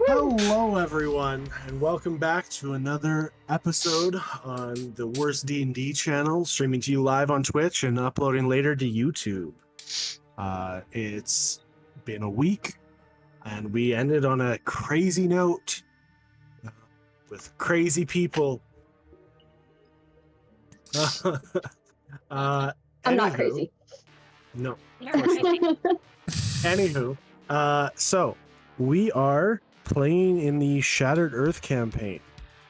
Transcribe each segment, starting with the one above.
Hello, everyone, and welcome back to another episode on the Worst D&D channel, streaming to you live on Twitch and uploading later to YouTube. It's been a week, and we ended on a crazy note with crazy people. I'm not crazy. No, of course not. Anywho, so we are playing in the Shattered Earth campaign.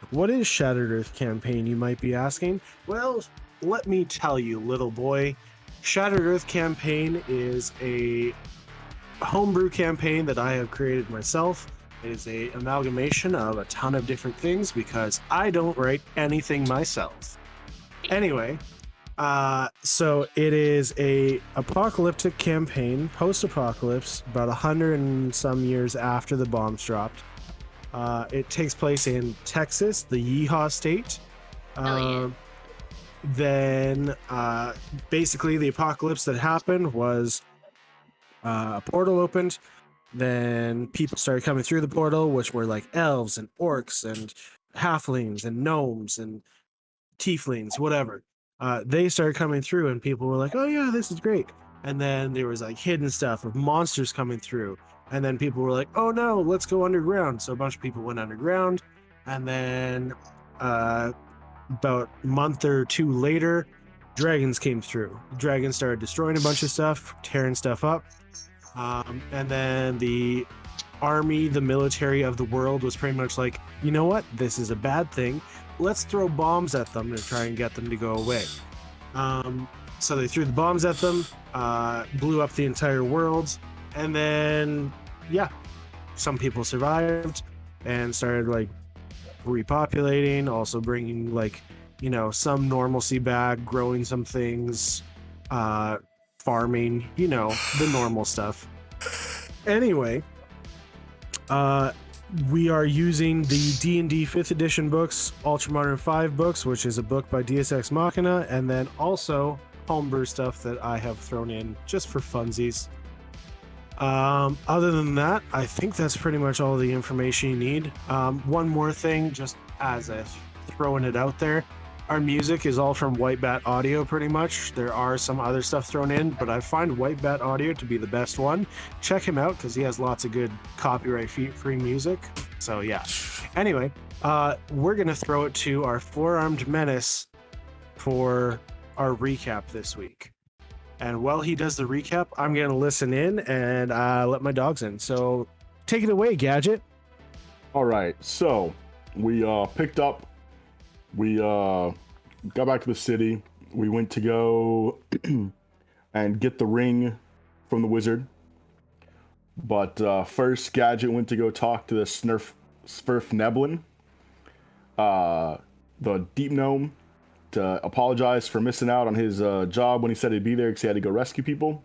What is Shattered Earth campaign, you might be asking? Well, let me tell you, little boy. Shattered Earth campaign is a homebrew campaign that I have created myself. It is a amalgamation of a ton of different things because I don't write anything myself. Anyway, so it is a apocalyptic campaign, post-apocalypse, about 100 and some years after the bombs dropped. It takes place in Texas, the Yeehaw state. Then, basically, the apocalypse that happened was a portal opened. Then people started coming through the portal, which were like elves and orcs and halflings and gnomes and tieflings, whatever. They started coming through and people were like, oh yeah, this is great. And then there was like hidden stuff of monsters coming through. And then people were like, oh no, let's go underground. So a bunch of people went underground. And then about a month or two later, dragons came through. Dragons started destroying a bunch of stuff, tearing stuff up. And then the army, the military of the world was pretty much like, you know what? This is a bad thing. Let's throw bombs at them and try and get them to go away. So they threw the bombs at them, blew up the entire world, and then, yeah, some people survived and started, like, repopulating, also bringing, like, you know, some normalcy back, growing some things, farming, you know, the normal stuff. Anyway, we are using the D&D 5th edition books, Ultramodern 5 books, which is a book by Deus Ex Machina, and then also homebrew stuff that I have thrown in just for funsies. Other than that, I think that's pretty much all the information you need. One more thing, just as a throwing it out there, our music is all from White Bat Audio pretty much. There are some other stuff thrown in, but I find White Bat Audio to be the best one. Check him out because he has lots of good copyright-free music. So yeah. Anyway, we're going to throw it to our four-armed menace for our recap this week. And while he does the recap, I'm going to listen in and let my dogs in. So take it away, Gadget. All right. So we picked up. We got back to the city. We went to go and get the ring from the wizard. But first, Gadget went to go talk to the Svirf Neblin, the deep gnome, to apologize for missing out on his job when he said he'd be there because he had to go rescue people.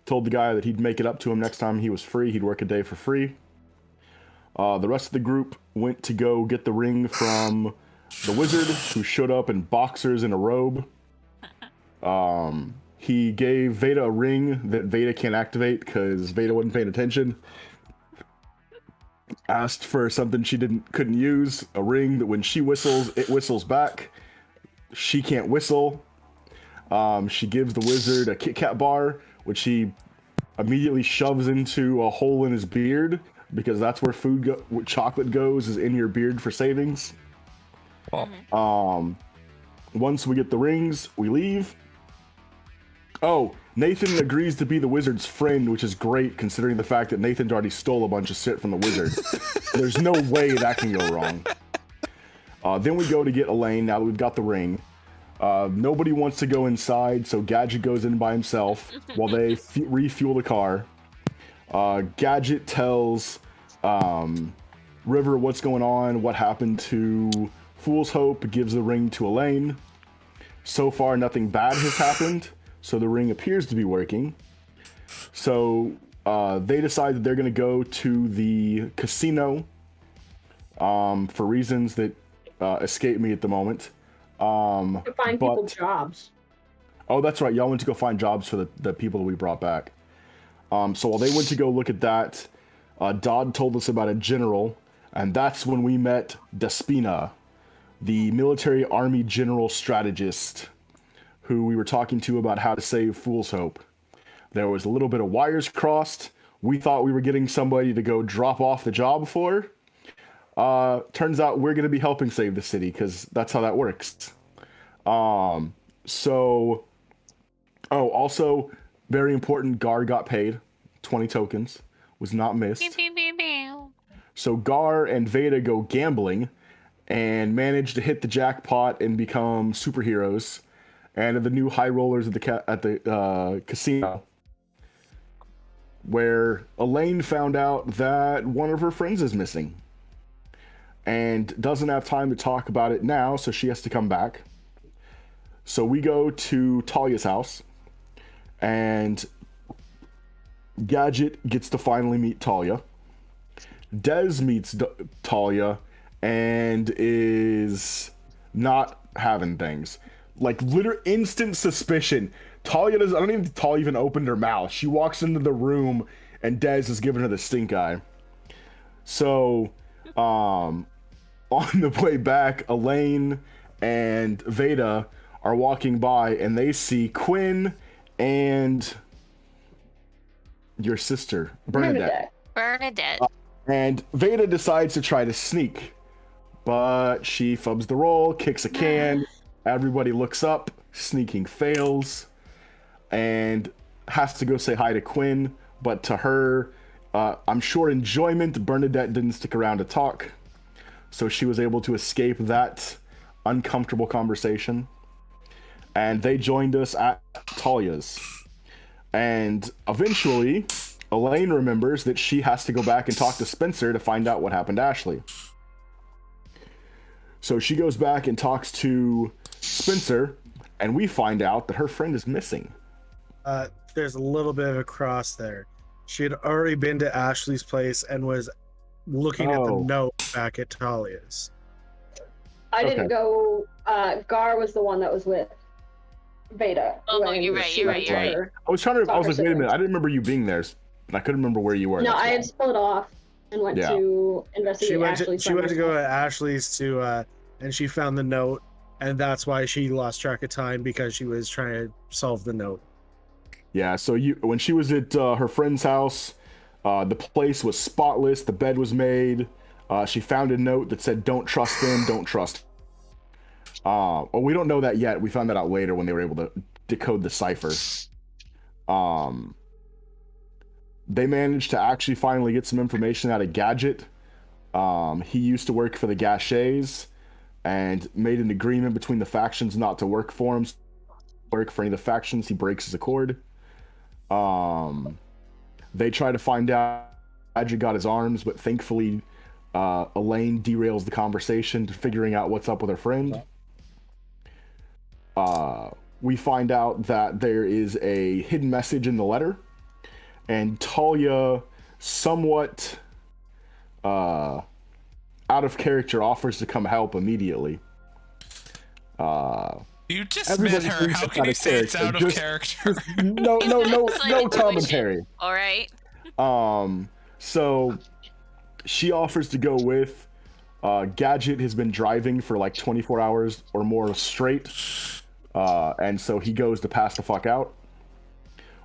Told the guy that he'd make it up to him next time he was free. He'd work a day for free. The rest of the group went to go get the ring from the wizard, who showed up in boxers and a robe. He gave Veda a ring that Veda can't activate because Veda wasn't paying attention. Asked for something she couldn't use, a ring that when she whistles, it whistles back. She can't whistle. She gives the wizard a Kit Kat bar, which he immediately shoves into a hole in his beard, because that's where chocolate goes, is in your beard for savings. Once we get the rings, we leave. Oh, Nathan agrees to be the wizard's friend, which is great considering the fact that Nathan's already stole a bunch of shit from the wizard. There's no way that can go wrong. Then we go to get Elaine, now that we've got the ring. Nobody wants to go inside, so Gadget goes in by himself while they refuel the car. Gadget tells River what's going on, what happened to Fool's Hope, gives the ring to Elaine. So far, nothing bad has happened, so the ring appears to be working. So they decide that they're going to go to the casino for reasons that escape me at the moment. To find people jobs. Oh, that's right. Y'all went to go find jobs for the people that we brought back. So while they went to go look at that, Dodd told us about a general, and that's when we met Despina, the military army general strategist, who we were talking to about how to save Fool's Hope. There was a little bit of wires crossed. We thought we were getting somebody to go drop off the job for. Turns out we're going to be helping save the city, because that's how that works. Also, very important, Garr got paid. 20 tokens. Was not missed. So Garr and Veda go gambling and manage to hit the jackpot and become superheroes and the new high rollers at the casino, where Elaine found out that one of her friends is missing and doesn't have time to talk about it now, so she has to come back. So we go to Talia's house, and Gadget gets to finally meet Talia. Des meets Talia and is not having things. Like, literal instant suspicion. Talia does. I don't even think Talia even opened her mouth. She walks into the room and Des is giving her the stink eye. So, on the way back, Elaine and Veda are walking by and they see Quinn and your sister, Bernadette. And Veda decides to try to sneak, but she fubs the roll, kicks a can, everybody looks up, sneaking fails, and has to go say hi to Quinn, but to her, I'm sure enjoyment, Bernadette didn't stick around to talk, so she was able to escape that uncomfortable conversation, and they joined us at Talia's. And eventually, Elaine remembers that she has to go back and talk to Spencer to find out what happened to Ashlee. So she goes back and talks to Spencer, and we find out that her friend is missing. There's a little bit of a cross there. She had already been to Ashlee's place and was looking at the note back at Talia's. I didn't go. Garr was the one that was with Veda. Oh, you're right. I was like, wait a minute, I didn't remember you being there. I couldn't remember where you were. No, I had split off and went to investigate Ashlee's. She went to go to Ashlee's and she found the note, and that's why she lost track of time, because she was trying to solve the note. Yeah, so when she was at her friend's house, the place was spotless, the bed was made, she found a note that said, "Don't trust them, don't trust." Well, we don't know that yet. We found that out later when they were able to decode the cipher. They managed to actually finally get some information out of Gadget. He used to work for the Gachets and made an agreement between the factions not to work for him. Work for any of the factions, he breaks his accord. They try to find out Gadget got his arms, but thankfully Elaine derails the conversation to figuring out what's up with her friend. We find out that there is a hidden message in the letter, and Talia, somewhat out of character, offers to come help immediately. You just met her. How can you say it's out of character? No commentary. All right. So she offers to go with. Gadget has been driving for like 24 hours or more straight. And so he goes to pass the fuck out,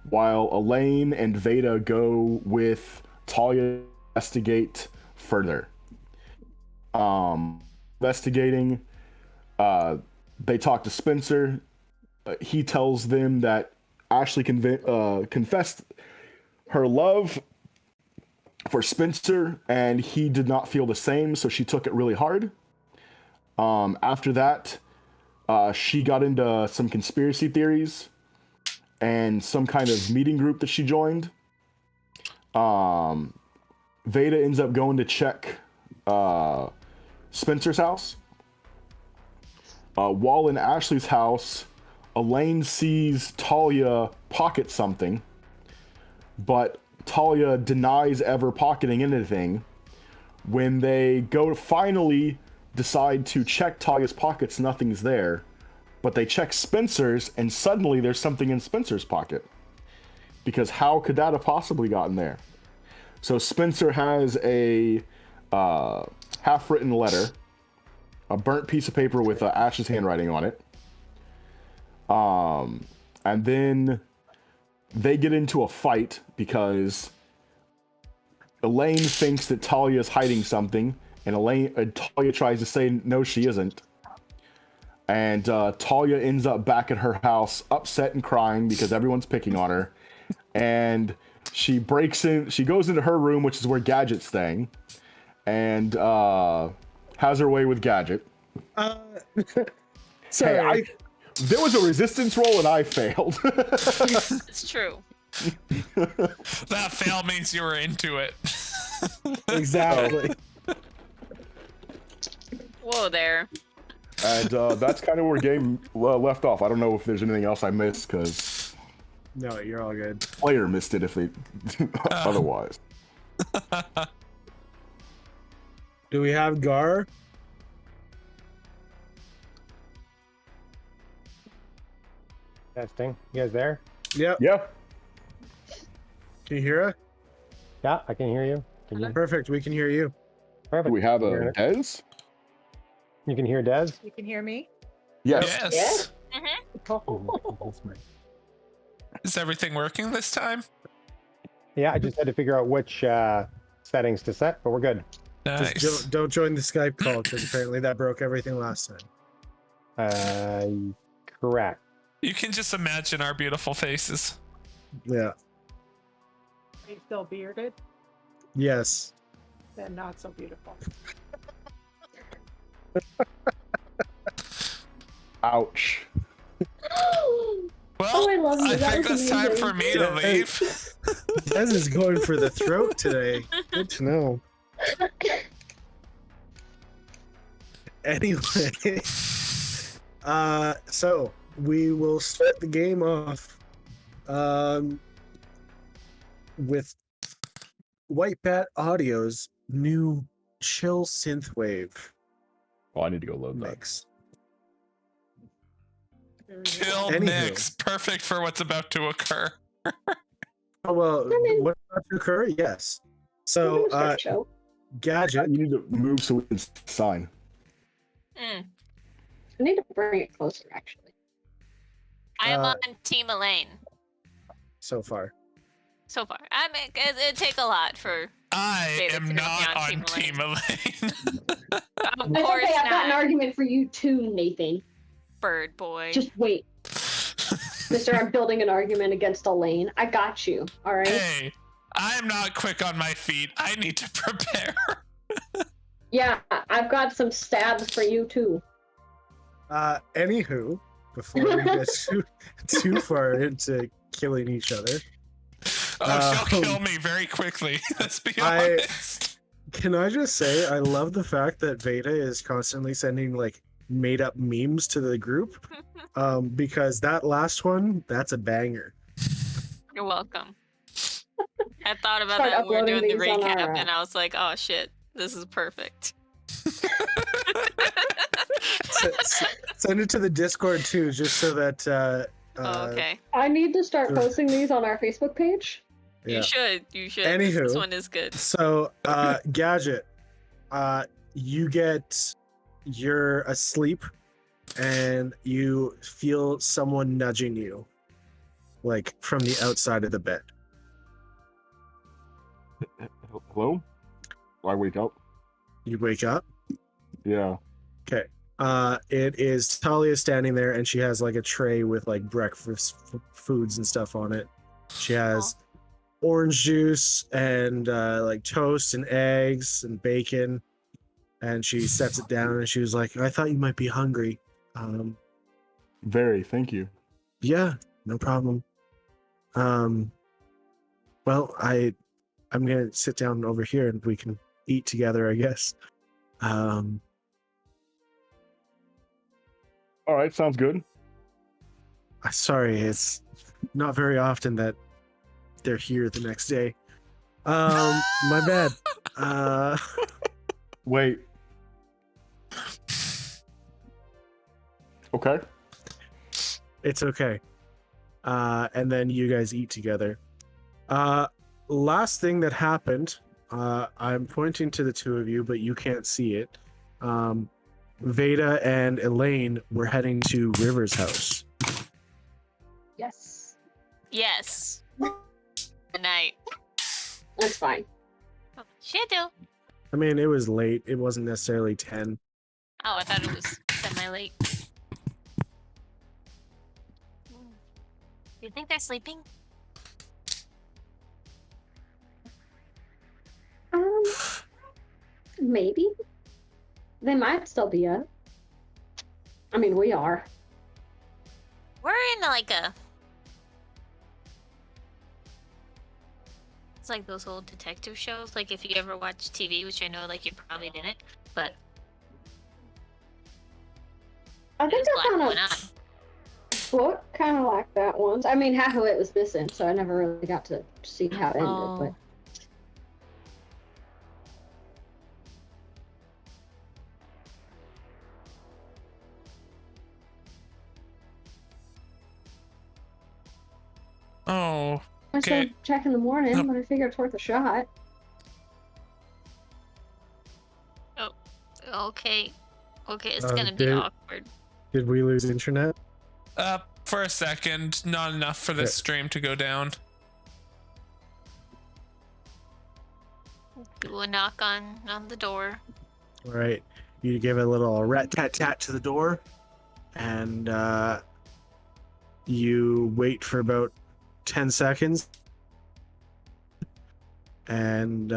while Elaine and Veda go with Talia to investigate further. Investigating, they talk to Spencer. He tells them that Ashlee confessed her love for Spencer, and he did not feel the same, so she took it really hard. After that, she got into some conspiracy theories and some kind of meeting group that she joined. Veda ends up going to check Spencer's house. While in Ashlee's house, Elaine sees Talia pocket something, but Talia denies ever pocketing anything. When they go to finally decide to check Talia's pockets, nothing's there, but they check Spencer's, and suddenly there's something in Spencer's pocket. Because how could that have possibly gotten there? So Spencer has a half-written letter, a burnt piece of paper with Ash's handwriting on it. And then they get into a fight because Elaine thinks that Talia is hiding something, and Talia tries to say no, she isn't. And Talia ends up back at her house, upset and crying because everyone's picking on her. And she breaks in. She goes into her room, which is where Gadget's staying, and has her way with Gadget. Sorry. Hey, there was a resistance roll and I failed. It's true. That fail means you were into it. Exactly. Whoa there. And that's kind of where game left off. I don't know if there's anything else I missed, because No, you're all good. player missed it if they otherwise. Do we have Garr? Testing. You guys there? Yep. Yeah. Can you hear us? Yeah, I can hear you. Can you? Perfect. We can hear you. Perfect. Do we have Hear a it. Dez? You can hear Des? You can hear me? Yes. Yes. Oh, Is everything working this time? yeah, I just had to figure out which settings to set, but we're good. Nice. Just don't join the Skype call because apparently that broke everything last time. Correct. You can just imagine our beautiful faces. Yeah. Are you still bearded? Yes. Then not so beautiful. Ouch. Well, I love you. I That think was it's time amazing. for me to Hey. leave. Dez is going for the throat today. Good to know. Anyway, so we will start the game off with White Bat Audio's new chill synthwave Oh, I need to go load that. mix. Chill Anywho. mix, perfect for what's about to occur. Oh well, I mean- what about to occur? Yes. We're So, gonna start the show. Gadget. You need to move so we can sign. Mm. I need to bring it closer, actually. I am Uh, on Team Elaine So far, so far. I mean, it'd take a lot for. I David's am gonna be not on on Team Team Elaine. Of It's course okay. I've got an not, argument for you too, Nathan. bird boy. Just wait, Mister. I'm building an argument against Elaine. I got you. All right. Hey, I'm not quick on my feet. I need to prepare. Yeah, I've got some stabs for you too. anywho, before we get too far into killing each other, Oh, she'll kill Um, me very quickly. Let's be I- honest. can I just say I love the fact that Veda is constantly sending like made up memes to the group, because that last one, that's a banger. You're welcome. I thought about Start that when we were doing uploading the these on recap, our, and I was like, "Oh shit, this is perfect." Send it to the Discord too, just so that Oh, okay, I need to start Sure. posting these on our Facebook page. yeah. you should. You should. Anywho. This one is good. So, Gadget, you're asleep and you feel someone nudging you, like from the outside of the bed. Hello? I wake up? You wake up. Yeah. Okay. It is Talia standing there, and she has like a tray with like breakfast foods and stuff on it. She has orange juice and like toast and eggs and bacon, and she sets it down and she was like, "I thought you might be hungry." Very. Thank you. Yeah, no problem. Well, I'm gonna sit down over here and we can eat together, I guess. All right. Sounds good. Sorry, it's not very often that they're here the next day. My bad. Wait. Okay. It's okay. And then you guys eat together. last thing that happened, I'm pointing to the two of you, but you can't see it. Veda and Elaine were heading to River's house. Yes. Yes. Good night. That's fine. Should do. I mean, it was late. It wasn't necessarily 10. Oh, I thought it was semi-late. You think they're sleeping? Maybe. They might still be up. I mean, we are. We're in like a... It's like those old detective shows. Like if you ever watch TV, which I know like you probably didn't, but I think there's I black found going a on. book kind of like that once. I mean, half of it was missing, so I never really got to see how it ended. Oh. Oh, But I still okay. check in the morning, Oh. but I figure it's worth a shot. Okay. Okay, it's Oh, gonna be dude. awkward. Did we lose internet? For a second, not enough for this stream to go down. Do a knock on the door. All right. You give a little rat-tat-tat to the door, and you wait for about 10 seconds, and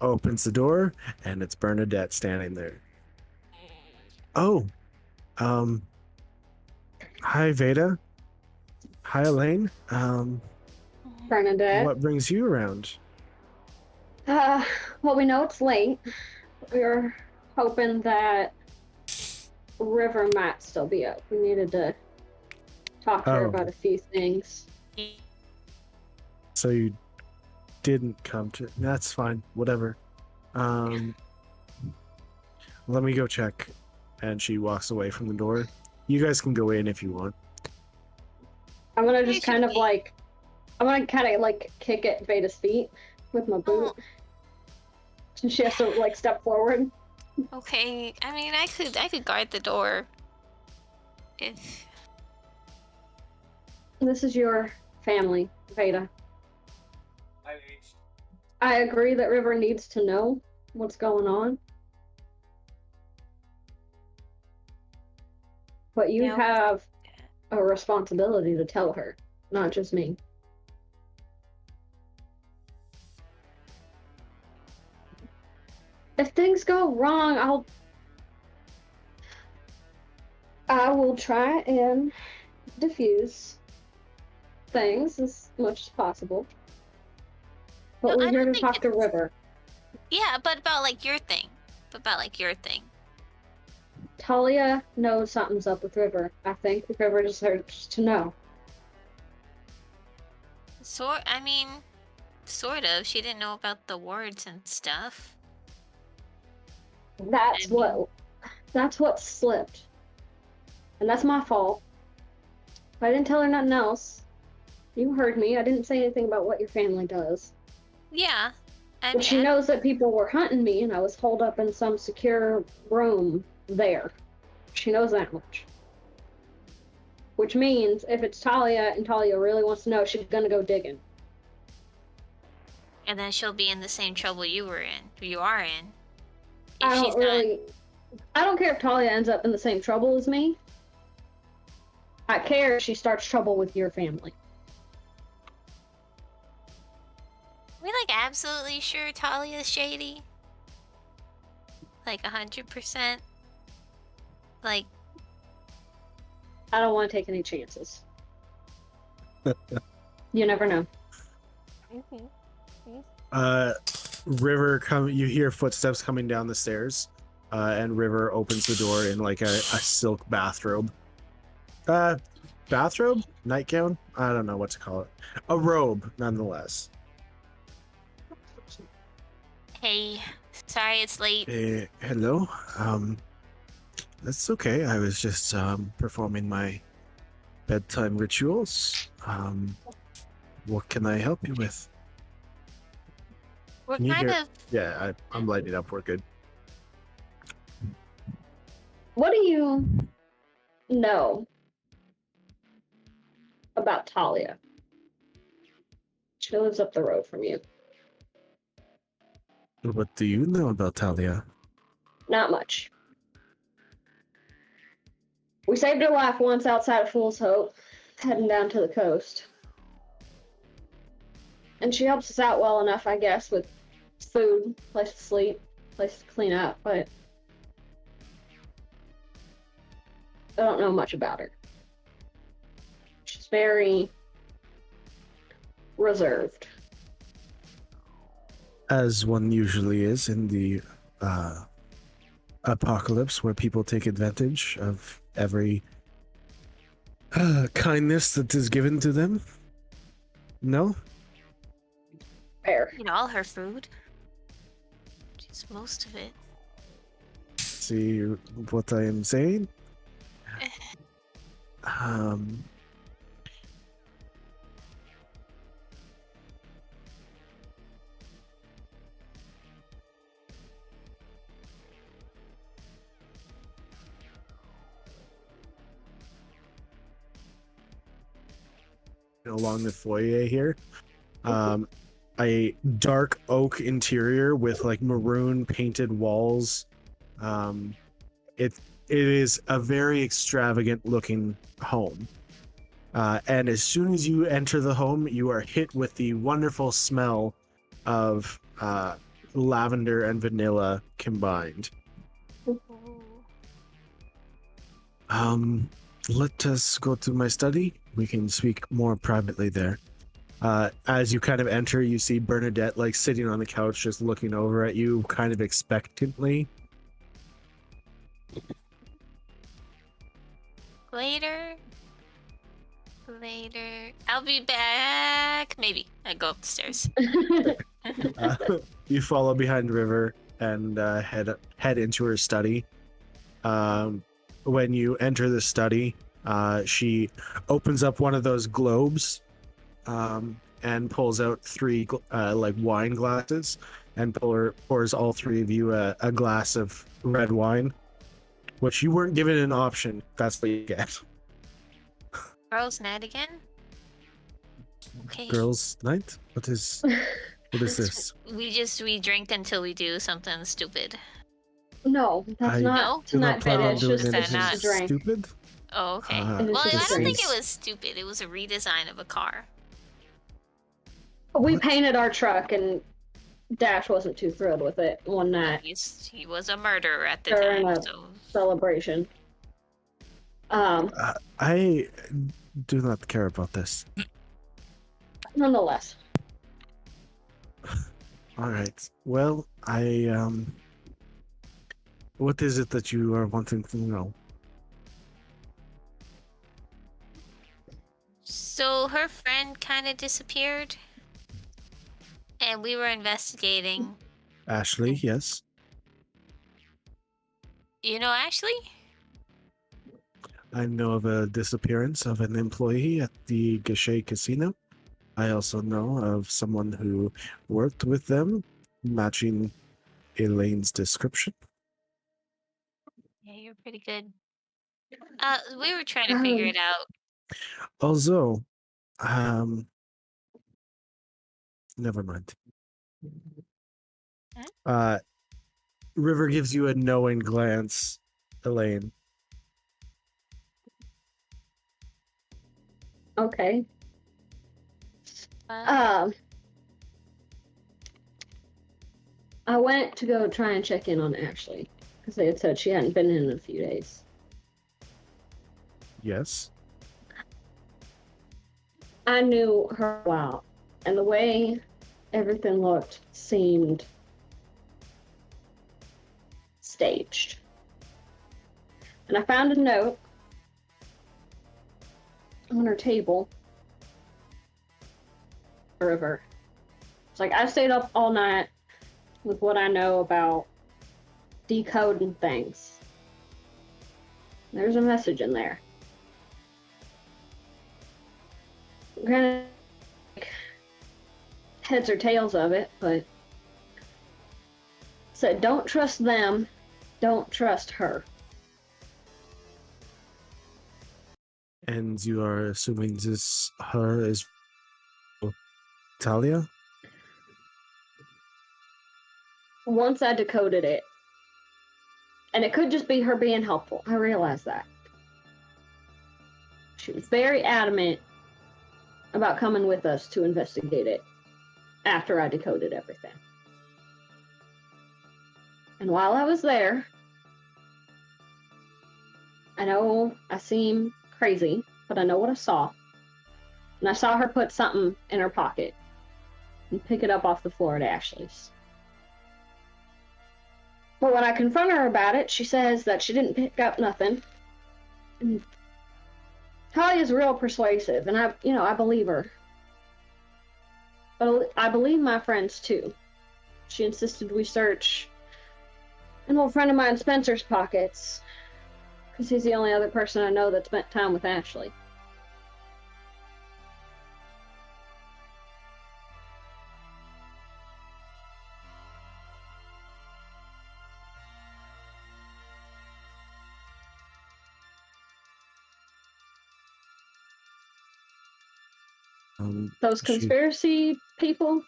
opens the door, and it's Bernadette standing there. Oh, hi Veda. Hi Elaine. Bernadette. What brings you around? Well, we know it's late. We were hoping that River might still be up. We needed to talk to her Oh. about a few things. So you didn't come to. That's fine. Whatever. Let me go check. And she walks away from the door. You guys can go in if you want. I'm gonna You just kind should of be- like, I'm gonna kind of like kick at Veda's feet with my boot. And she has to like step forward. Okay, I mean I could guard the door. If This is your family, Veda. I agree that River needs to know what's going on. But you Yeah. have a responsibility to tell her, not just me. If things go wrong, I will try and diffuse things as much as possible. But No, we're I here don't to think talk to it's- River. yeah, but about like your thing. Talia knows something's up with River. I think River deserves to know. I mean, sort of. She didn't know about the wards and stuff. That's what slipped. And that's my fault. I didn't tell her nothing else. You heard me. I didn't say anything about what your family does. Yeah. I But mean, she knows that people were hunting me and I was holed up in some secure room there. She knows that much. Which means if it's Talia and Talia really wants to know, she's gonna go digging. and then she'll be in the same trouble you are in. If I she's don't really. I don't care if Talia ends up in the same trouble as me. I care if she starts trouble with your family. Are we like absolutely sure Talia's shady? Like 100%? Like, I don't want to take any chances. You never know. River you hear footsteps coming down the stairs, and River opens the door in like a silk bathrobe. Bathrobe? Nightgown? I don't know what to call it. A robe, nonetheless. hey, sorry it's late. Hello? That's okay. I was just performing my bedtime rituals. What can I help you with? We're Can you kind hear- of. Yeah, I'm lighting up. We're good. What do you know about Talia? She lives up the road from you. What do you know about Talia? Not much. We saved her life once outside of Fool's Hope, heading down to the coast. And she helps us out well enough, I guess, with food, place to sleep, place to clean up, but I don't know much about her. She's very reserved. As one usually is in the apocalypse, where people take advantage of every kindness that is given to them. No? Fair. Eat all her food. Just most of it. See what I am saying? Along the foyer here, a dark oak interior with like maroon painted walls. It is a very extravagant looking home. And as soon as you enter the home, you are hit with the wonderful smell of lavender and vanilla combined. Let us go to my study. We can speak more privately there. As you kind of enter, you see Bernadette like sitting on the couch, just looking over at you, kind of expectantly. Later. I'll be back. Maybe. I go up the stairs. You follow behind River and head into her study. When you enter the study, she opens up one of those globes and pulls out three like wine glasses and pours all three of you a glass of red wine, which you weren't given an option. That's what you get. Girls' night again? Okay. Girls' night? What is this? We drink until we do something stupid. No, that's I not do not tonight, plan Veda. on It's doing just, it's anything just a drink. stupid. Oh, okay. It Well, was I just a don't think drink. it was stupid. It was a redesign of a car. We What? painted our truck, and Dash wasn't too thrilled with it one night He was a murderer at the during time, a so celebration. I do not care about this. Nonetheless. All right. Well, what is it that you are wanting to know? So her friend kind of disappeared, and we were investigating. Ashlee, yes. You know Ashlee? I know of a disappearance of an employee at the Gadget casino. I also know of someone who worked with them, matching Elaine's description. Yeah, you're pretty good. We were trying to figure it out. Also, never mind. River gives you a knowing glance, Elaine. Okay. Uh, I went to go try and check in on Ashlee because they had said she hadn't been in a few days. Yes. I knew her well, and the way everything looked seemed staged. And I found a note on her table. River. It's like, I stayed up all night with what I know about decoding things. There's a message in there. Kind of heads or tails of it, but said, don't trust them, don't trust her. And you are assuming this her is Talia? Once I decoded it, and it could just be her being helpful, I realized that. She was very adamant about coming with us to investigate it after I decoded everything. And while I was there, I know I seem crazy, but I know what I saw. And I saw her put something in her pocket and pick it up off the floor at Ashlee's. But when I confront her about it, she says that she didn't pick up nothing. And Talia's real persuasive, and I believe her. But I believe my friends too. She insisted we search an old friend of mine, Spencer's pockets, because he's the only other person I know that spent time with Ashlee. Those conspiracy people?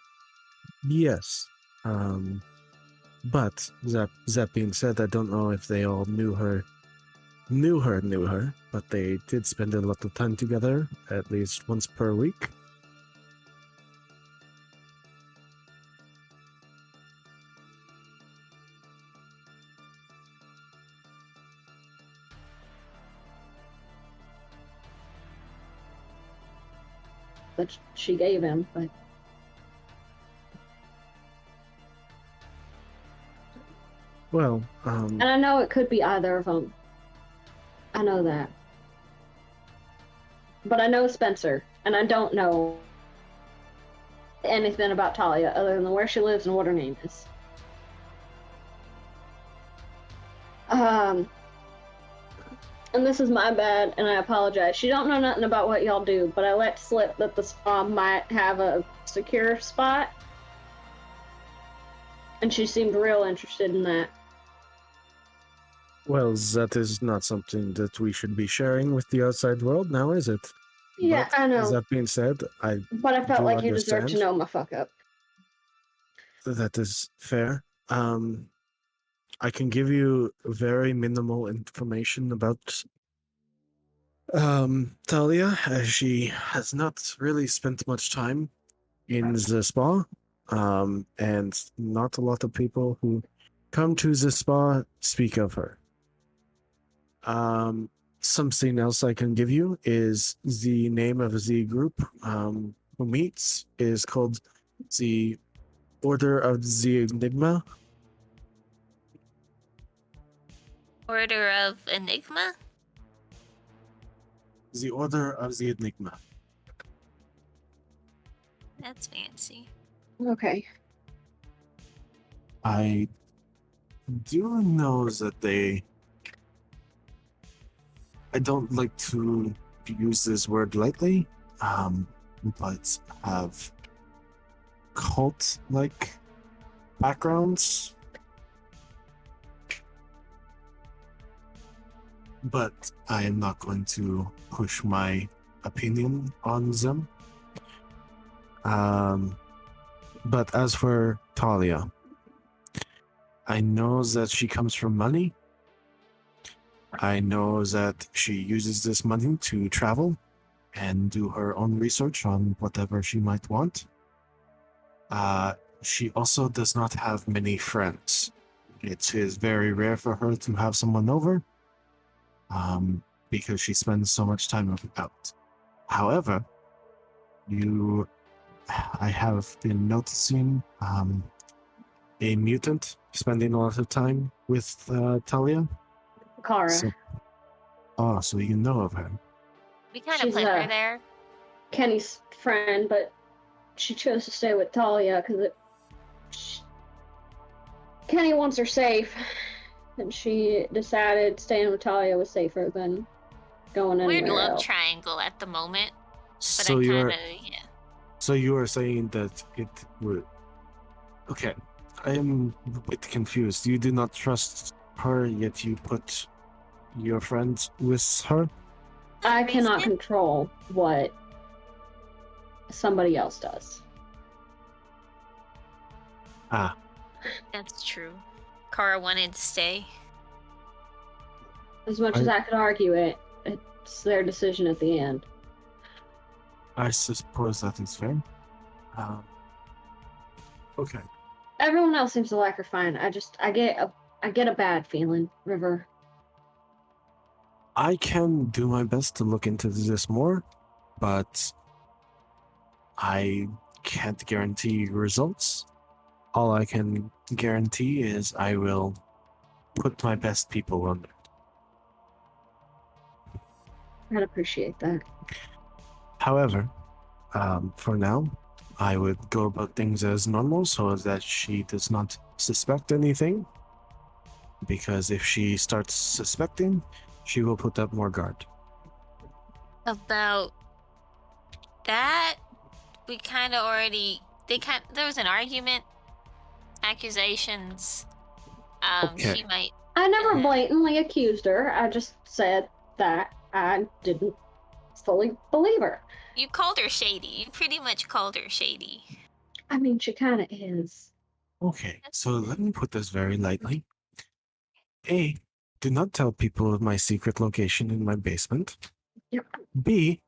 Yes. But that being said, I don't know if they all knew her, but they did spend a lot of time together, at least once per week. That she gave him, but well, and I know it could be either of them. I know that, but I know Spencer, and I don't know anything about Talia other than where she lives and what her name is. And this is my bad, and I apologize. She don't know nothing about what y'all do, but I let slip that the spa might have a secure spot. And she seemed real interested in that. Well, that is not something that we should be sharing with the outside world now, is it? Yeah, but, I know. That being said, But I felt like you deserved to know my fuck up. That is fair. I can give you very minimal information about Talia, as she has not really spent much time in the spa, and not a lot of people who come to the spa speak of her. Something else I can give you is the name of the group who meets is called the Order of the Enigma. Order of Enigma? The Order of the Enigma. That's fancy. Okay. I do know that I don't like to use this word lightly, but have cult-like backgrounds. But I am not going to push my opinion on them. But as for Talia, I know that she comes from money. I know that she uses this money to travel and do her own research on whatever she might want. She also does not have many friends. It is very rare for her to have someone over, because she spends so much time out. However, I have been noticing a mutant spending a lot of time with Talia. Kara. So you know of her. We kind of put her there. Kenny's friend, but she chose to stay with Talia because Kenny wants her safe, and she decided staying with Talia was safer than going anywhere Weird love else. triangle at the moment, but So I you're kind of, yeah. So you are saying that it would... Okay, I am a bit confused. You do not trust her, yet you put your friend with her? I cannot Reason? control what somebody else does. Ah, That's true. Kara wanted to stay. As much as I could argue it, it's their decision at the end. I suppose that is fair. Okay. Everyone else seems to like her fine. I get a bad feeling, River. I can do my best to look into this more, but I can't guarantee results. All I can guarantee is I will put my best people on it. I'd appreciate that. However, for now, I would go about things as normal so that she does not suspect anything. Because if she starts suspecting, she will put up more guard. About that, we kind of already... There was an argument. Accusations. Okay. She might... I never blatantly accused her. I just said that I didn't fully believe her. You called her shady. You pretty much called her shady. I mean, she kind of is. Okay, so let me put this very lightly. A, do not tell people of my secret location in my basement. Yep. B,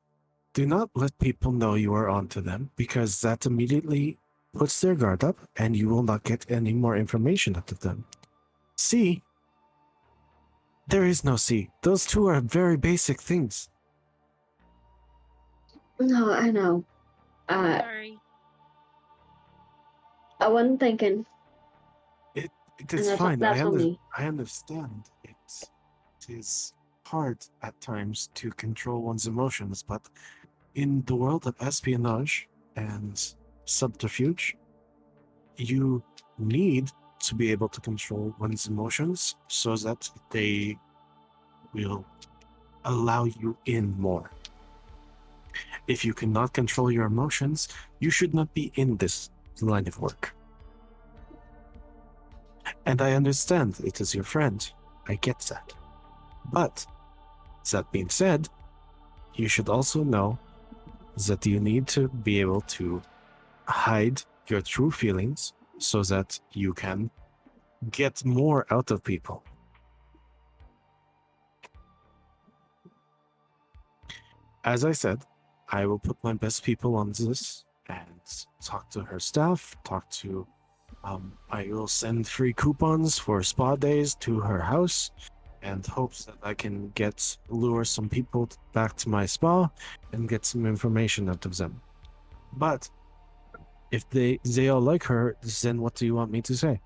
do not let people know you are onto them, because that immediately puts their guard up and you will not get any more information out of them. C, there is no C. Those two are very basic things. No, I know. Sorry. I wasn't thinking. It And is that's fine. on me. I understand. It is hard at times to control one's emotions, but in the world of espionage and subterfuge, you need to be able to control one's emotions so that they will allow you in more. If you cannot control your emotions, you should not be in this line of work. And I understand it is your friend. I get that. But, that being said, you should also know that you need to be able to hide your true feelings so that you can get more out of people. As I said, I will put my best people on this and talk to her staff, I will send free coupons for spa days to her house and hopes that I can lure some people back to my spa and get some information out of them. But if they all like her, then what do you want me to say?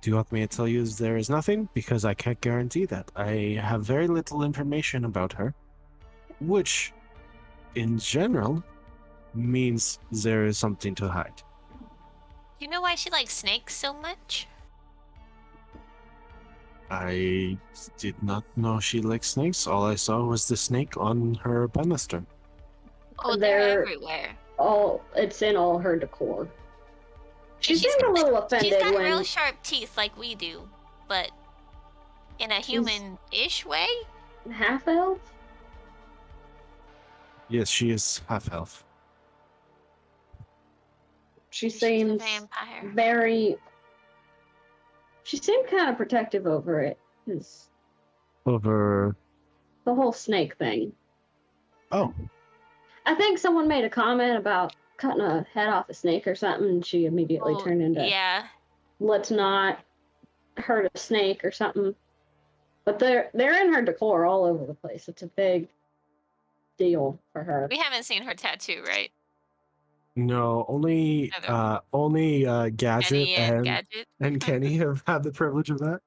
Do you want me to tell you there is nothing? Because I can't guarantee that. I have very little information about her, which, in general, means there is something to hide. You know why she likes snakes so much? I did not know she liked snakes. All I saw was the snake on her banister. Oh, they're everywhere. It's in all her decor. She She's seemed a got- little offended She's got when real sharp teeth like we do, but in a human-ish way? half elf. Yes, she is half-elf. She She's a seems vampire. very. She seemed kind of protective over it. Over... The whole snake thing. Oh. I think someone made a comment about cutting a head off a snake or something, and she immediately turned into, yeah. let's not hurt a snake or something. But they're in her decor all over the place. It's a big deal for her. We haven't seen her tattoo, right? No, only Gadget Kenny and Gadget. and Kenny have had the privilege of that.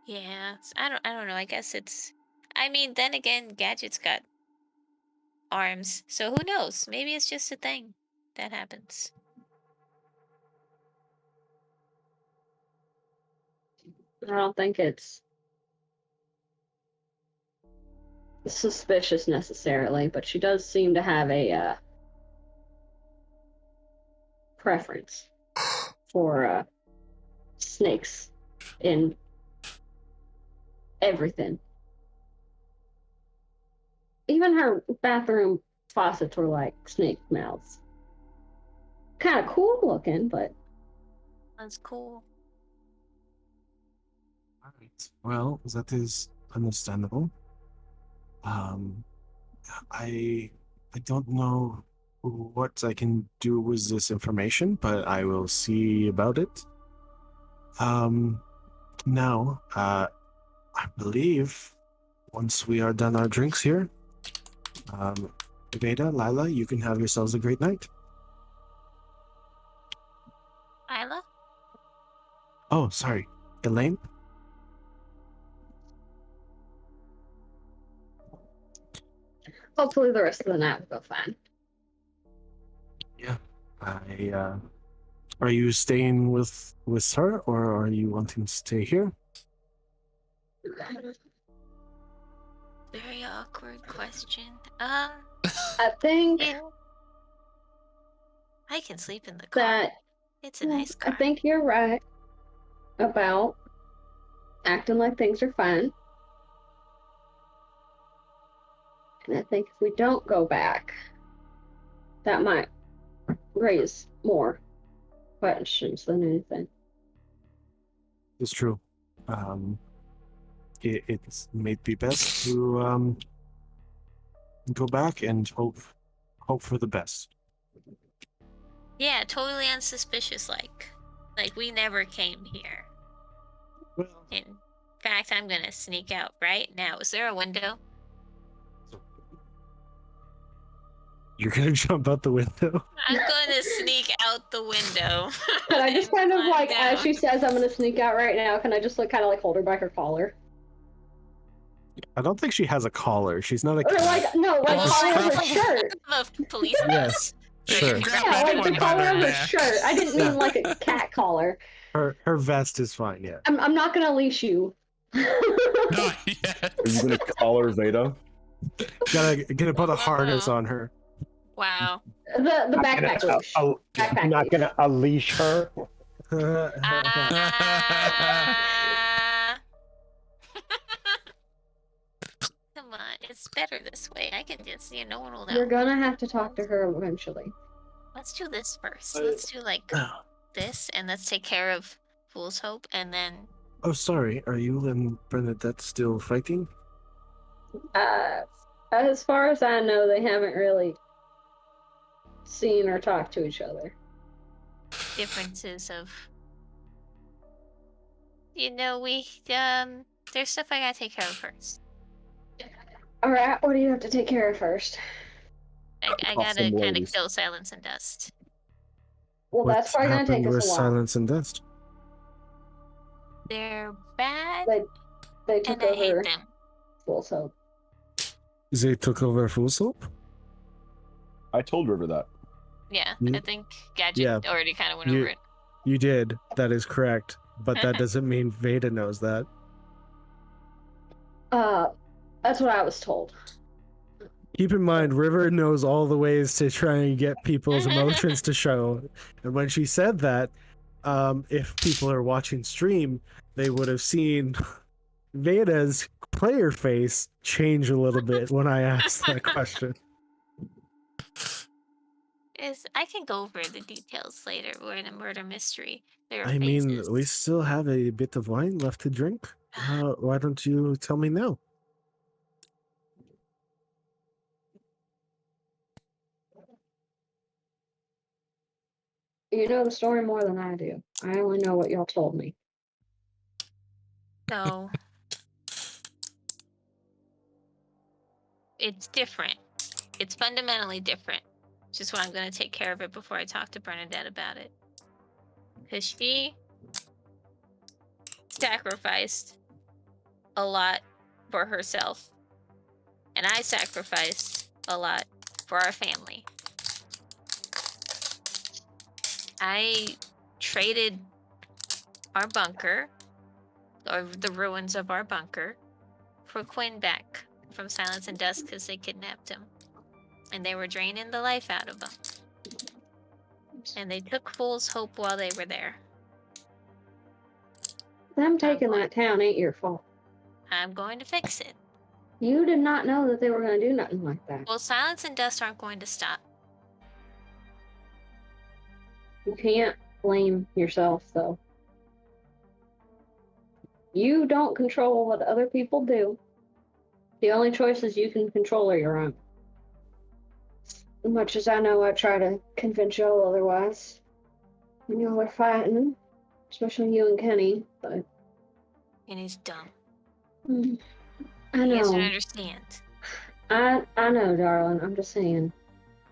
Yeah, I don't know. I guess I mean, then again, Gadget's got arms, so who knows? Maybe it's just a thing that happens. I don't think it's suspicious necessarily, but she does seem to have a preference for snakes in everything. Even her bathroom faucets were like snake mouths. Kind of cool looking, but That's cool. All right. Well, that is understandable. I don't know what I can do with this information, but I will see about it. Now, I believe once we are done our drinks here, Veda, Lila, you can have yourselves a great night. Isla? Oh, sorry. Elaine? hopefully the rest of the night will go fine. Yeah. Are you staying with her, or are you wanting to stay here? Very awkward question. I think Yeah. I can sleep in the car. that It's a nice car. I think you're right about acting like things are fine. And I think if we don't go back, that might raise more questions than anything. It's true. It may be best to go back and hope for the best. Yeah, totally unsuspicious like we never came here. Well, In fact, I'm gonna sneak out right now. Is there a window? you're gonna jump out the window. I'm gonna sneak out the window. Can I just and kind of climb like, as down. she says, I'm gonna sneak out right now, can I just like kind of like hold her by her collar? I don't think she has a collar. She's not a Or cat. like, no, like Well, collar of her scruff- shirt. Of police. Yes, You sure. can grab Yeah, like anyone the by collar their of her neck. shirt. I didn't mean Yeah. like a cat collar. Her vest is fine. Yeah. I'm not gonna leash you. Not yet. Are you gonna collar Veda? Gonna put a harness on her. Wow. The backpack leash. Backpack Not leash. gonna unleash her. Ah. Come on, it's better this way. I can just, no one will know. You're gonna have to talk to her eventually. Let's do this first. Let's do like this, and let's take care of Fool's Hope, and then Oh, sorry. Are you and Bernadette still fighting? As far as I know, they haven't really seen or talked to each other. differences of we there's stuff I gotta take care of first. Alright, what do you have to take care of first? I Off some gotta kind of ladies. kill Silence and Dust. Well, that's probably gonna take with us a while. Silence and Dust? They're bad, They took and I hate over them. Fool's Hope. They took over Fool's Hope? I told River that. Yeah, Mm. I think Gadget Yeah. already kind of went You- over it. You did. That is correct. But that doesn't mean Veda knows that. That's what I was told. Keep in mind, River knows all the ways to try and get people's emotions to show. And when she said that, if people are watching stream, they would have seen Veda's player face change a little bit when I asked that question. I can go over the details later. We're in a murder mystery. There are I mean, phases. we still have a bit of wine left to drink. Why don't you tell me now? You know the story more than I do. I only know what y'all told me. So it's different. It's fundamentally different. Just why I'm gonna take care of it before I talk to Bernadette about it. Because she sacrificed a lot for herself. And I sacrificed a lot for our family. I traded our bunker, or the ruins of our bunker, for Quinn back from Silence and Dust because they kidnapped him. And they were draining the life out of him. And they took Fool's Hope while they were there. Them taking that town ain't your fault. I'm going to fix it. You did not know that they were going to do nothing like that. Well, Silence and Dust aren't going to stop. You can't blame yourself, though. You don't control what other people do. The only choices you can control are your own. As much as I know I try to convince y'all otherwise. When y'all are fighting, especially you and Kenny, but... Kenny's dumb. I know. He doesn't understand. I know, darling. I'm just saying.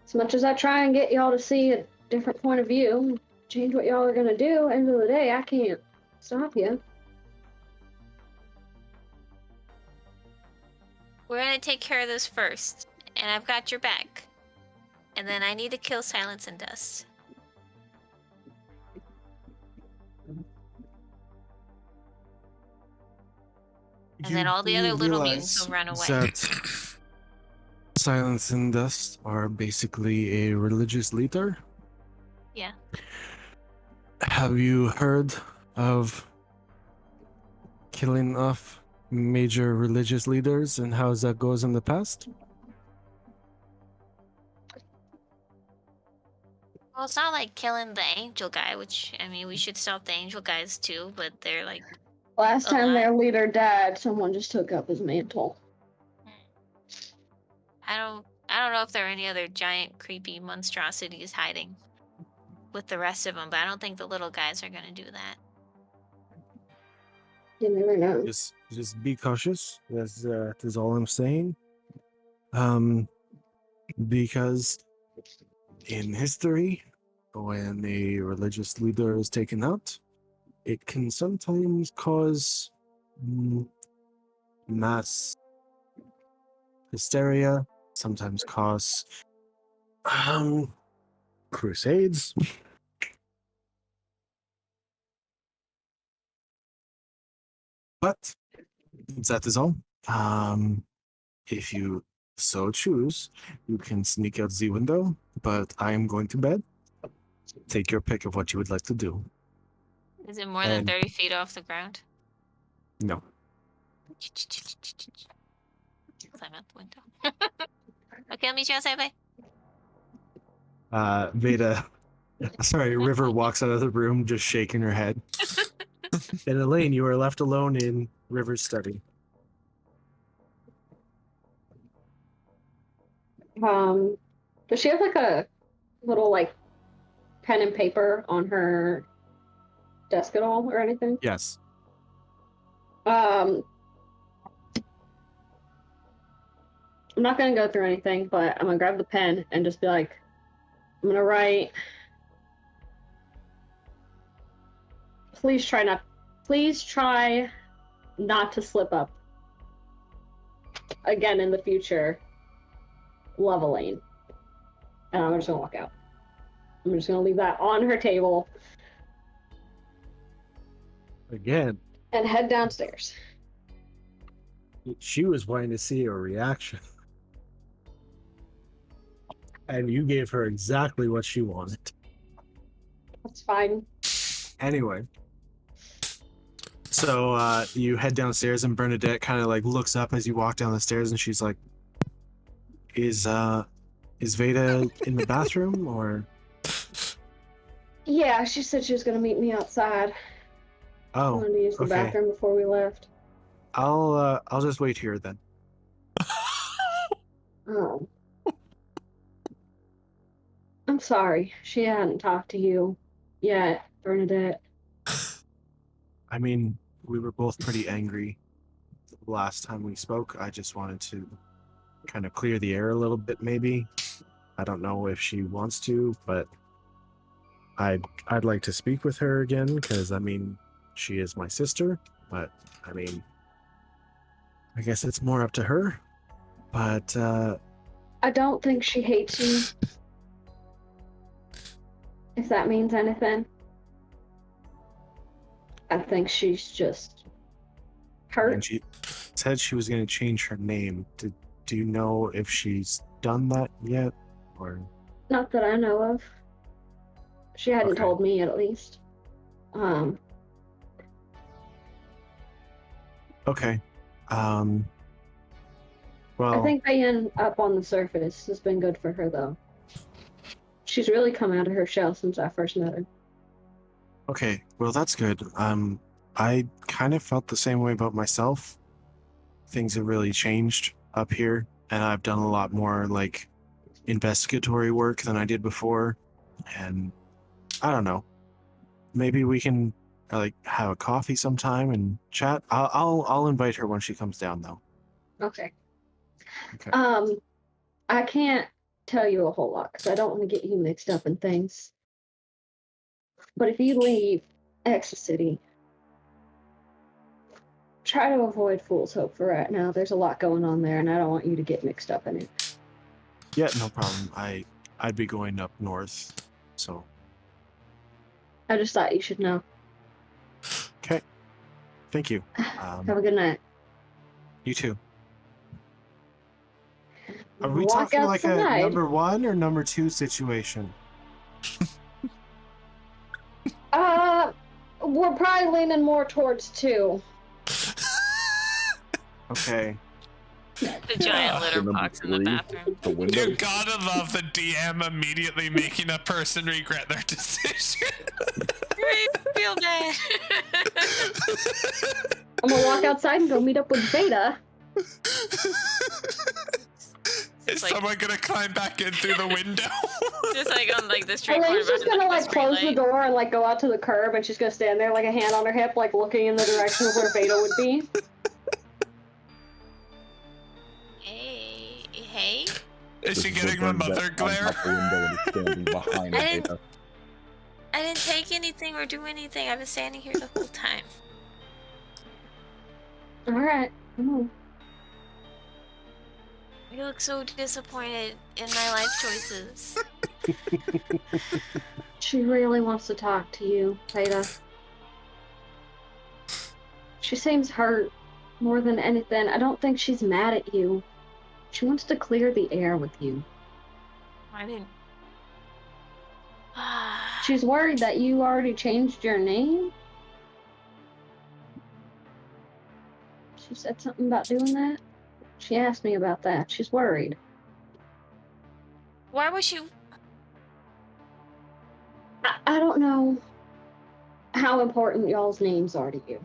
As much as I try and get y'all to see a different point of view, change what y'all are gonna do, end of the day, I can't stop you. We're gonna take care of this first. And I've got your back. And then I need to kill Silence and Dust. And then all the other little mutants will run away. That Silence and Dust are basically a religious leader? Yeah. Have you heard of killing off major religious leaders and how that goes in the past? Well, it's not like killing the angel guy, which, I mean, we should stop the angel guys too, but they're like... Last time alive. their leader died, someone just took up his mantle. I don't know if there are any other giant creepy monstrosities hiding with the rest of them, but I don't think the little guys are gonna do that. You never know. Just be cautious. That's all I'm saying. Because in history, when a religious leader is taken out, it can sometimes cause mass hysteria, sometimes cause crusades. But that is all. If you so choose, you can sneak out the window, but I am going to bed. Take your pick of what you would like to do. Is it more than 30 feet off the ground? No. Climb out the window. Okay, I'll meet you outside, bye. Veda, sorry, River walks out of the room just shaking her head. And Elaine, you are left alone in River's study. Does she have like a little like pen and paper on her desk at all or anything? Yes. I'm not gonna go through anything, but I'm gonna grab the pen and just be like, I'm gonna write. Please try not to slip up again in the future. Leveling. And I'm just gonna walk out. I'm just gonna leave that on her table Again, and head downstairs. she was wanting to see your reaction. And you gave her exactly what she wanted. That's fine. Anyway. So you head downstairs and Bernadette kind of like looks up as you walk down the stairs and she's like, Is Veda in the bathroom or? Yeah, she said she was gonna meet me outside. I Oh, wanted to use the okay. bathroom before we left. I'll just wait here then. Oh. I'm sorry. She hadn't talked to you yet, Bernadette. I mean, we were both pretty angry the last time we spoke. I just wanted to kind of clear the air a little bit, maybe. I don't know if she wants to, but I'd like to speak with her again because I mean, she is my sister. But I mean, I guess it's more up to her. But I don't think she hates you. If that means anything. I think she's just hurt. and said she was going to change her name. Do you know if she's done that yet, or? Not that I know of. She hadn't Okay. told me, at least. Okay. Well, I think being up on the surface has been good for her, though. She's really come out of her shell since I first met her. okay. Well, that's good. I kind of felt the same way about myself. Things have really changed up here, and I've done a lot more like investigatory work than I did before. And I don't know. Maybe we can like have a coffee sometime and chat. I'll invite her when she comes down, though. Okay. Okay. I can't tell you a whole lot because I don't want to get you mixed up in things. But if you leave Exit City, try to avoid Fool's Hope for right now. There's a lot going on there, and I don't want you to get mixed up in it. Yeah, no problem. I'd be going up north, so. I just thought you should know. Okay. Thank you. Have a good night. You too. Are we Walk talking like a outside. number 1 or number 2 situation? We're probably leaning more towards 2. Okay. The giant litter Number box in the 3, bathroom. the window. You gotta love the DM immediately making a person regret their decision. I feel bad. I'm gonna walk outside and go meet up with Veda. Is like- someone gonna climb back in through the window? Just like on like the street corner. Elaine's just behind, gonna like the close the streetlight. door and like go out to the curb, and she's gonna stand there like a hand on her hip, like looking in the direction of where Veda would be. Hey. Is she getting the mother glare? I didn't take anything or do anything. I've been standing here the whole time. All right. You look so disappointed in my life choices. She really wants to talk to you, Veda. She seems hurt more than anything. I don't think she's mad at you. She wants to clear the air with you. I didn't. She's worried that you already changed your name. She said something about doing that. She asked me about that. She's worried. Why was you? I don't know how important y'all's names are to you.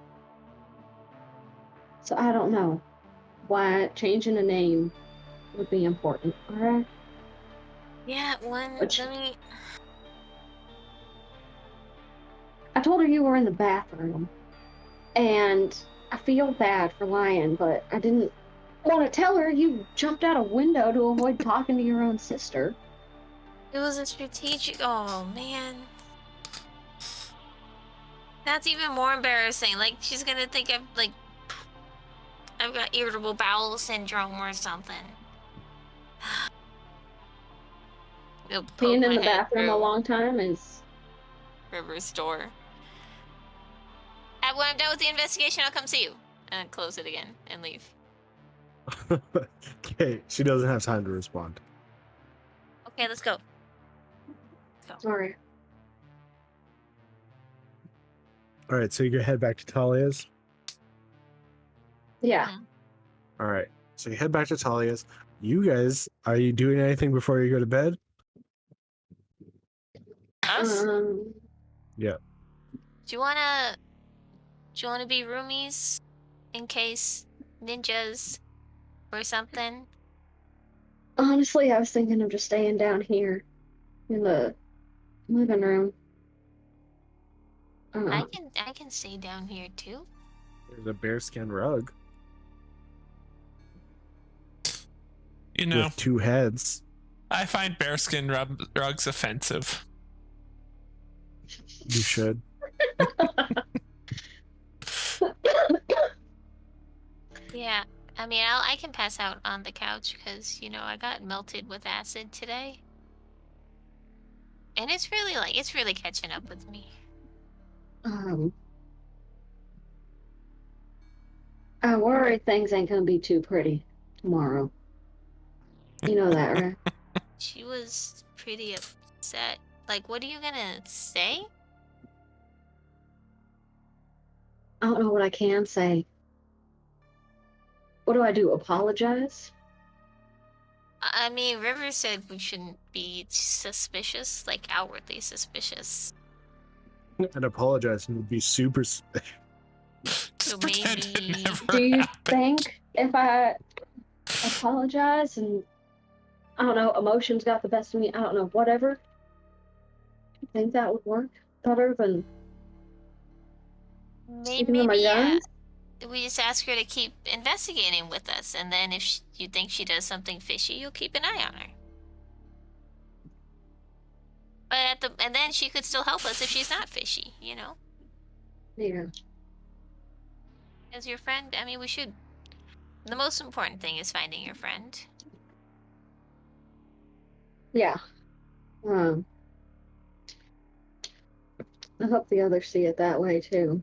So I don't know why changing a name would be important, alright? Yeah, Which- let me. I told her you were in the bathroom, and I feel bad for lying, but I didn't want to tell her you jumped out a window to avoid talking to your own sister. It was a strategic. Oh man. That's even more embarrassing. Like she's gonna think I've got irritable bowel syndrome or something. It'll poke Being in my the head bathroom a through long time is... River's door. When I'm done with the investigation, I'll come see you. And close it again and leave. Okay, she doesn't have time to respond. Okay, let's go. Sorry. All right, so you go head back to Talia's. Yeah. All right, so you head back to Talia's. You guys, are you doing anything before you go to bed? Us? Yeah. Do you wanna be roomies in case ninjas or something? Honestly, I was thinking of just staying down here in the living room. I can stay down here too. There's a bearskin rug You know, with 2 heads. I find bearskin rugs offensive. You should. Yeah, I mean, I can pass out on the couch because I got melted with acid today, and it's really catching up with me. I worry things ain't gonna be too pretty tomorrow. You know that, right? She was pretty upset. Like, what are you gonna say? I don't know what I can say. What do I do? Apologize? I mean, River said we shouldn't be suspicious, like outwardly suspicious. And apologize and would be super. So Just pretend it maybe- never Do you happened. think if I apologize and I don't know, emotions got the best of me, I don't know, whatever, do you think that would work better than sticking to my Maybe guns? we just ask her to keep investigating with us, and then if you think she does something fishy, you'll keep an eye on her. But and then she could still help us if she's not fishy, you know? Yeah. As your friend, I mean, we should. The most important thing is finding your friend. Yeah. I hope the others see it that way too.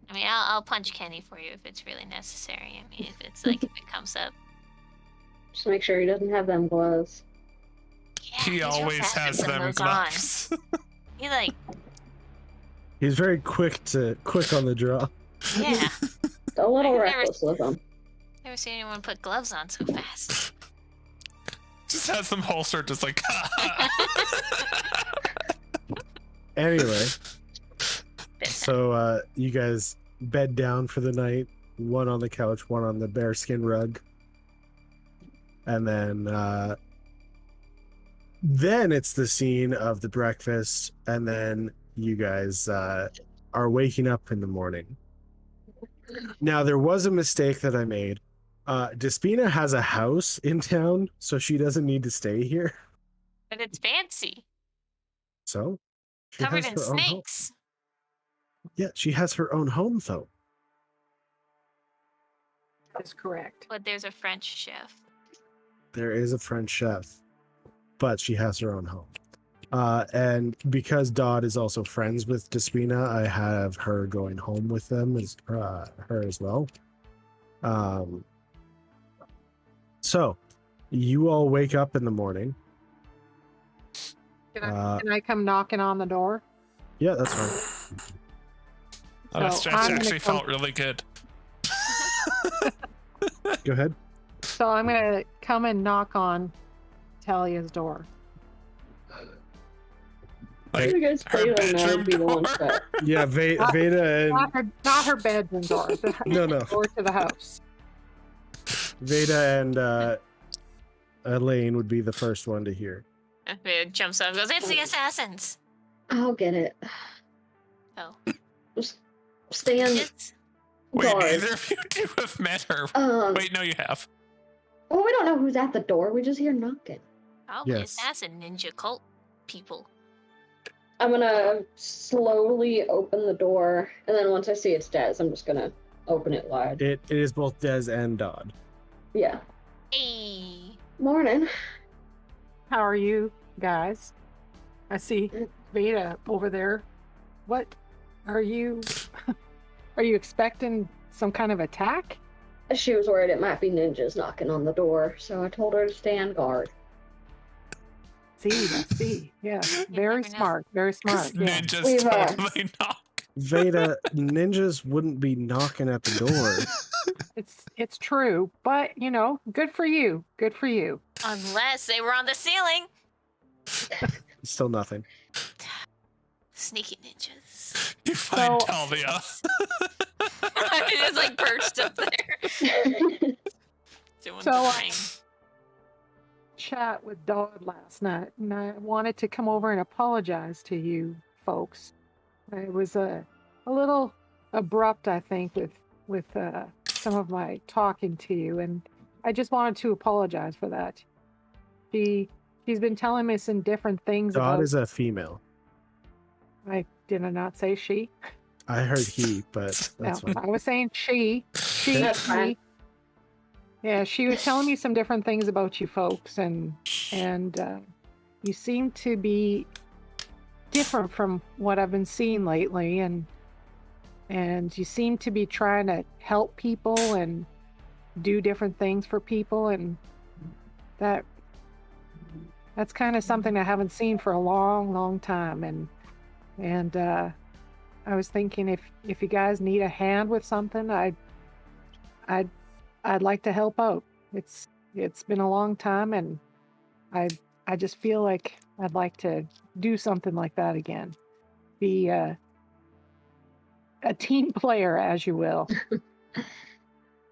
I mean, I'll punch Kenny for you if it's really necessary. I mean, if it's like if it comes up. Just make sure he doesn't have them gloves. Yeah, He he's real always fast at has putting them those gloves. on. He like, He's very quick on the draw. yeah. A little I've never- reckless with them. Never seen anyone put gloves on so fast. Just has them holstered, just like. Anyway, Bit so you guys bed down for the night. One on the couch, one on the bearskin rug, and then it's the scene of the breakfast, and then you guys are waking up in the morning. Now, there was a mistake that I made. Despina has a house in town, so she doesn't need to stay here. But it's fancy. So she Covered has in her own home. snakes. Yeah, she has her own home, though. That's correct. But there's a French chef. There is a French chef, but she has her own home. And because Dodd is also friends with Despina, I have her going home with them as her as well. So you all wake up in the morning. Can I come knocking on the door? Yeah, that's fine. Oh, that So stretch I'm gonna actually come- felt really good. Go ahead. So I'm gonna come and knock on Talia's door. Like, You guys her play them, that bedroom would be the one door. that Yeah, Veda Not her bedroom door. The No. door to the house. and Elaine would be the first one to hear. It jumps up and goes, it's the assassins. I'll get it. Oh. Just stand It's, Wait, guard. neither of you two have met her. Wait, no, you have. Well, we don't know who's at the door. We just hear knocking. probably Yes. assassin ninja cult people. I'm gonna slowly open the door, and then once I see it's Des, I'm just gonna open it wide. It is both Des and Dodd. Yeah. Hey. Morning. How are you guys? I see Veda over there. What are you? Are you expecting some kind of attack? She was worried it might be ninjas knocking on the door, so I told her to stand guard. See. Yeah, You very never know. smart. Very smart. Yeah. Ninjas We've, totally knock. Veda, ninjas wouldn't be knocking at the door. It's true, but good for you. Good for you. Unless they were on the ceiling. Still nothing. Sneaky ninjas. You find So- Talia. It just like perched up there. Doing So, the ring. Chat with Dodd last night, and I wanted to come over and apologize to you folks. It was a little abrupt, I think, with some of my talking to you, and I just wanted to apologize for that. She's been telling me some different things Dodd about. is a female. Did I not say she? I heard he, but that's No, fine. I was saying she. That's fine. Yeah, she was telling me some different things about you folks, and you seem to be different from what I've been seeing lately, and and you seem to be trying to help people and do different things for people, and that's kind of something I haven't seen for a long time. And I was thinking if you guys need a hand with something, I'd like to help out. It's been a long time, and I just feel like I'd like to do something like that again. Be a team player, as you will.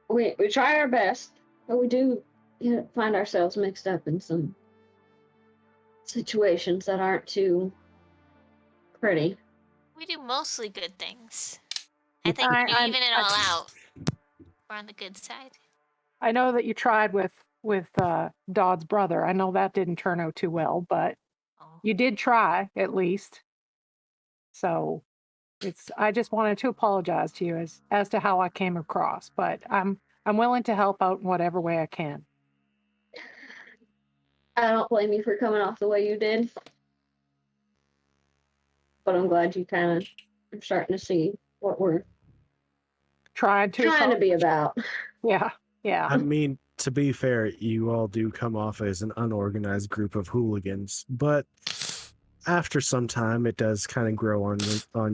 We try our best, but we do find ourselves mixed up in some situations that aren't too pretty. We do mostly good things. I think I- even it all out, we're on the good side. I know that you tried with Dodd's brother. I know that didn't turn out too well, but Oh. you did try at least. So I just wanted to apologize to you as to how I came across, but I'm willing to help out in whatever way I can. I don't blame you for coming off the way you did, but I'm glad you kind of are starting to see what we're Trying to be about. Yeah. I mean, to be fair, you all do come off as an unorganized group of hooligans, but after some time, it does kind of grow on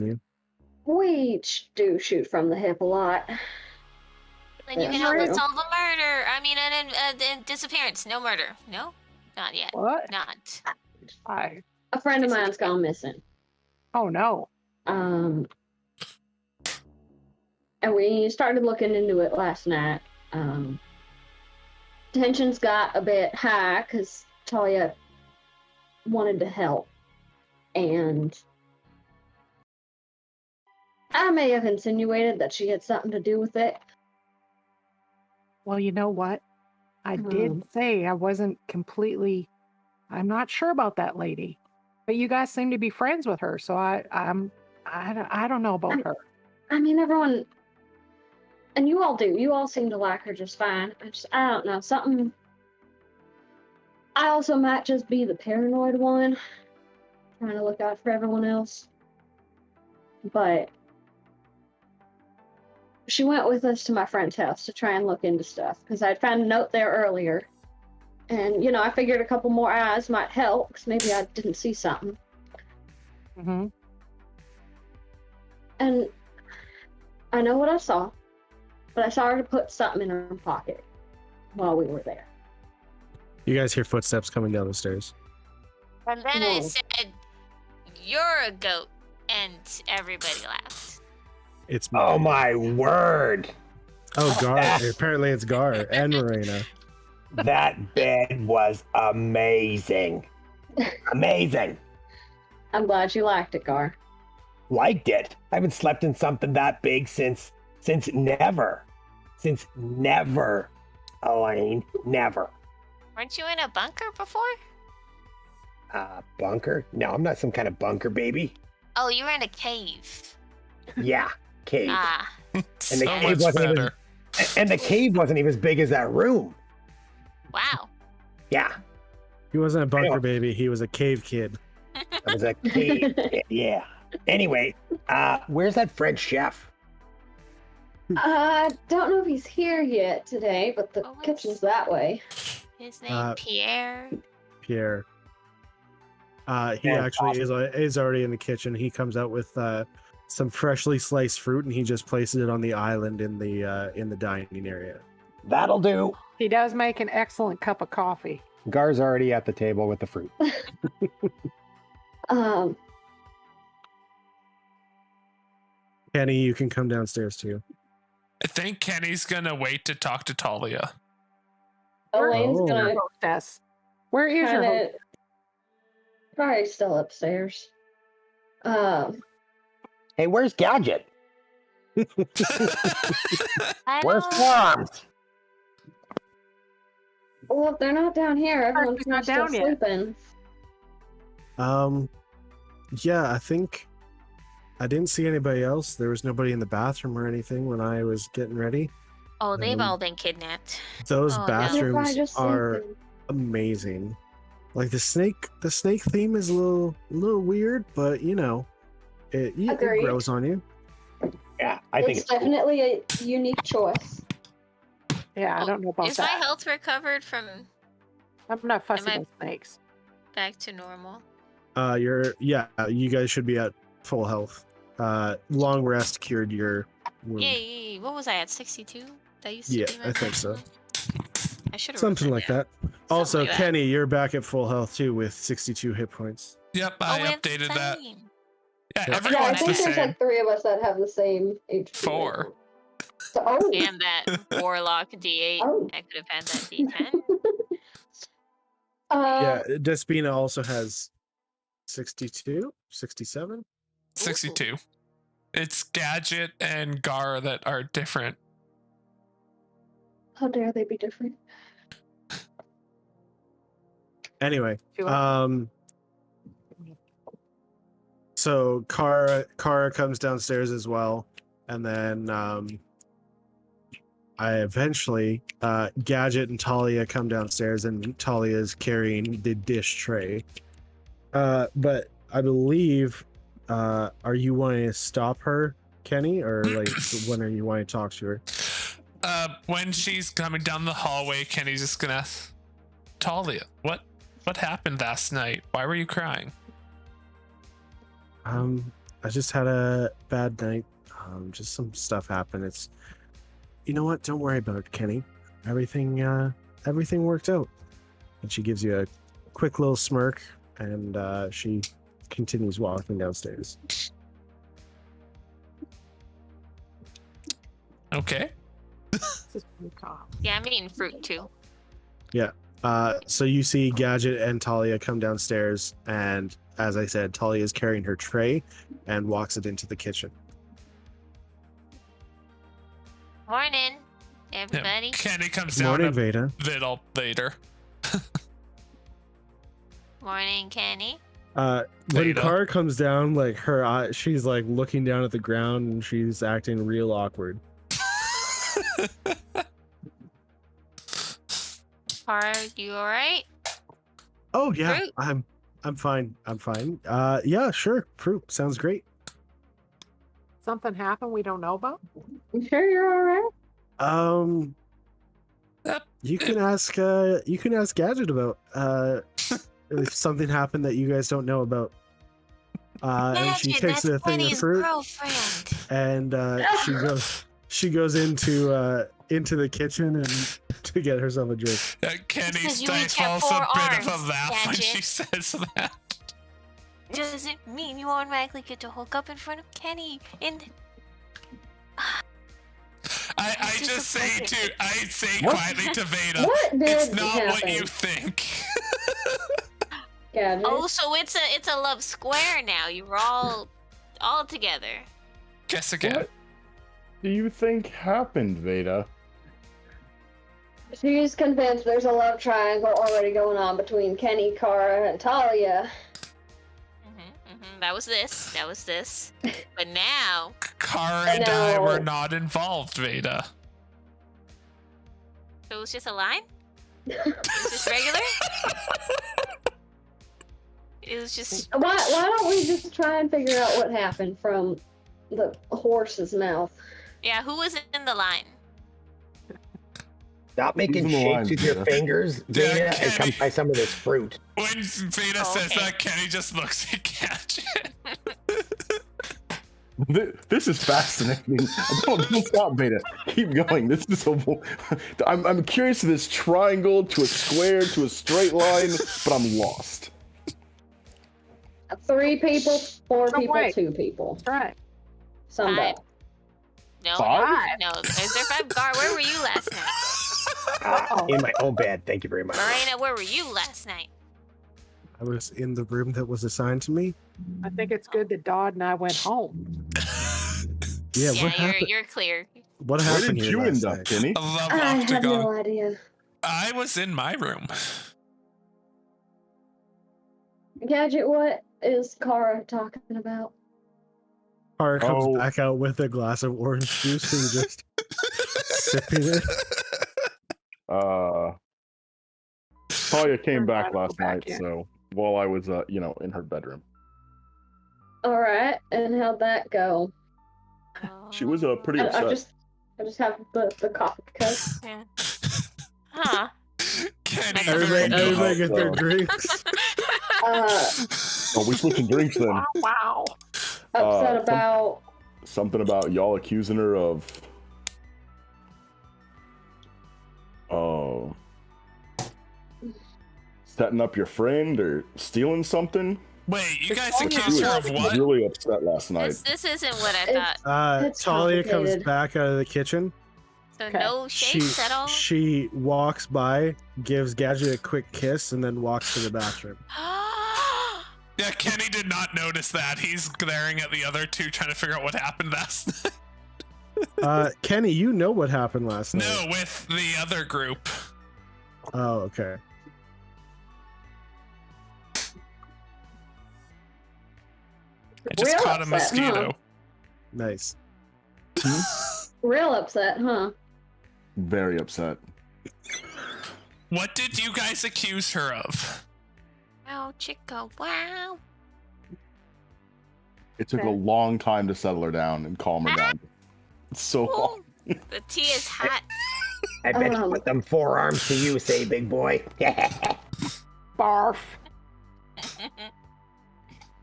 you. We do shoot from the hip a lot. Then you Yeah. can help us True. solve a murder. I mean, and disappearance. No murder. No, not yet. What? Not. A friend of mine's gone missing. Oh no. And we started looking into it last night. Tensions got a bit high because Talia wanted to help. And I may have insinuated that she had something to do with it. Well, you know what? I did say I wasn't completely. I'm not sure about that lady, but you guys seem to be friends with her, so I don't know about her. I mean, everyone, and you all do. You all seem to like her just fine. I don't know, something. I also might just be the paranoid one, trying to look out for everyone else. But she went with us to my friend's house to try and look into stuff because I'd found a note there earlier. And, I figured a couple more eyes might help because maybe I didn't see something. Mm-hmm. And I know what I saw, but I saw her put something in her pocket while we were there. You guys hear footsteps coming down the stairs. And then I No. said, "You're a goat," and everybody laughed. It's me. Oh my word! Oh, Garr. Apparently it's Garr and Marina. That bed was amazing. Amazing. I'm glad you liked it, Garr. Liked it. I haven't slept in something that big since never. Since never, Elaine. Never. Weren't you in a bunker before? Bunker? No, I'm not some kind of bunker, baby. Oh, you were in a cave. Yeah, cave. Ah, So the much cave wasn't even- better. And the cave wasn't even as big as that room. wow. Yeah, He wasn't a bunker Anyway. baby. He was a cave kid. it was a cave. Yeah. Anyway, where's that French chef? I don't know if he's here yet today, but the Oh, what's- kitchen's that way. His name Pierre. Pierre. He Yeah, actually is already in the kitchen. He comes out with some freshly sliced fruit, and he just places it on the island in the dining area. That'll do. He does make an excellent cup of coffee. Gar's already at the table with the fruit. Kenny, you can come downstairs too. I think Kenny's gonna wait to talk to Talia. Elaine's Oh. gonna Hostess. Where is your kind hostess? of probably still upstairs. Hey, where's Gadget? I Where's don't- Farms? Well, if they're not down here, everyone's she's not still down yet. sleeping. Yeah, I think I didn't see anybody else. There was nobody in the bathroom or anything when I was getting ready. Oh, they've Um, all been kidnapped. Those Oh, no. They're probably bathrooms just are sleeping. amazing. Like the snake theme is a little weird, but it Agreed. grows on you. I think It's definitely a unique choice. Yeah, I don't know about Is my that. health recovered from I'm not fussy I- about snakes. back to normal? You guys should be at full health. Long rest cured your wound. Yay! What was I at? 62? That used to Yeah, be my I think so. maximum? I should have Something like that. Also, like that. Kenny, you're back at full health too with 62 hit points. Yep, Oh, I we have the updated that. same. Yeah, Yeah. Yeah, I everyone's think the there's same. like 3 of us that have the same HP. 4. So, oh. And that warlock D8. Oh. I could have had that D10. Yeah, Despina also has 62, 67. 62. It's Gadget and Garr that are different. How dare they be different? Anyway, Two up. so Kara comes downstairs as well, and then Gadget and Talia come downstairs, and Talia is carrying the dish tray. But I believe, are you wanting to stop her, Kenny, or like when are you wanting to talk to her? When she's coming down the hallway, Kenny's just gonna ask, Talia, what happened last night? Why were you crying? I just had a bad night. Just some stuff happened. It's, you know what? Don't worry about it, Kenny. Everything worked out. And she gives you a quick little smirk, and she continues walking downstairs. Okay. This is pretty calm. Yeah, I'm eating fruit too. So you see Gadget and Talia come downstairs, and as I said, Talia is carrying her tray and walks it into the kitchen. Morning, Yeah, everybody. Kenny comes down Morning, a Veda. little later. Morning, Kenny. When Veda. Kara comes down, like her eye, she's like looking down at the ground, and she's acting real awkward. Are you alright? Oh yeah, Fruit? I'm fine. I'm fine. Yeah, sure. Fruit sounds great. Something happened we don't know about? You sure you're alright? You can ask Gadget about if something happened that you guys don't know about. And she Gadget, takes that's a thing of Kenny's fruit, girlfriend. and she goes into the kitchen and to get herself a drink. Kenny Because you each have stifles a 4 bit of a arms, laugh when Gadget. she says that. Does it mean you automatically get to hook up in front of Kenny? I It's just say disappointing. I say What? quietly to Veda, What did it's not happen? what you think. Gadget? Oh, so it's a love square now. You're all together. Guess again. What do you think happened, Veda? She's convinced there's a love triangle already going on between Kenny, Kara, and Talia. That was this. But now, Kara and I No. were not involved, Veda. so it was just a line? It was just regular? It was just. Why don't we just try and figure out what happened from the horse's mouth? Yeah, who was in the line? Stop making Who's in the shapes line, with your Veda? fingers, Veda, and come Kenny. by some of this fruit. When Veda Oh, says okay. that, Kenny just looks at Gadget. This is fascinating. Don't stop, Veda. Keep going. This is I'm curious to this triangle, to a square, to a straight line, but I'm lost. 3 people, 4 No people, way. 2 people. That's right. Summed Five. up. No, 5? no. Is there 5? Gar, where were you last night? Oh, In my own bed. Thank you very much. Marina, where were you last night? I was in the room that was assigned to me. I think it's good that Dodd and I went home. Yeah, what happened? you're clear. What Where happened did here you last end up, night? Kenny? A love I have octagon. no idea. I was in my room. Gadget, what is Kara talking about? Kara comes Oh. back out with a glass of orange juice and just sipping it. Talia came Turn back around and last go back night, in. so while I was, in her bedroom. Alright, and how'd that go? She was pretty I upset. just have the coffee cup. Yeah. Huh. Kenny, Everybody get their Oh. drinks. Oh, we switching drinks then. Wow. Upset some- about Something about y'all accusing her of. Oh. Setting up your friend or stealing something. Wait, you guys She accused her of She was what? really upset last night. This isn't what I It's- thought. It's Talia comes complicated. back out of the kitchen. So Okay. no shakes at all? She walks by, gives Gadget a quick kiss, and then walks to the bathroom. Yeah, Kenny did not notice that. He's glaring at the other two, trying to figure out what happened last night. Kenny, you know what happened last night. No, with the other group. Oh, okay. I just Real caught a upset, huh? mosquito. Nice. Real upset, huh? Very upset. What did you guys accuse her of? Wow, chico, wow. It took a Okay. long time to settle her down and calm her down. So long. Ooh, the tea is hot. I bet you put them forearms to use, eh, big boy? Barf.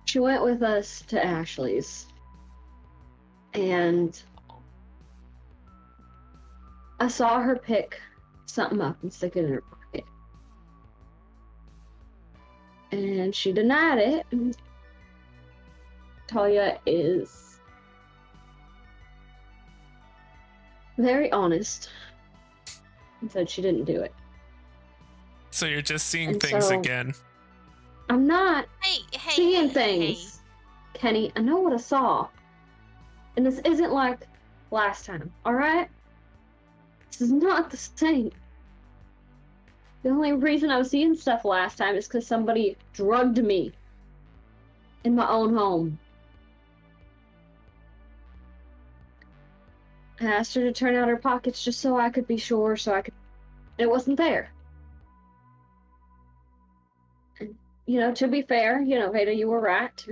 She went with us to Ashlee's. And I saw her pick something up and stick it in her pocket. And she denied it. Talia is very honest and said she didn't do it. So you're just seeing And things so- again. I'm not Hey, seeing hey, things. Kenny, I know what I saw. And this isn't like last time, alright? This is not the same. The only reason I was seeing stuff last time is because somebody drugged me in my own home. I asked her to turn out her pockets just so I could be sure, it wasn't there. And, to be fair, Veda, you were right.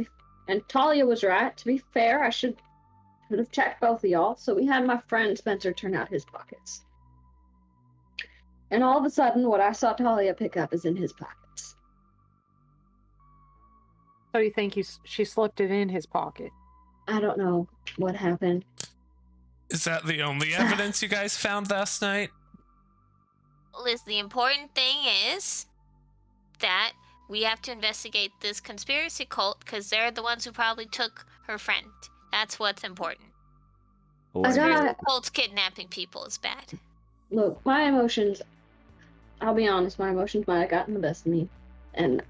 And Talia was right. To be fair, I should have checked both of y'all. So we had my friend Spencer turn out his pockets. And all of a sudden, what I saw Talia pick up is in his pockets. So you think she slipped it in his pocket? I don't know what happened. Is that the only evidence you guys found last night? Liz, the important thing is that we have to investigate this conspiracy cult because they're the ones who probably took her friend. That's what's important. I Conspiracy got, cults kidnapping people is bad. look, my emotions, I'll be honest, my emotions might have gotten the best of me. And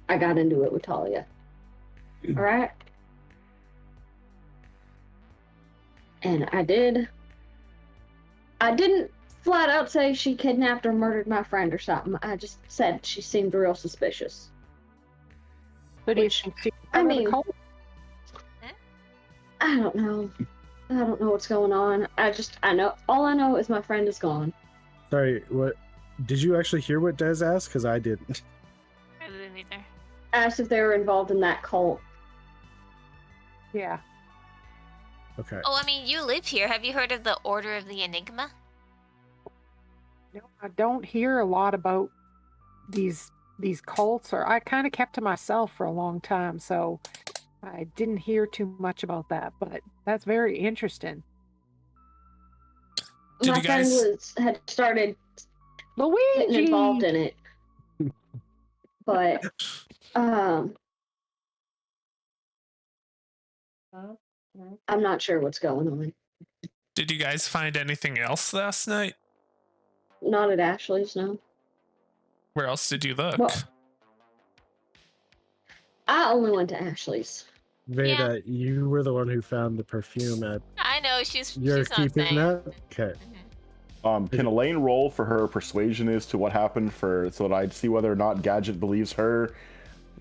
I got into it with Talia. Alright? And I didn't flat out say she kidnapped or murdered my friend or something. I just said she seemed real suspicious. So do you Which, think she I part of the mean- cult? I don't know. I don't know what's going on. All I know is my friend is gone. Sorry, what? Did you actually hear what Des asked? Because I didn't. I didn't either. Asked if they were involved in that cult. Yeah. Okay. Oh, I mean, you live here. Have you heard of the Order of the Enigma? No, I don't hear a lot about these cults, or I kind of kept to myself for a long time, so I didn't hear too much about that. But that's very interesting. Did my you guys- friend had started getting Luigi. involved in it. But I'm not sure what's going on. Did you guys find anything else last night? Not at Ashlee's, no. Where else did you look? Well, I only went to Ashlee's. Veda, you were the one who found the perfume at. I know she's You're not keeping saying. that? Okay. Can Elaine roll for her persuasion as to what happened so that I'd see whether or not Gadget believes her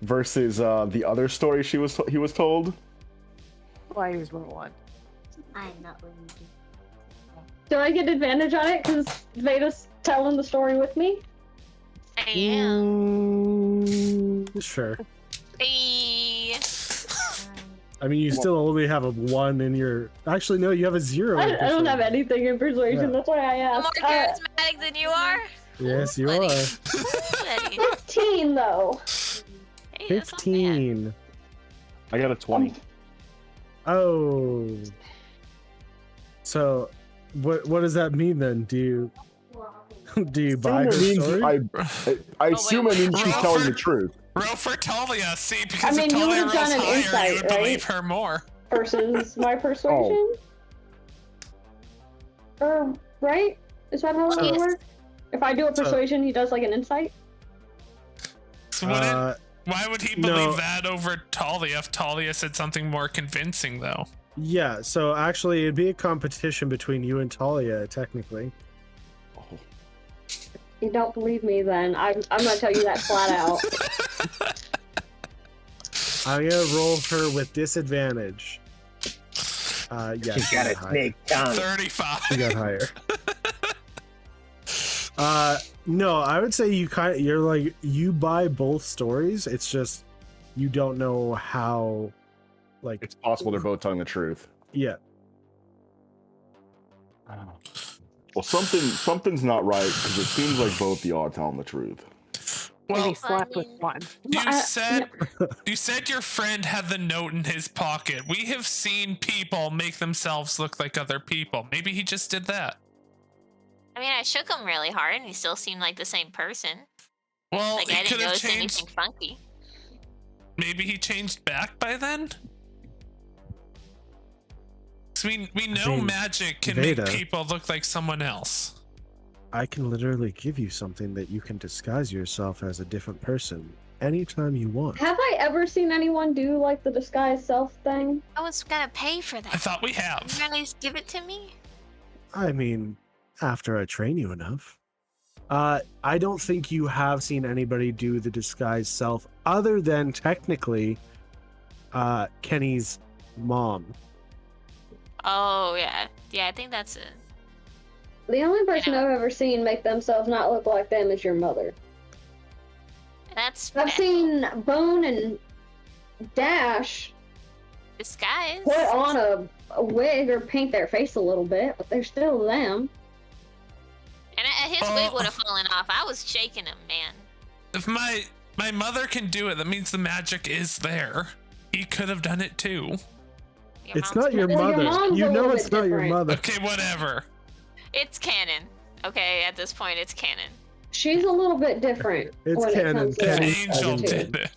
versus the other story he was told? Players roll one. I'm not Luigi. Do I get advantage on it because Veda's telling the story with me? I am. Sure. Hey. I mean, you still only have a 1 in your. Actually, no, you have a 0. I don't have anything in persuasion. Yeah. That's why I I'm asked. more charismatic than you are. Yes, you Buddy. are. Buddy. 15 though. Hey, that's not bad. 15. I got a 20. Oh. So, what does that mean then? Do you buy her story? I assume it means she's telling the truth. Roll for Talia, see, because I mean, if you Talia would've rolls done an higher, insight, you would right? believe her more. Versus my persuasion. Right? Is that how it Yes. works? If I do a persuasion, he does like an insight. So why would he no. believe that over Talia if Talia said something more convincing, though? Yeah, so actually, it'd be a competition between you and Talia, technically. You don't believe me, then I'm gonna tell you that flat out. I'm gonna roll her with disadvantage. Yeah, She's got a higher. snake tongue. 35. She got higher. No, I would say you're like, you buy both stories. It's just you don't know how, like, It's possible they're both telling the truth. yeah. Well, something's not right because it seems like both of y'all are telling the truth. Maybe Well, slept with mean- one. you said your friend had the note in his pocket. We have seen people make themselves look like other people. Maybe he just did that. I mean, I shook him really hard, and he still seemed like the same person. Well, Like I he didn't could have notice changed. anything funky. Maybe he changed back by then. So we know mean, magic can Veda. make people look like someone else. I can literally give you something that you can disguise yourself as a different person anytime you want. Have I ever seen anyone do like the disguise self thing? I was gonna pay for I that. thought we have. You gonna just give it to me? I mean, after I train you enough. I don't think you have seen anybody do the disguise self other than technically Kenny's mom. Oh yeah, yeah. I think that's it. The only person know. I've ever seen make themselves not look like them is your mother. That's I've seen Bone and Dash disguise. put on a wig or paint their face a little bit, but they're still them. And his wig would have fallen off. I was shaking him, man. If my mother can do it, that means the magic is there. He could have done it too. Your It's mom's not your Well, your mother. mom's You a know little it's bit not your different. mother. Okay, whatever. It's canon. Okay, at this point, it's canon. She's a little bit different. It's when canon. It comes to Canon. Angel attitude. did it.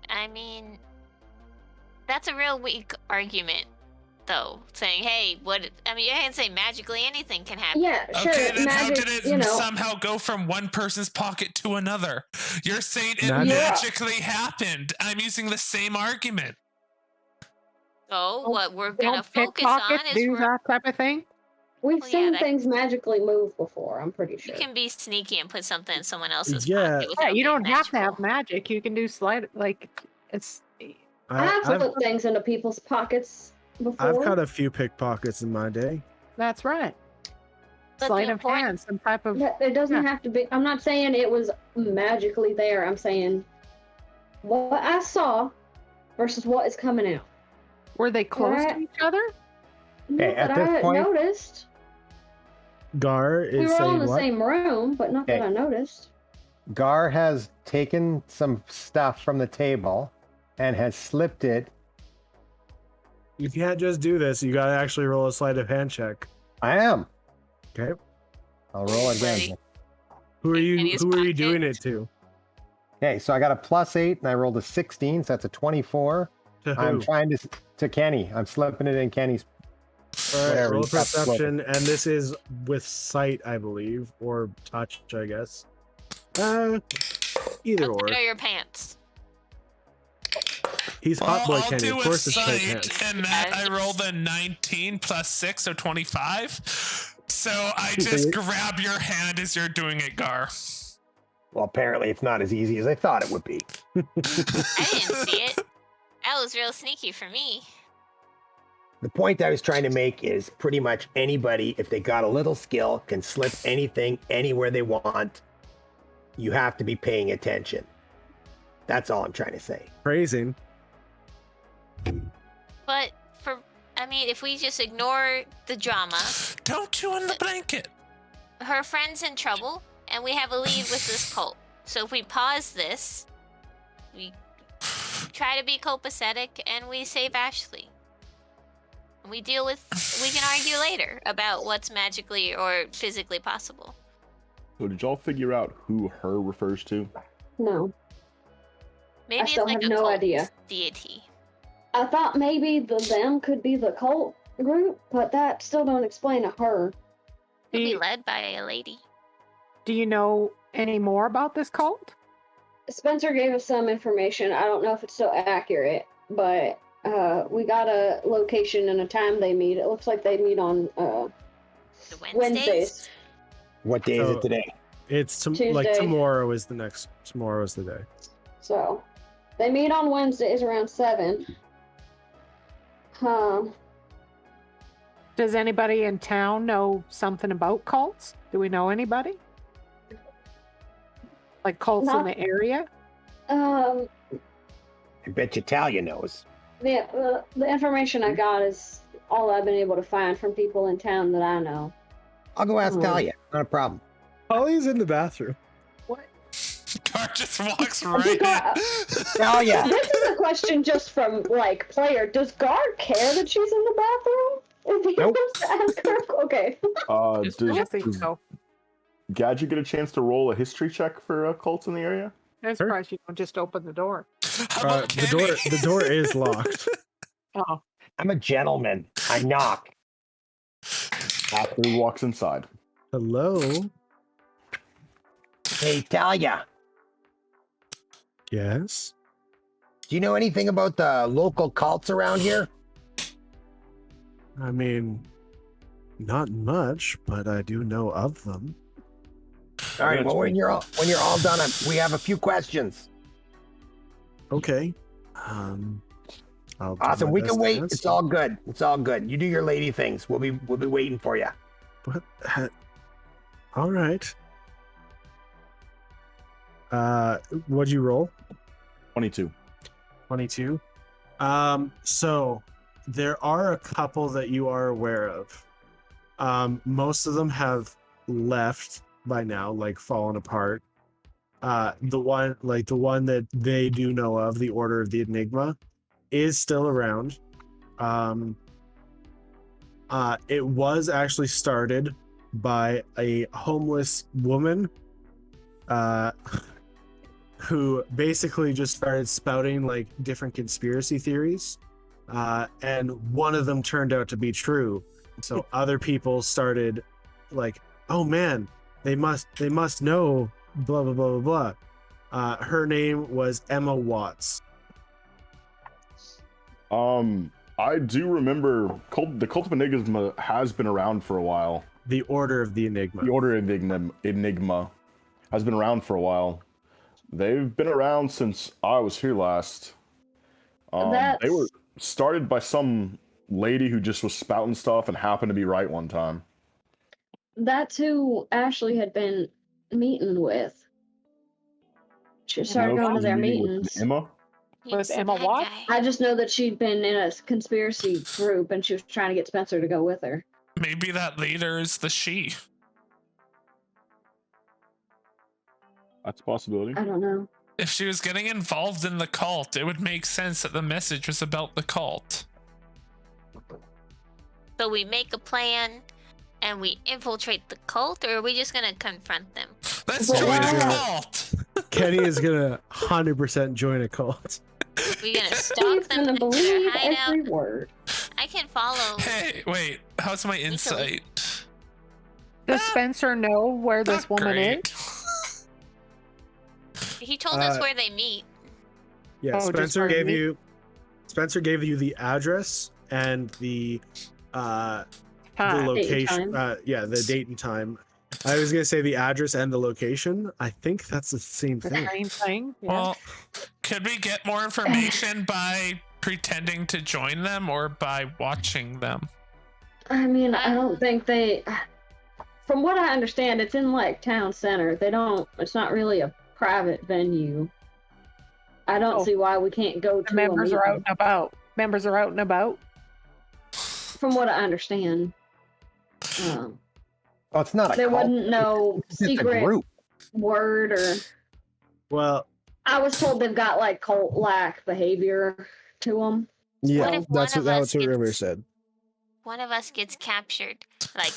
I mean, that's a real weak argument, though. Saying, "Hey, what?" I mean, you can't say magically anything can happen. Yeah, sure. Okay, then how magic, did it you know, somehow go from one person's pocket to another? You're saying it Magic. magically happened. I'm using the same argument. So what we're gonna Don't focus on pickpocket, is do we're, that type of thing. we've Well, yeah, seen that- things magically move before. I'm pretty you sure. can be sneaky and put something in someone else's Yeah. pocket. Yeah, without you being don't have to have magical. magic. You can do slide like it's. I have I've put things into people's pockets before. I've got a few pickpockets in my day. That's right. But Sleight the of hand, important- some type of. It doesn't Yeah. have to be. I'm not saying it was magically there. I'm saying what I saw versus what is coming out. Were they close to Right. each other? Not at that this I point- noticed. Gar We is were all in saying the what? same room, but not that Okay. I noticed. Gar has taken some stuff from the table and has slipped it. You can't just do this. You gotta actually roll a sleight of hand check. I am. Okay. I'll roll again. Ready. Who are you? In his Who are you pocket. doing it to? Okay, so I got a +8 and I rolled a 16, so that's a 24. To who? I'm trying to Kenny. I'm slipping it in Kenny's. All right, whatever, roll he's got perception, and this is with sight, I believe, or touch, I guess. Either or. Put on your pants. He's hot boy I'll Kenny. do Of a course, it's tight sight, hands. and that I rolled a 19 plus 6, so 25. So I just grab your hand as you're doing it, Gar. Well, apparently it's not as easy as I thought it would be. I didn't see it. That was real sneaky for me. The point I was trying to make is pretty much anybody, if they got a little skill, can slip anything anywhere they want. You have to be paying attention. That's all I'm trying to say. Phrasing. But if we just ignore the drama, Don't chew on the blanket. her friend's in trouble, and we have a lead with this cult. So if we pause this, we try to be copacetic, and we save Ashlee. And we can argue later about what's magically or physically possible. So did y'all figure out who her refers to? No. Maybe I it's still like have a no cult idea. deity. I thought maybe them could be the cult group, but that still don't explain a her. Could Do be you, led by a lady. do you know any more about this cult? Spencer gave us some information. I don't know if it's still accurate, but we got a location and a time they meet. It looks like they meet on The Wednesdays. What day is So- it today? It's like Tuesday. tomorrow is the day. So they meet on Wednesdays around 7. Does anybody in town know something about cults? Do we know anybody? Like cults in Not- the area? Um, I bet you Talia knows. the information I got is all I've been able to find from people in town that I know. I'll go ask Oh. Talia. Not a problem. Holly's in the bathroom. What? Gar just walks right in. Talia! This is a question just from player. Does Gar care that she's in the bathroom? If he Nope. wants to ask her, okay. I think Does so. Gadget get a chance to roll a history check for cults in the area? I'm Sure. surprised you don't just open the door. How about The door is locked. Oh, I'm a gentleman. I knock. Ashlee walks inside. Hello. Hey, Talia. Yes. Do you know anything about the local cults around here? I mean, not much, but I do know of them. All right. Well, when you're all done, we have a few questions. Okay. I'll do Awesome. my We best can to wait. answer. It's all good. It's all good. You do your lady things. We'll be waiting for you. What? All right. What'd you roll? 22. 22. So there are a couple that you are aware of. Most of them have left by now, like fallen apart. The one that they do know of, the Order of the Enigma, is still around. It was actually started by a homeless woman who basically just started spouting like different conspiracy theories, and one of them turned out to be true. So other people started like, oh man, they must know blah blah blah blah blah. Her name was Emma Watts. I do remember the Cult of Enigma has been around for a while. The Order of the Enigma. The Order of Enigma has been around for a while. They've been around since I was here last. They were started by some lady who just was spouting stuff and happened to be right one time. That's who Ashlee had been meeting with. She started You know if going to she's their meeting with meetings. Emma? Was He's Emma the bad what? guy. I just know that she'd been in a conspiracy group and she was trying to get Spencer to go with her. Maybe that leader is the she. That's a possibility. I don't know. If she was getting involved in the cult, it would make sense that the message was about the cult. So we make a plan and we infiltrate the cult, or are we just gonna confront them? Let's But join why the not? cult. Kenny is gonna 100% join a cult. We're gonna stalk He's them gonna in their believe hideout. every word. I can follow. Hey, wait. How's my Easily. insight? does Spencer know where this Not woman great. is? He told us Uh, where they meet. Yeah, Oh, just Spencer for gave me? you the address and the Time. location. time. The date and time. I was gonna say the address and the location. I think that's the same The thing. same thing. Yeah. Well, could we get more information by pretending to join them or by watching them? I mean, I don't think they. From what I understand, it's in town center. They don't. It's not really a private venue. I don't Oh. see why we can't go to The members a are out meeting. and about. members are out and about? From what I understand, Well, it's not a there cult. wasn't no It's just a secret group. word or. Well, I was told they've got like cult-like behavior to them. yeah, What if that's one what of us River gets- said. One of us gets captured. Like,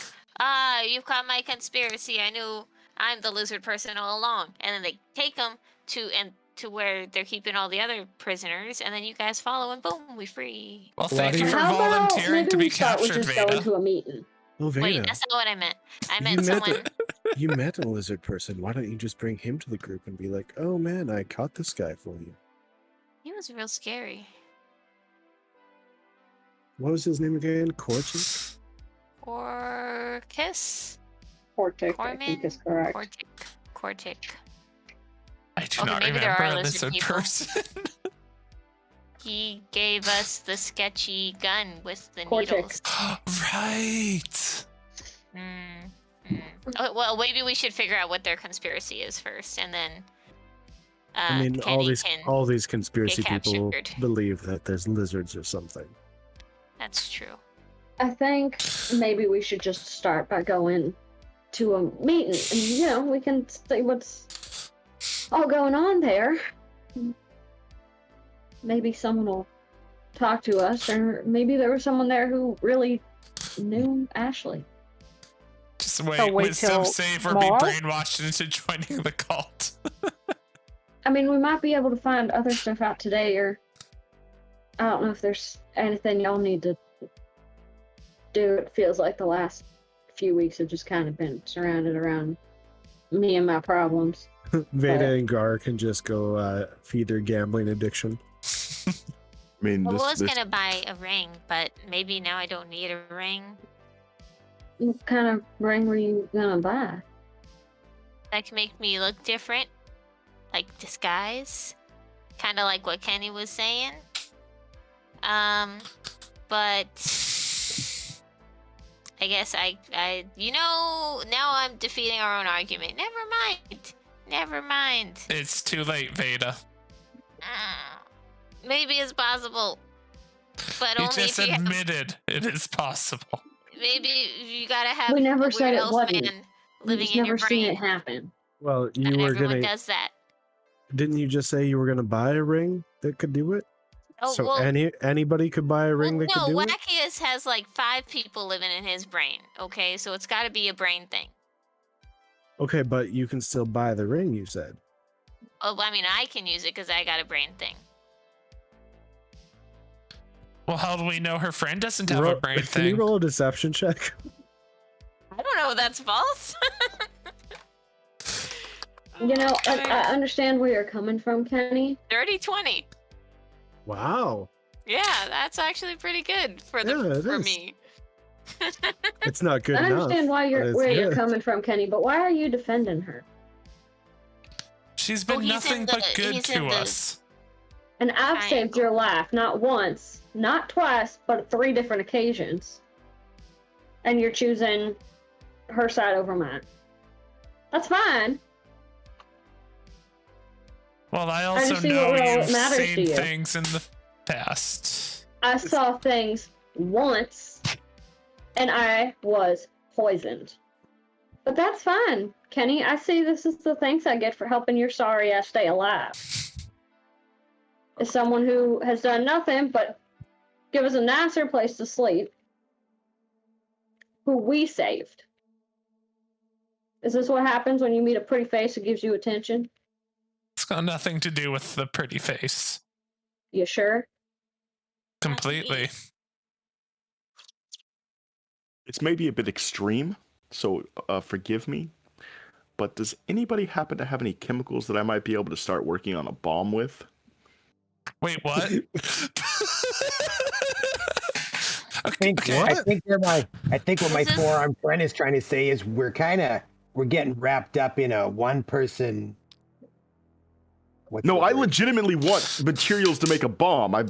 you caught my conspiracy. I knew I'm the lizard person all along. And then they take them to where they're keeping all the other prisoners, and then you guys follow, and boom, we free. Well, thank you for How about volunteering maybe to we be start with captured, just going Veda. to a meeting? Oh, Wait, Veda, that's not what I meant. I you meant met someone. you met a lizard person. Why don't you just bring him to the group and be like, "Oh man, I caught this guy for you." He was real scary. What was his name again? Corti? Or kiss. Cortic, I Corman? think is correct. Cortic. I do Okay, not maybe there remember are a lizard lizard people. person. He gave us the sketchy gun with the Cortic. needles. Right. Oh, well, maybe we should figure out what their conspiracy is first, and then. I mean, Kenny all these conspiracy get people captured. believe that there's lizards or something. That's true. I think maybe we should just start by going to a meeting, and we can see what's all going on there. Maybe someone will talk to us, or maybe there was someone there who really knew Ashlee. Just wait, So wait wisdom till save or tomorrow? be brainwashed into joining the cult. I mean, we might be able to find other stuff out today, or I don't know if there's anything y'all need to do. It feels like the last few weeks have just kind of been surrounded around me and my problems. Veda and Garr can just go feed their gambling addiction. I mean, Well, I was this gonna buy a ring, but maybe now I don't need a ring. What kind of ring were you gonna buy? That can make me look different, like disguise, kind of like what Kenny was saying. But I guess I, now I'm defeating our own argument. Never mind. It's too late, Veda. Maybe it's possible, but You only just if you have, admitted it is possible. maybe you gotta have We never a said weird it elf wasn't. man We've living just in never your seen brain. it happen. Well, you Not were everyone gonna. does that. Didn't you just say you were gonna buy a ring that could do it? Oh, so well, anybody could buy a ring that could no, do it. Wackius has like 5 people living in his brain. Okay, so it's got to be a brain thing. Okay, but you can still buy the ring. You said. Oh, I mean, I can use it because I got a brain thing. Well, how do we know her friend doesn't have a brain Can you thing? roll a deception check? I don't know if that's false. I understand where you're coming from, Kenny. 30-20. Wow, Yeah, that's actually pretty good for Yeah, it for is. me. it's not good I enough. understand why but it's where you're good. coming from, Kenny, but why are you defending her? She's Oh, been he's nothing in but the- good he's in to the- us. And I've saved your life not once, not twice, but 3 different occasions. And you're choosing her side over mine. That's fine. Well, I just also see know what you've matters to seen you. things in the past. I saw things once, and I was poisoned. But that's fine, Kenny. I see this is the thanks I get for helping your sorry ass stay alive. As someone who has done nothing but give us a nicer place to sleep, who we saved. Is this what happens when you meet a pretty face who gives you attention? It's got nothing to do with the pretty face. You sure? Completely. it's maybe a bit extreme, so forgive me. But does anybody happen to have any chemicals that I might be able to start working on a bomb with? Wait, what? I think what my Is this- forearm friend is trying to say is we're getting wrapped up in a one person. No, I legitimately want materials to make a bomb. I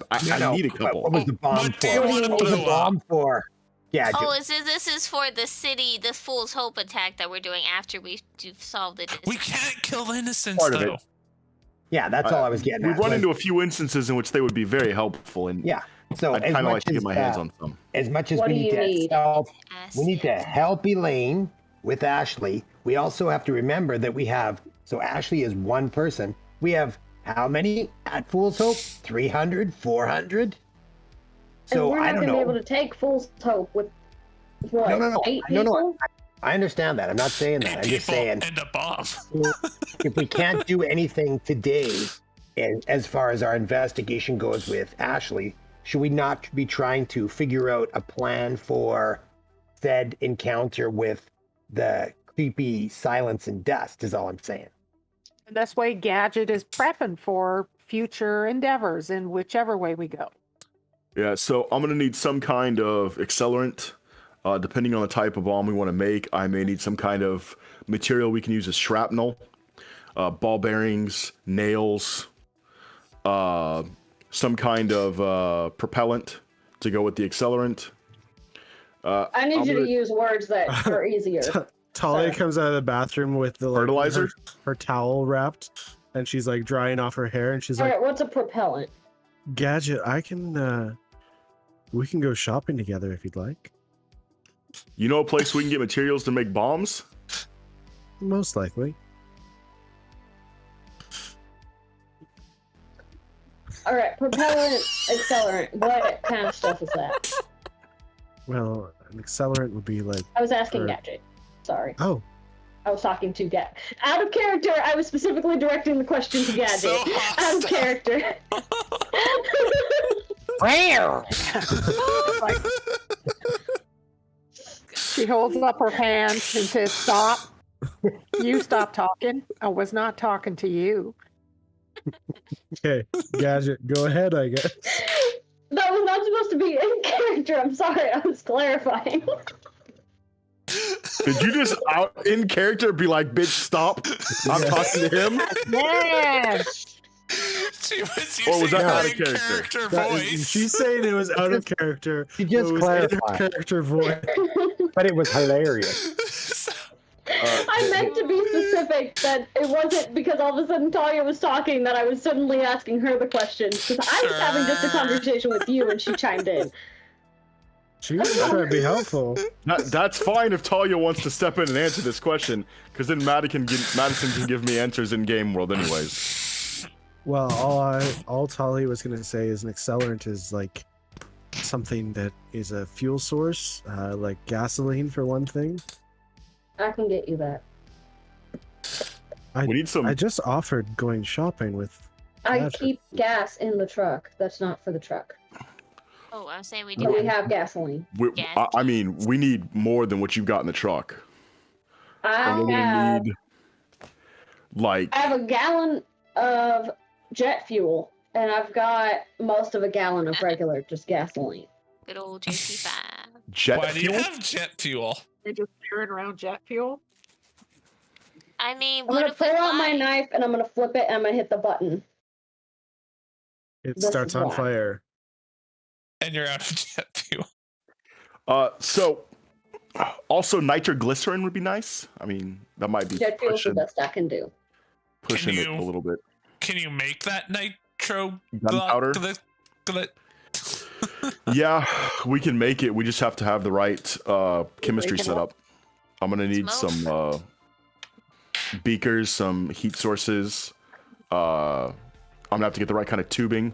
need a couple. What was the bomb What do you for? want to What was the blow bomb up? for? Yeah, Oh, this is for the city, the Fool's Hope attack that we're doing after we do solve the We can't kill innocents, Part of though. it. yeah, that's all I was getting We've at. run was- into a few instances in which they would be very helpful, and Yeah. So I'd as kind of like much to get as my hands on some. as much as What we do need you to need? help, Yes, we need to yes. help Elaine with Ashlee. We also have to remember that we have. So Ashlee is one person. We have how many at Fool's Hope? 300, 400. And So we're I not don't gonna be know. able to take Fool's Hope with what? No. 8 No, people? no. I understand that. I'm not saying that. I'm just People saying and a bomb. if we can't do anything today, and as far as our investigation goes with Ashlee, should we not be trying to figure out a plan for said encounter with the creepy silence and dust? Is all I'm saying. And that's why Gadget is prepping for future endeavors in whichever way we go. Yeah, so I'm gonna need some kind of accelerant. Depending on the type of bomb we want to make, I may need some kind of material we can use as shrapnel, ball bearings, nails, some kind of propellant to go with the accelerant. I need you to use words that are easier. Talia Sorry. comes out of the bathroom with the like, Fertilizer? her towel wrapped, and she's like drying off her hair, and she's All like, right, what's a propellant? "Gadget, I can. We can go shopping together if you'd like." You know a place we can get materials to make bombs? Most likely. All right, propellant, accelerant. What kind of stuff is that? Well, an accelerant would be like, I was asking Or- Gadget. Sorry, oh, I was talking to Gadget. Out of character, I was specifically directing the question to Gadget. So Out of hostile. character. Where? Like, she holds up her hand and says, "Stop. You stop talking. I was not talking to you." okay, Gadget, go ahead, I guess. That was not supposed to be in character. I'm sorry, I was clarifying. Did you just out in character be like, bitch, stop? I'm Yeah. talking to him? Yes. She was Or was using that her out of in character? voice. She's saying it was out of character. She but just it was in her clarified. character voice. But it was hilarious. I meant to be specific that it wasn't because all of a sudden Talia was talking that I was suddenly asking her the question. Because I was having just a conversation with you and she chimed in. She was just trying to be helpful. That's fine if Talia wants to step in and answer this question, because then Madison can give me answers in game world anyways. Well, all Talia was gonna say is an accelerant is like something that is a fuel source, like gasoline for one thing. I can get you that. We need some. I just offered going shopping with. I Gadget. keep gas in the truck. That's not for the truck. Oh, I was saying we do But we have. have gasoline. Yes, I mean, we need more than what you've got in the truck. I And we're gonna have, need like I have a gallon of jet fuel, and I've got most of a gallon of regular just gasoline. Good old JC5. jet Why do you fuel. have jet fuel? They're just carrying around jet fuel. I mean, I'm what gonna if we pull out my fly? knife and I'm gonna flip it and I'm gonna hit the button. It This starts is on why. fire. And you're out of jet fuel. So also nitroglycerin would be nice. I mean, that might be Jet fuel's the pushing best I can do. it you- a little bit. Can you make that nitro Gunpowder? Yeah, we can make it. We just have to have the right chemistry Break it set up. I'm gonna need Smoke. some beakers, some heat sources. I'm gonna have to get the right kind of tubing.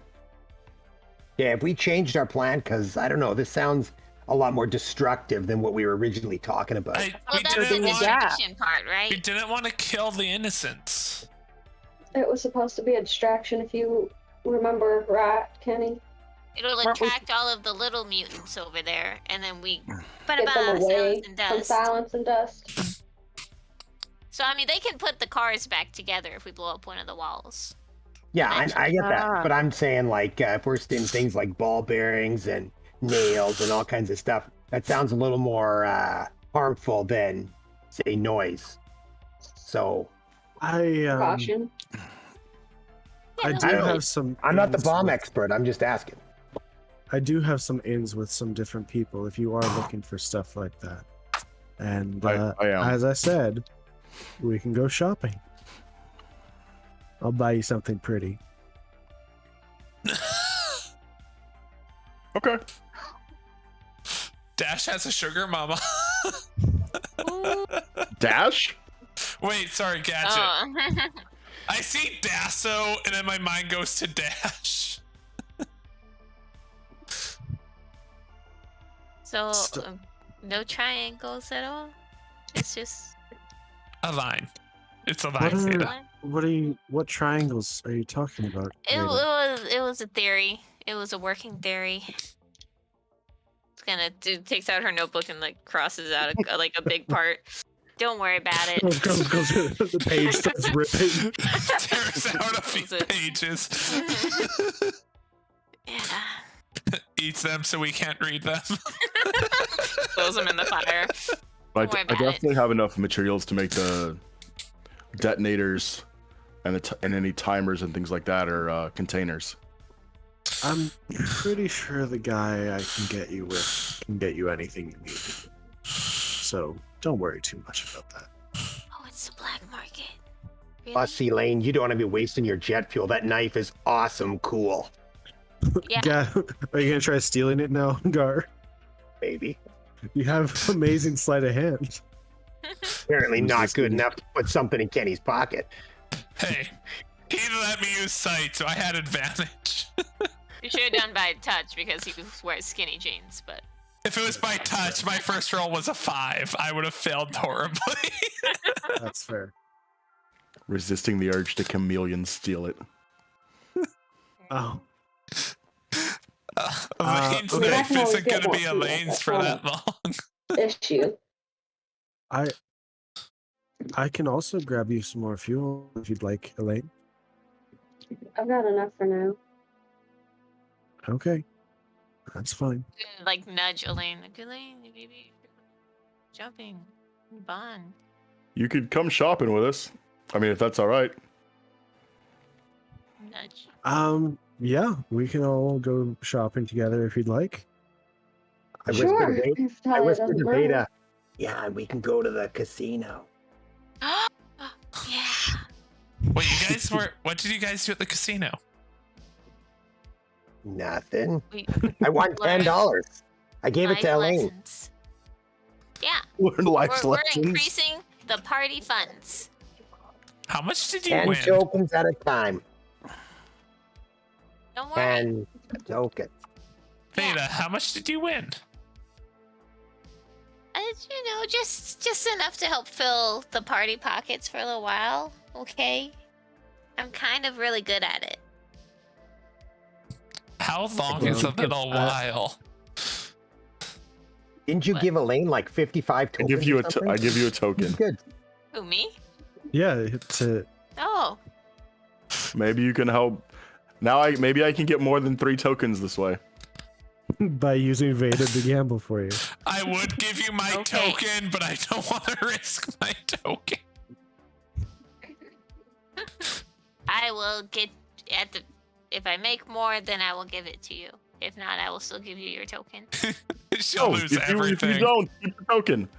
Yeah, if we changed our plan, because I don't know, this sounds a lot more destructive than what we were originally talking about. Well, we that's the didn't want. distraction part, right? We didn't want to kill the innocents. It was supposed to be a distraction if you remember right, Kenny. It'll Weren't we- attract all of the little mutants over there, and then we put Get them away and from dust. silence and dust. So I mean, they can put the cars back together if we blow up one of the walls. Yeah, I get that, Ah. but I'm saying like if we're in things like ball bearings and nails and all kinds of stuff, that sounds a little more harmful than say noise. So I Caution. I no, do I don't- have some. I'm not the ins bomb with- expert. I'm just asking. I do have some ins with some different people if you are looking for stuff like that. And I am. as I said, we can go shopping. I'll buy you something pretty. Okay. Dash has a sugar mama. Dash? Wait, sorry, Gadget. Oh. I see Dasso, and then my mind goes to Dash. So, no triangles at all? It's just A line. It's a line. Veda. What triangles are you talking about? it Veda? was a theory. It was a working theory. It's gonna takes out her notebook and like crosses out like a big part. Don't worry about it. Goes the page starts ripping. Tears out a few pages. Yeah. Eats them so we can't read them. Throws them in the fire. I Don't worry about definitely have enough materials to make the detonators and any timers and things like that are containers. I'm pretty sure the guy I can get you with can get you anything you need. So don't worry too much about that. Oh, it's the black market. Really? Plus, Elaine, you don't want to be wasting your jet fuel. That knife is awesome cool. Yeah. Are you gonna try stealing it now, Gar? Maybe. You have amazing sleight of hand. Apparently not good enough to put something in Kenny's pocket. Hey, he let me use sight, so I had advantage. You should have done by touch because he wears skinny jeans, but If it was by touch, my first roll was a 5. I would have failed horribly. That's fair. Resisting the urge to chameleon steal it. Oh. Elaine's okay. knife That's isn't always going to good be one. Elaine's for that long. Issue. I can also grab you some more fuel if you'd like, Elaine. I've got enough for now. Okay. That's fine. like nudge Elaine. Like, Elaine, baby, jumping, bond. You could come shopping with us. I mean, if that's all right. Nudge. Yeah, we can all go shopping together if you'd like. I Sure. whispered to Veda. if Talia doesn't mind. Veda, yeah, we can go to the casino. Yeah. Wait, you guys were. What did you guys do at the casino? Nothing. We I won $10. I gave it to life Elaine. lessons. Yeah. Learn life We're lessons. increasing the party funds. How much did you 10 win? tokens at a time. Don't worry. 10 tokens. Veda, how much did you win? Just enough to help fill the party pockets for a little while. Okay. I'm kind of really good at it. How long is a little while? Didn't you What? give Elaine like 55 I tokens? give you or a something? I give you a token. Good. Who, me? Yeah, to Oh. Maybe you can help. Now maybe I can get more than 3 tokens this way. by using Veda to gamble for you. I would give you my Okay. token, but I don't want to risk my token. I will get at the. If I make more, then I will give it to you. If not, I will still give you your token. She'll lose if everything. you don't, keep the token.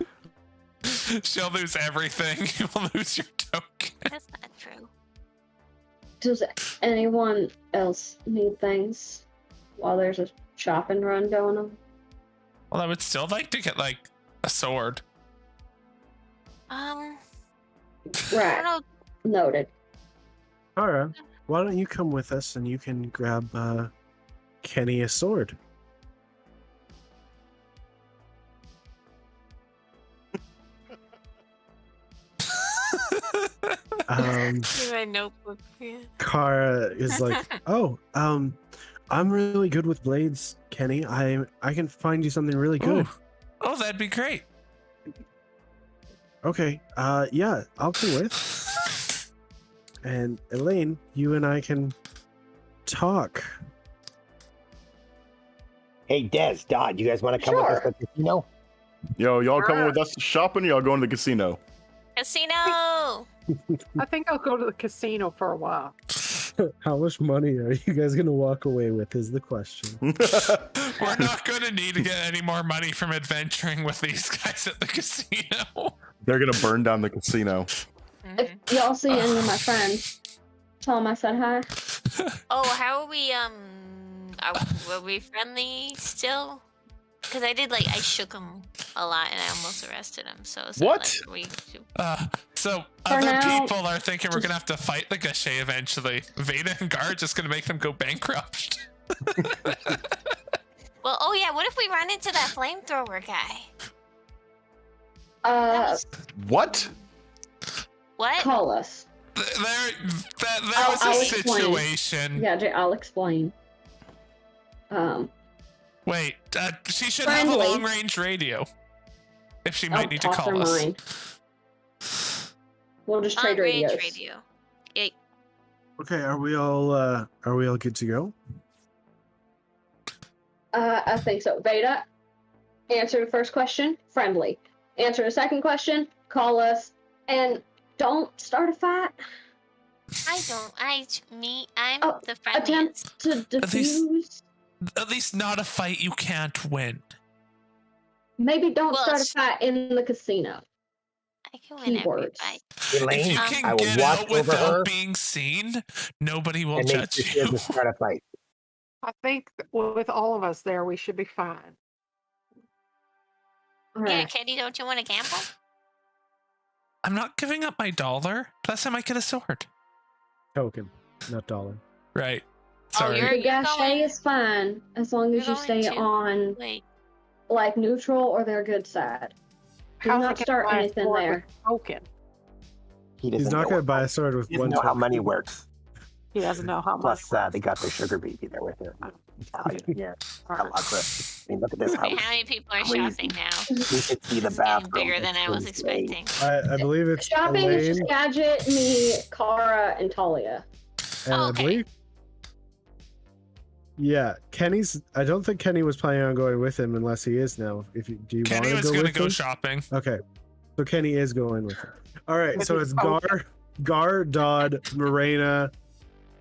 She'll lose everything. You'll lose your token. That's not true. Does anyone else need things while there's a shopping run going on? Well, I would still like to get like a sword. I Right. don't know. Noted. All right. Why don't you come with us and you can grab Kenny a sword? Give my notebook. Yeah. Kara is like, oh, I'm really good with blades, Kenny. I can find you something really good. Oh, that'd be great. Okay. Yeah, I'll come with. And Elaine, you and I can talk. Hey, Des, Dodd, you guys want to come with us Sure. to the casino? Yo, y'all coming with us shopping or y'all going to the casino? Casino. I think I'll go to the casino for a while. How much money are you guys gonna walk away with is the question. We're not going to need to get any more money from adventuring with these guys at the casino. They're gonna burn down the casino. If y'all see any of my friends, tell them I said hi. Oh, how are we? were we friendly still? Because I shook him a lot and I almost arrested him. So What? So For other now- people are thinking we're gonna have to fight the Gadget eventually. Veda and Garr are just gonna make them go bankrupt. Well, oh yeah, what if we run into that flamethrower guy? What? What? Call us. There I'll was a explain. situation. Yeah, Jay, I'll explain. Wait, she should have a Friendly. long-range radio. If she I'll might need to toss her call us. mine. We'll just trade Long-range radios. radio. Yeah. Okay, are we all good to go? I think so. Veda, answer the first question, friendly. Answer the second question, call us, and don't start a fight. I'm Oh, the friendliest. Attempt to defuse. At least not a fight you can't win. Maybe don't Well, start a it's- fight in the casino. I can win every Keywords. fight. If Elaine, you I can will get watch out over without her being seen, nobody will and make judge sure she you. doesn't start a fight. I think with all of us there, we should be fine. All Yeah, right. Kenny, don't you want to gamble? I'm not giving up my dollar. Plus, I might get a sword. Token, not dollar. Right. Oh, Sorry. you're- The Gachet going- is fine as long as you're you going stay to- on Wait. like neutral or their good side. Do How's not it gonna start buy a anything sword there. with Token. He doesn't He's not know going to what- buy a sword with he one doesn't know how token. money works. He doesn't know how much. Plus, they got their sugar baby there with her. Italian, yeah. Got lots of. I mean, look at this Wait, house. how many people are Crazy. shopping now? You should see the It's bathroom. getting bigger than I was It's insane. expecting. I believe it's Shopping is Elaine, just Gadget, me, Kara, and Talia. and Oh, I okay. believe. Yeah, Kenny's. I don't think Kenny was planning on going with him unless he is now. If you do you Kenny want was to go going to with go him? shopping. Okay, so Kenny is going with him. All right, so it's Okay. Gar, Dodd, Morena,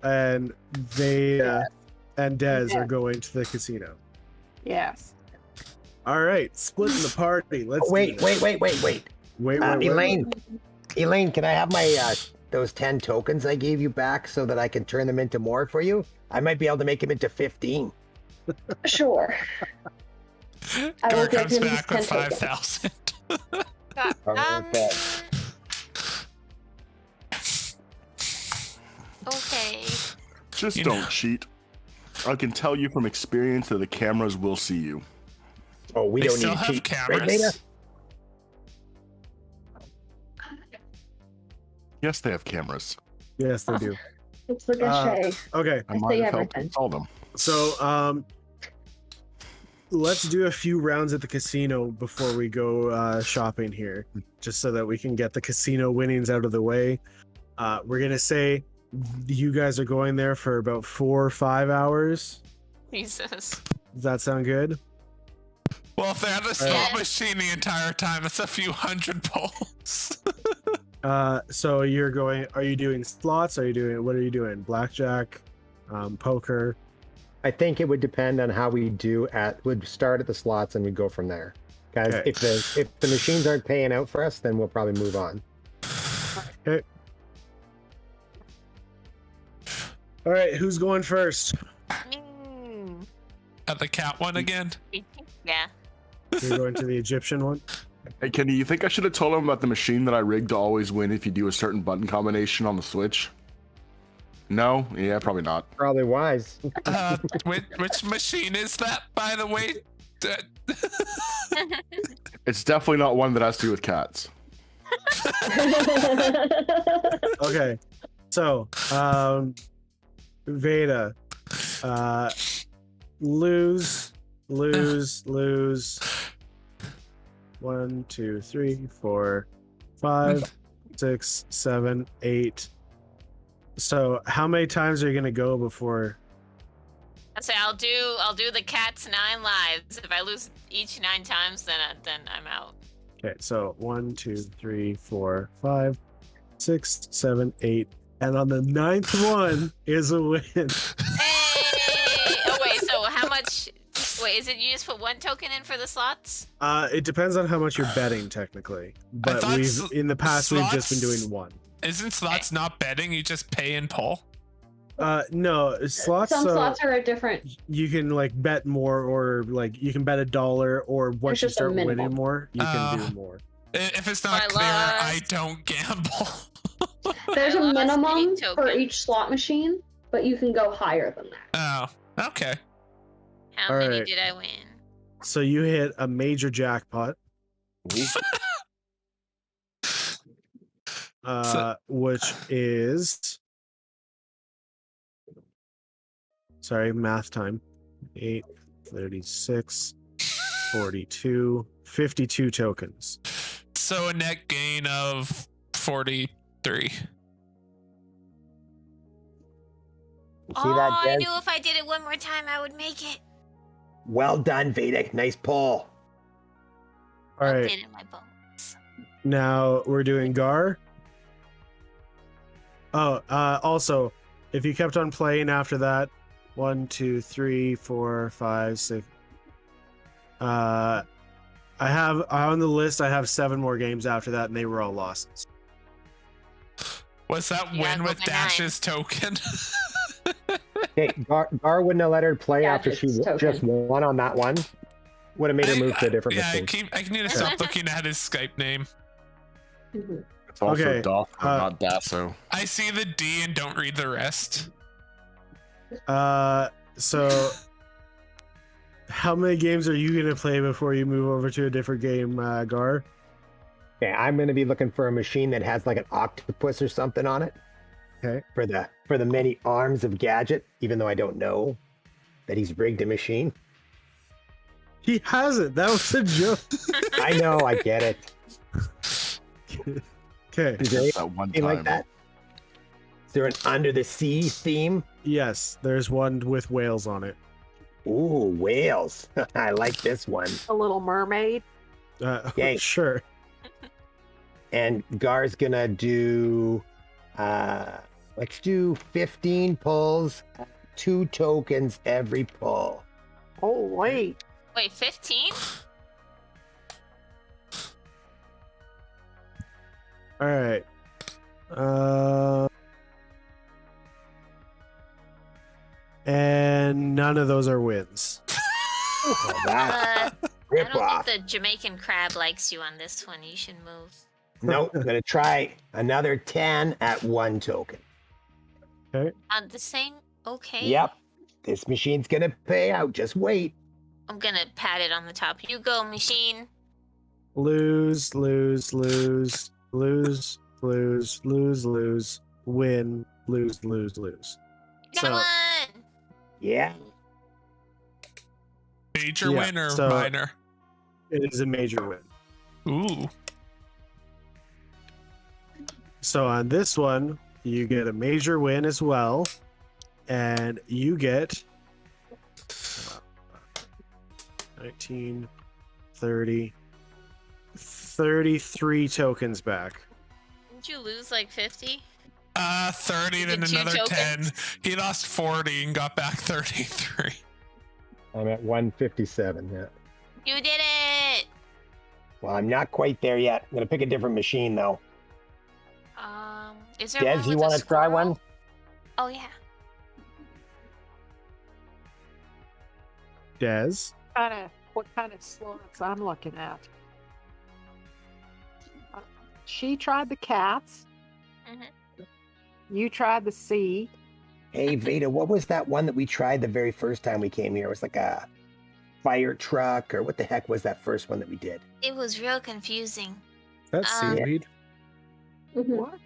and Veda and Dez are going to the casino. Yes. All right, splitting the party. Let's Oh, wait, do this. wait. Elaine, can I have my those 10 tokens I gave you back so that I can turn them into more for you? I might be able to make them into 15. Sure. I Gar will give comes him his back with 10 tokens. 5,000. Okay. Okay. Just You don't know. cheat. I can tell you from experience that the cameras will see you. Oh, we They don't still need to have cheat. cameras. Right, Veda? Yes, they have cameras. Yes, they do. It's the Gachet. Okay, I I might see have helped everything. install them. so let's do a few rounds at the casino before we go shopping here, just so that we can get the casino winnings out of the way. We're gonna say you guys are going there for about 4 or 5 hours. Jesus. Does that sound good? Well, if they had a slot Yeah. machine the entire time, that's a few hundred pulls. So you're going. Are you doing slots? What are you doing? Blackjack, poker. I think it would depend on how we do would start at the slots and we'd go from there. Guys, Okay. if the machines aren't paying out for us, then we'll probably move on. Okay. All right, who's going first? Mm. At the cat one again. Yeah. You're going to the Egyptian one. Hey, Kenny, you think I should have told him about the machine that I rigged to always win if you do a certain button combination on the Switch? No? Yeah, probably not. Probably wise. Which machine is that, by the way? It's definitely not one that has to do with cats. Okay, so Veda, lose. 1, 2, 3, 4, 5, 6, 7, 8. So how many times are you gonna go before? I say I'll do the cat's 9 lives. If I lose each 9 times, then I'm out. Okay, so 1, 2, 3, 4, 5, 6, 7, 8, and on the 9th one is a win. Hey! Oh wait, so how much? Wait, is it you just put 1 token in for the slots? It depends on how much you're betting technically, but thought in the past we've just been slots- doing 1. Isn't slots not betting? You just pay and pull. No, slots. Some So slots are a different. you can like bet more, or like you can bet $1, or once you just a start winning minimum. more, you can do more. If it's not I clear, I lost. don't gamble. There's I a lost minimum 8 for each tokens. slot machine, but you can go higher than that. Oh, okay. How All many right. did I win? So you hit a major jackpot, which is, sorry, math time. 8, 36, 42, 52 tokens. So a net gain of 43. You see Oh, that, I Des? knew if I did it one more time, I would make it. Well done, Veda. Nice pull. All right, Updated my bones. now we're doing Garr. Oh, also, if you kept on playing after that, 1, 2, 3, 4, 5, 6. I have on the list. I have 7 more games after that, and they were all losses. Was that You gotta win go with by Dash's token? Okay, Gar wouldn't have let her play after she Gadget's token. just won on that one. Would have made her move to a different yeah, machine. I need to stop looking at his Skype name. Mhm. It's also Okay, Doth, uh, not Dasso. I see the D and don't read the rest. So how many games are you gonna play before you move over to a different game, Gar? Okay, I'm going to be looking for a machine that has like an octopus or something on it. Okay. For the many arms of Gadget, even though I don't know that he's rigged a machine. He hasn't. That was a joke. I know, I get it. Okay. Is there Just that one anything like time. that? Is there an under the sea theme? Yes, there's one with whales on it. Ooh, whales. I like this one. A Little Mermaid. Yay. Sure. And Gar's gonna do let's do 15 pulls, 2 tokens every pull. Oh, wait. Wait, 15? All right. And none of those are wins. Oh, that's I rip don't off. think the Jamaican crab likes you on this one. You should move. Nope, I'm gonna try another 10 at 1 token. On the same. Okay. Yep. This machine's gonna pay out. Just wait. I'm gonna pat it on the top. You go, machine. Lose, lose, lose, lose, lose, lose, lose, win, lose, lose, lose. You got one. Yeah. Major Yeah, win or so- minor? It is a major win. Ooh. So on this one, you get a major win as well, and you get 19, 30, 33 tokens back. Didn't you lose like 50? 30, then Did 2 another 10. tokens? He lost 40 and got back 33. I'm at 157. Yeah. You did it. Well, I'm not quite there yet. I'm gonna pick a different machine though. Is there Des, one you with want a to try squirrel? one? Oh yeah. Des? What kind of slots I'm looking at? She tried the cats. Mhm. You tried the sea. Hey Veda, what was that one that we tried the very first time we came here? It was like a fire truck, or what the heck was that first one that we did? It was real confusing. That's seaweed. Mhm. What?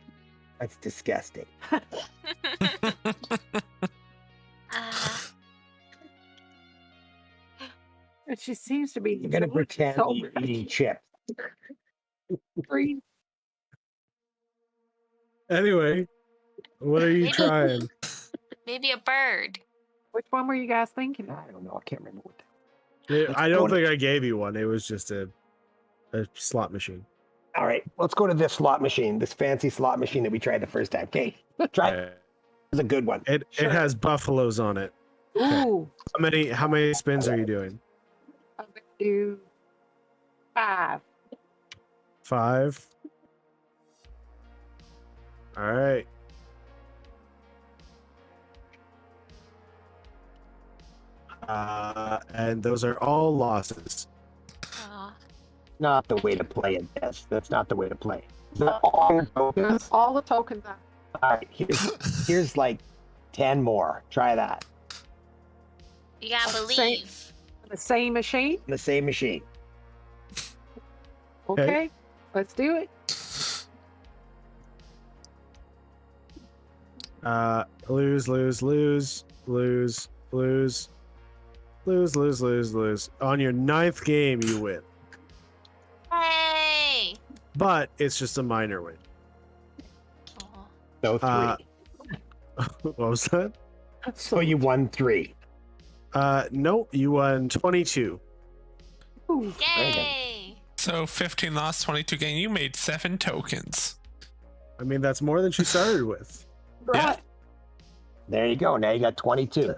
That's disgusting. And she seems to be. You're gonna enjoying pretend so you're much. eating chips. Green. Anyway, what are you Maybe- trying? Maybe a bird. Which one were you guys thinking of? I don't know. I can't remember what. I don't think I gave you one. It was just a slot machine. All right, let's go to this slot machine, this fancy slot machine that we tried the first time. Okay, try it. Uh, It's a good one. it has buffaloes on it. Ooh, How many spins are you doing? I'm gonna do 5. 5. All right. And those are all losses. Aw. Not the way to play it, yes. That's not the way to play. Is that all your tokens? That's all the tokens. All right, here's like 10 more. Try that. You gotta Same. believe. The same machine. The same machine. Okay, let's do it. Lose, lose, lose, lose, lose, lose, lose, lose, lose. On your 9th game, you win, Hey! but it's just a minor win. Aw. So 3. What was that? So you won 3. No, you won 22. Ooh, Yay! So 15 lost, 22 gain. You made 7 tokens. I mean, that's more than she started with. right. There you go. Now you got 22.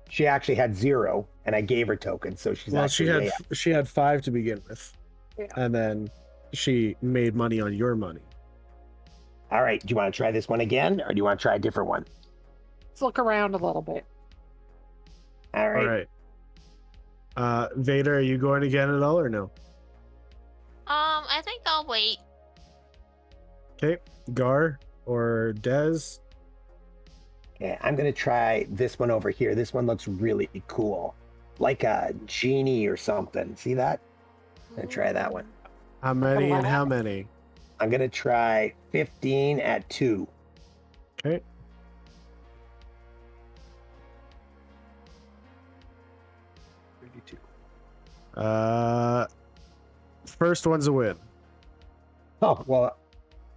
She actually had 0, and I gave her tokens, so she's Well, actually she had 5 to begin with, Yeah. and then she made money on your money. All right. Do you want to try this one again, or do you want to try a different one? Let's look around a little bit. All right. All right. Veda, are you going again at all or no? I think I'll wait. Okay. Gar or Dez? Okay, I'm going to try this one over here. This one looks really cool. Like a genie or something. See that? I'm going to try that one. How many and how many? I'm going to try 15 at 2. Okay. First one's a win. Oh, well,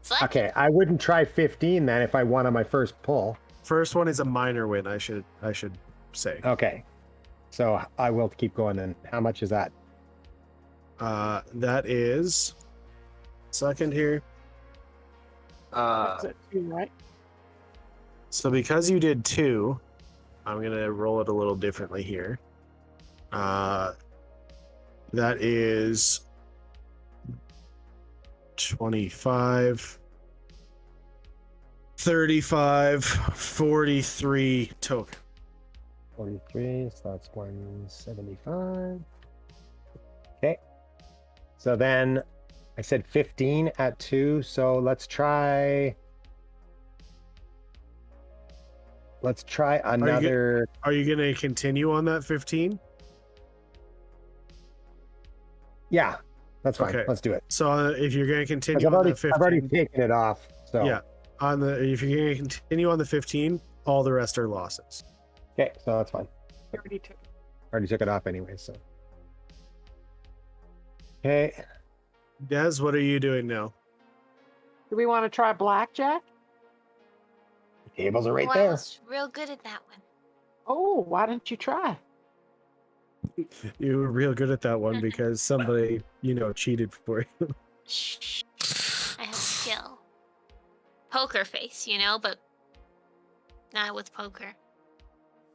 Select. okay. I wouldn't try 15 then if I won on my first pull. First one is a minor win, I should say. Okay. So I will keep going then. How much is that? That is second here. That's it too, right? So because you did 2, I'm gonna roll it a little differently here. That is 25, 35, 43 token. 43, so that's 175. Okay. So then I said 15 at 2, so let's try another. Are you gonna continue on that 15? Yeah, that's fine. Okay. Let's do it. So if you're gonna 'Cause continue I've on already, the 15, I've already taken it off. So yeah, if you're gonna continue on the 15, all the rest are losses. Okay, so that's fine. Already took. Already took it off anyway, so. Okay. Des, what are you doing now? Do we want to try blackjack? Tables are right Well, I there. was real good at that one. Oh, why didn't you try? You were real good at that one because somebody, cheated for you. Shh. I have skill. Poker face, but not with poker.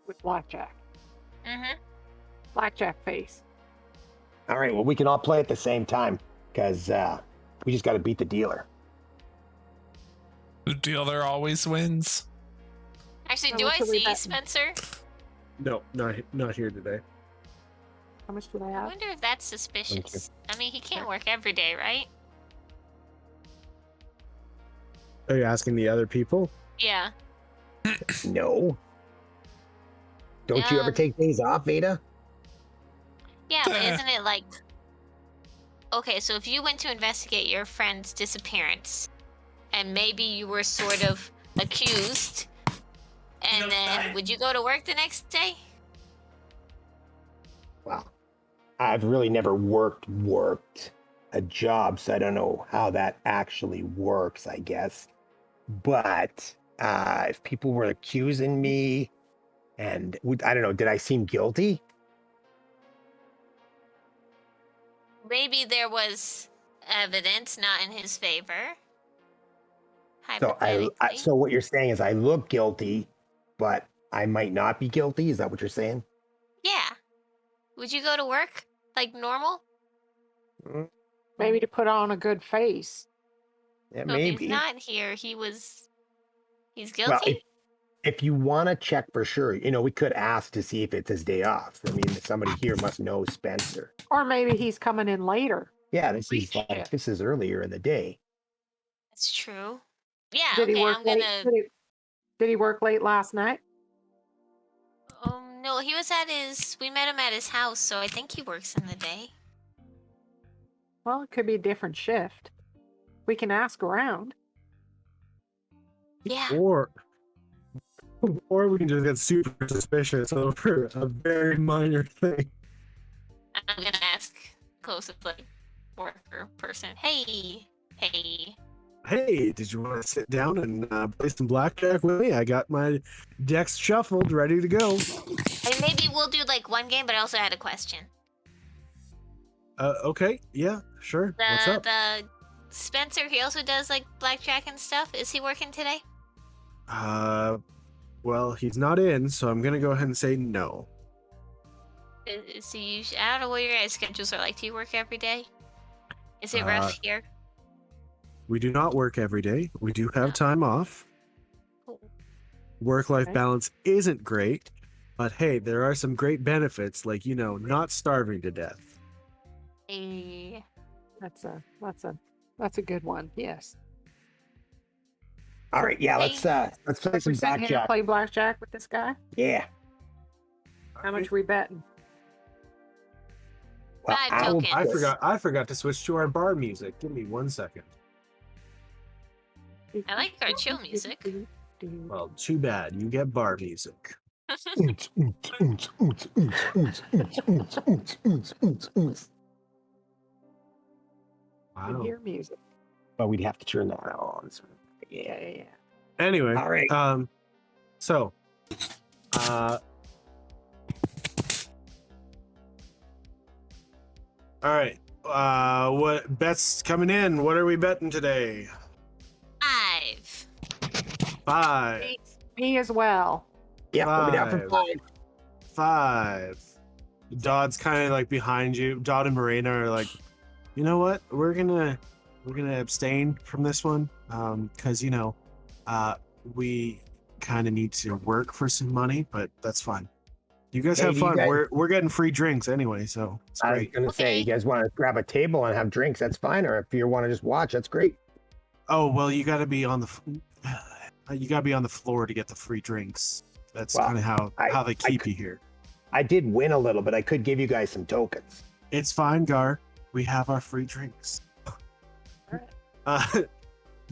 With blackjack. Mm-hmm. Blackjack face. All right, well, we can all play at the same time because we just got to beat the dealer. The dealer always wins. Actually, How do much I have we see bet? Spencer? No, not here today. How much did I I have? wonder if that's suspicious. I mean, he can't work every day, right? Are you asking the other people? Yeah. No. Don't you ever take days off, Veda? Yeah, but isn't it like... Okay, so if you went to investigate your friend's disappearance, and maybe you were sort of accused, and then would you go to work the next day? Well, I've really never worked a job, so I don't know how that actually works, I guess. But if people were accusing me, and I don't know, did I seem guilty? Maybe there was evidence not in his favor. So Hypothetically. so what you're saying is I look guilty, but I might not be guilty. Is that what you're saying? Yeah. Would you go to work like normal? Maybe to put on a good face. Yeah, So if maybe. he's not here, he's guilty? Well, If you want to check for sure, we could ask to see if it's his day off. I mean, somebody here must know Spencer. Or maybe he's coming in later. Yeah, this Late is like shift. this is earlier in the day. That's true. Yeah, Did he okay, work I'm late? gonna. Did he work late last night? No, he was at his. We met him at his house, so I think he works in the day. Well, it could be a different shift. We can ask around. Yeah. Or we can just get super suspicious over a very minor thing. I'm gonna ask closest like worker person. Hey. Hey, did you want to sit down and play some blackjack with me? I got my decks shuffled, ready to go. And maybe we'll do like one game, but I also had a question. Okay, yeah, sure. What's up? The Spencer, he also does like blackjack and stuff. Is he working today? Well, he's not in, so I'm gonna go ahead and say no. Is he? I don't know what your guys' schedules are like. Do you work every day? Is it rough here? We do not work every day. We do have time off. Cool. Work-life Okay. balance isn't great, but hey, there are some great benefits, like not starving to death. Eh. That's a good one. Yes. All right, yeah, let's play We some sit here and blackjack. play blackjack with this guy. Yeah. How much we betting? Well, 5 tokens. I forgot to switch to our bar music. Give me 1 second. I like our chill music. Well, too bad. You get bar music. I Wow. hear music. But we'd have to turn that on. Yeah. Anyway, All right. So, all right. What bets coming in? What are we betting today? 5. 5, Me as well. Yeah, we'll be down for 5. 5. Dodd's kind of like behind you. Dodd and Marina are like, you know what? We're gonna abstain from this one, because we kind of need to work for some money, but that's fine. You guys Hey, have do you fun. guys- We're getting free drinks anyway, so it's I was great. gonna say, Okay. you guys want to grab a table and have drinks? That's fine. Or if you want to just watch, that's great. Oh well, you got to be on the floor to get the free drinks. That's Well, kind of how they I keep could- you here. I did win a little, but I could give you guys some tokens. It's fine, Gar. We have our free drinks.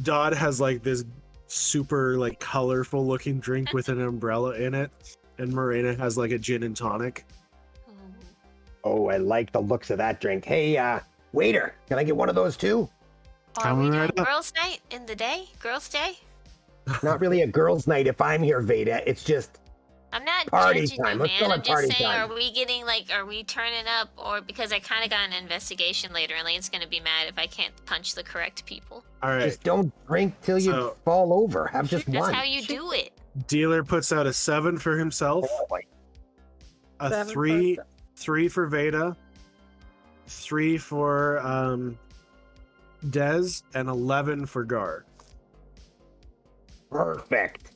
Dodd has like this super like colorful looking drink with an umbrella in it, and Marina has like a gin and tonic. Oh, I like the looks of that drink. Hey, waiter, can I get one of those too? Are Coming we doing right up. girls' night in the day? Girls' day? Not really a girls' night if I'm here, Veda. It's just I'm not Party judging time. you, Let's man. call it I'm just party saying, time. are we getting are we turning up, or because I kind of got an investigation later, and Lane's gonna be mad if I can't punch the correct people. All right. just don't drink till you So- fall over. Have just That's one. how you do it. Dealer puts out a 7 for himself, Oh, boy. a 7 3 for Veda, 3 for Dez, and 11 for Gar. Perfect.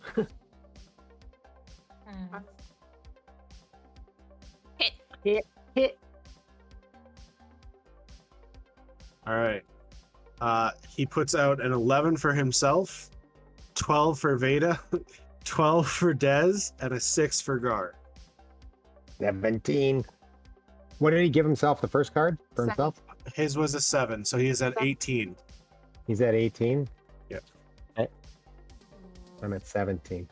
Hit. Hit. All right. He puts out an 11 for himself, 12 for Veda, 12 for Dez, and a 6 for Gar. 17. What did he give himself the first card for Seven. himself? His was a 7, so he is at 18. He's at 18. Yep. Okay. I'm at 17.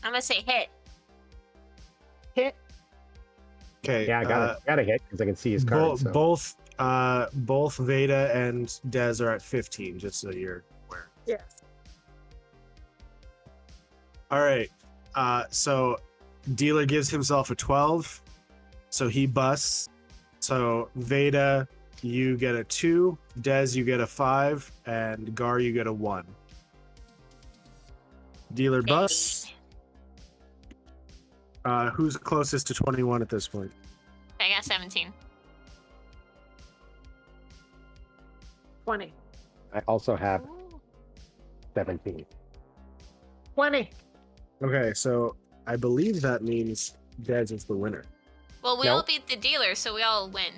I'm gonna say hit. Hit. Okay. Yeah, I got to hit because I can see his card. So. Both Veda and Dez are at 15, just so you're aware. Yes. All right. So dealer gives himself a 12, so he busts. So Veda, you get a 2, Dez, you get a 5, and Gar, you get a 1. Dealer busts. Who's closest to 21 at this point? I got 17. 20. I also have 17. 20. Okay, so I believe that means Dez is the winner. Well, we No. all beat the dealer, so we all win.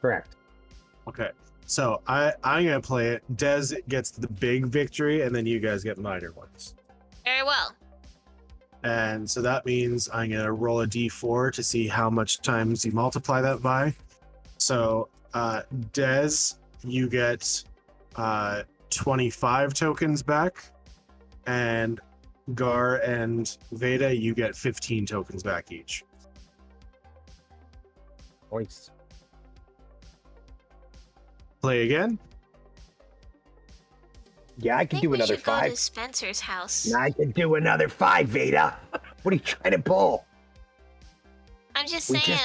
Correct. Okay, so I'm gonna play it. Dez gets the big victory, and then you guys get minor ones. Very well. And so that means I'm gonna roll a d4 to see how much times you multiply that by. So, Dez, you get 25 tokens back, and Garr and Veda, you get 15 tokens back each. Points. Play again. Yeah, I I can think do we another should go 5. to Spencer's house. I can do another 5, Veda. What are you trying to pull? I'm just we saying.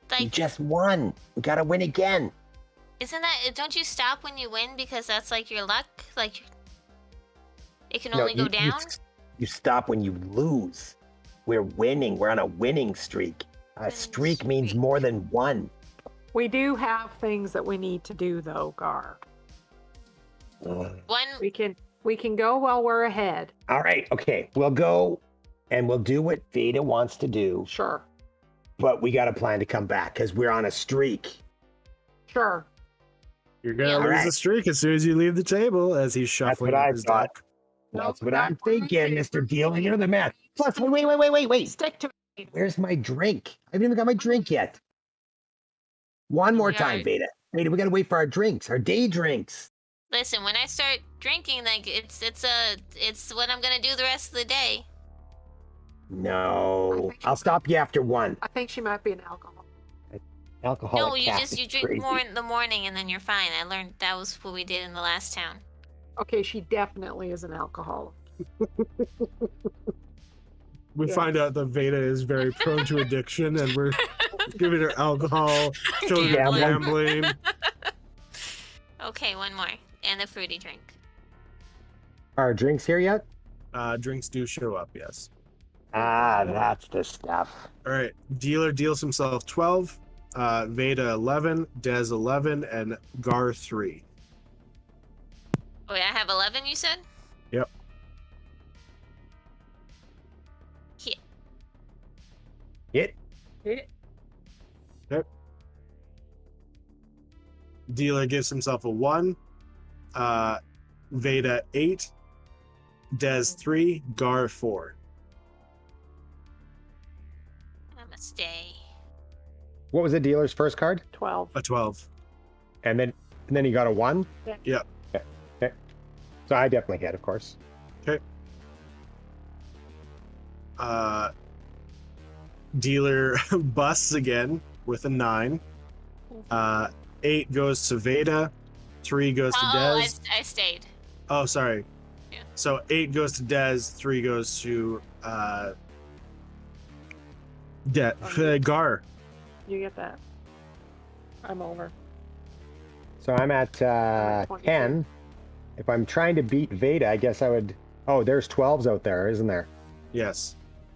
We Like, just won. We gotta win again. isn't that? Don't you stop when you win because that's like your luck? Like, it can No, only go down. You stop when you lose. We're winning. We're on a winning streak. A Winning streak means streak. more than one. We do have things that we need to do, though, Gar. One. We can go while we're ahead. All right. Okay. We'll go and we'll do what Veda wants to do, Sure. but we got a plan to come back because we're on a streak. Sure. You're gonna Yeah. lose Alright. the streak as soon as you leave the table, as he's shuffling what up I his thought. deck. That's No, what not I'm for me. thinking, Mr. Deal. You're the man. Plus, wait. Stick to it. Where's my drink? I haven't even got my drink yet. One more Yeah. time, Veda. Veda, we gotta wait for our drinks, our day drinks. Listen, when I start drinking, like it's what I'm gonna do the rest of the day. No, I'll stop you after one. I think she might be an alcoholic. Alcoholic No, you cat just is you drink crazy. more in the morning and then you're fine. I learned that was what we did in the last town. Okay, she definitely is an alcoholic. We Yeah. find out that Veda is very prone to addiction, and we're giving her alcohol, showing her Gambling. gambling. Okay, one more and a fruity drink. Are our drinks here yet? Drinks do show up, yes. Ah, that's the stuff. All right, dealer deals himself 12, Veda 11, Dez 11, and Garr 3. Wait, I have 11. You said? Yep. Here. It. Dealer gives himself a 1, Veda 8, Dez 3, Garr 4. Namaste. What was the dealer's first card? 12. A 12. And then he got a 1? Yep. Okay. So I definitely hit, of course. Dealer busts again with a 9. 8 goes to Veda, 3 goes to Dez. I stayed. Oh, sorry. Yeah. So 8 goes to Dez, 3 goes to Garr. You get that. I'm over. So I'm at 10. If I'm trying to beat Veda, I guess I would... Oh, there's 12s out there, isn't there? Yes.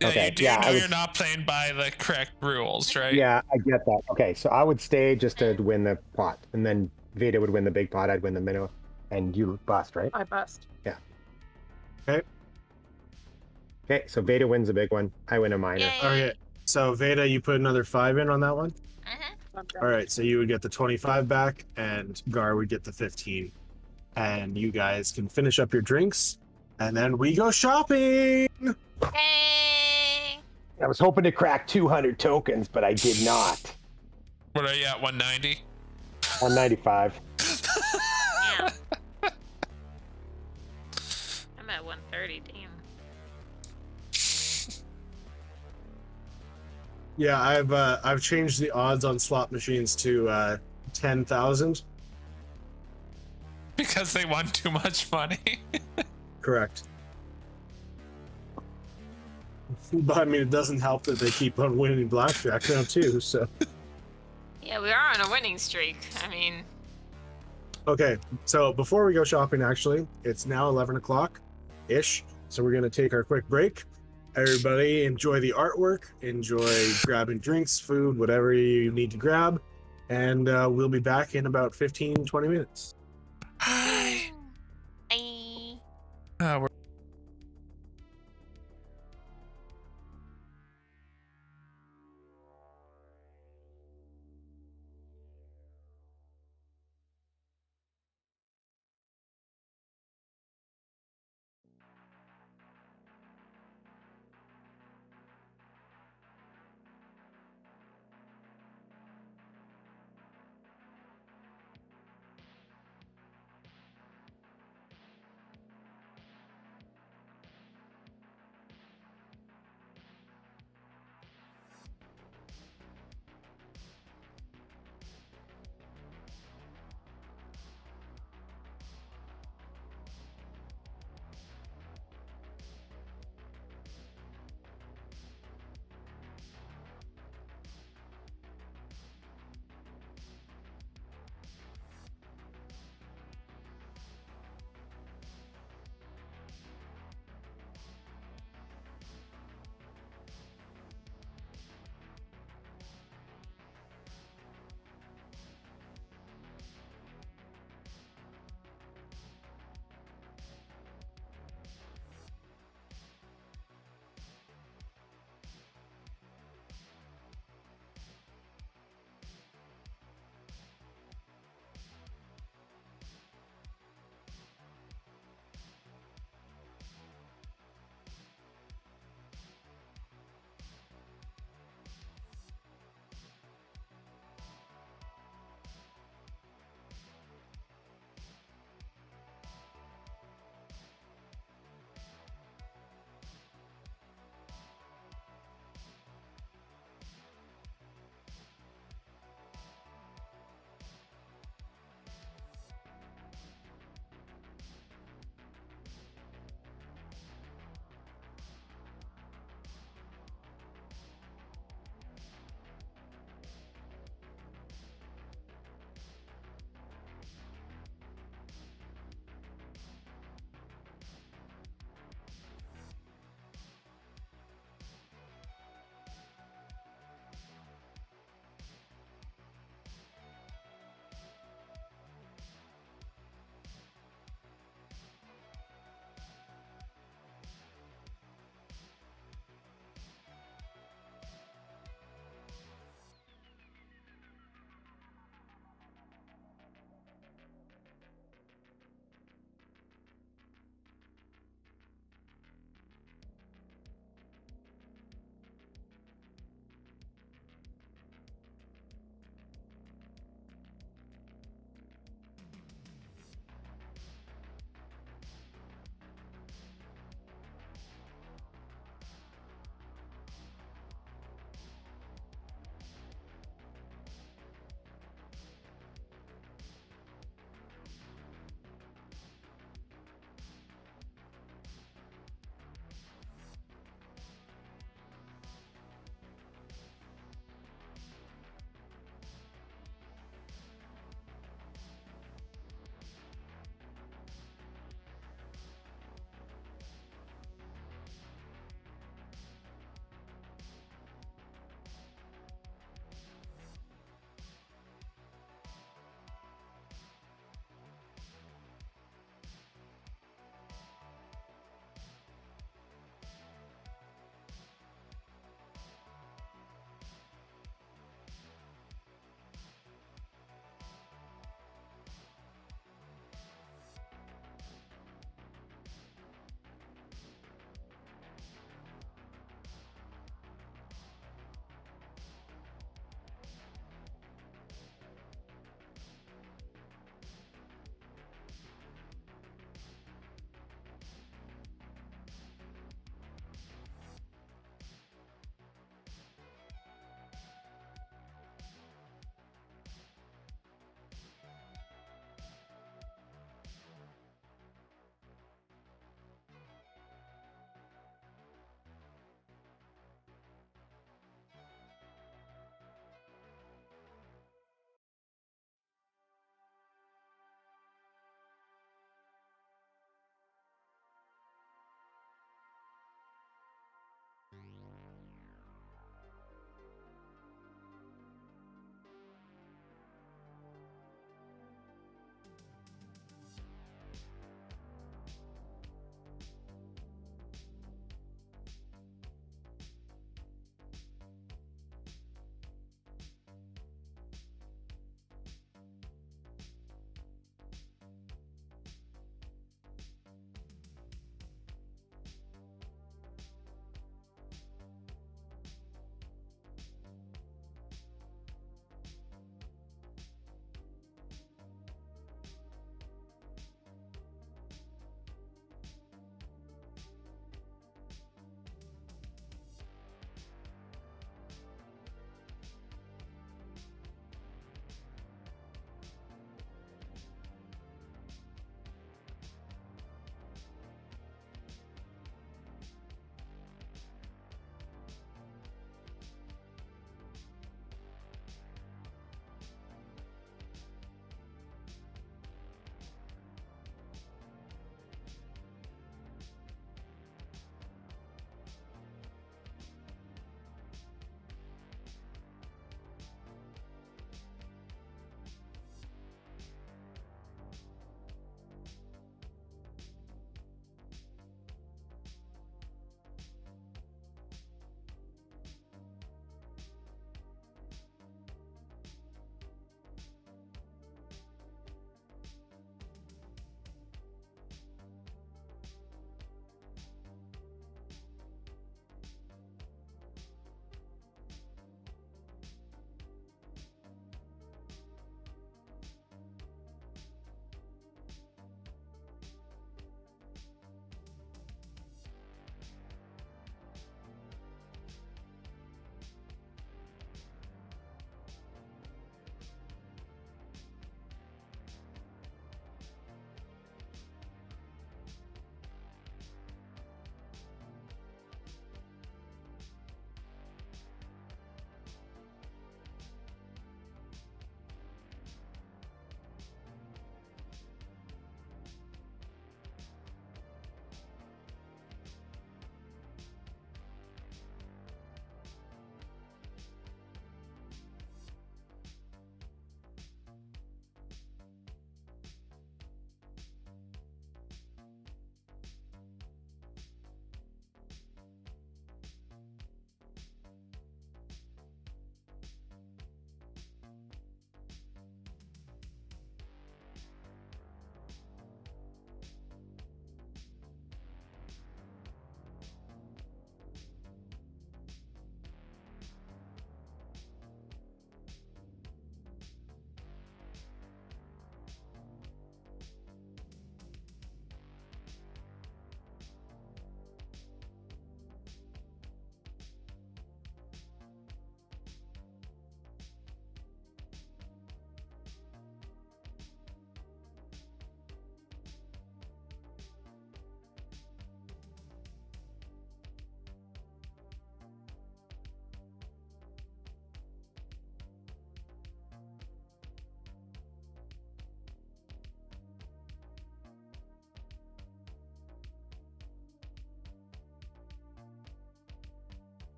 Yeah, Okay, you do yeah, know I was- you're not playing by the correct rules, right? Yeah, I get that. Okay, so I would stay just to win the pot. And then Veda would win the big pot, I'd win the minnow. And you bust, right? I bust. Okay, so Veda wins the big one. I win a minor. Yay. Okay. So Veda, you put another 5 in on that one? Uh-huh. I'm done. All right, so you would get the 25 back, and Garr would get the 15. And you guys can finish up your drinks, and then we go shopping! Hey. I was hoping to crack 200 tokens, but I did not. What are you at, 190? 195. Yeah. I'm at 130. Damn. Yeah, I've changed the odds on slot machines to 10,000. Because they won too much money. Correct. But I mean, it doesn't help that they keep on winning blackjack now too. So Yeah, we are on a winning streak. I mean, okay, so before we go shopping, actually, it's now 11 o'clock ish. So we're gonna take our quick break. Everybody, enjoy the artwork, enjoy grabbing drinks, food, whatever you need to grab, and we'll be back in about 15-20 minutes. Hi. I. We're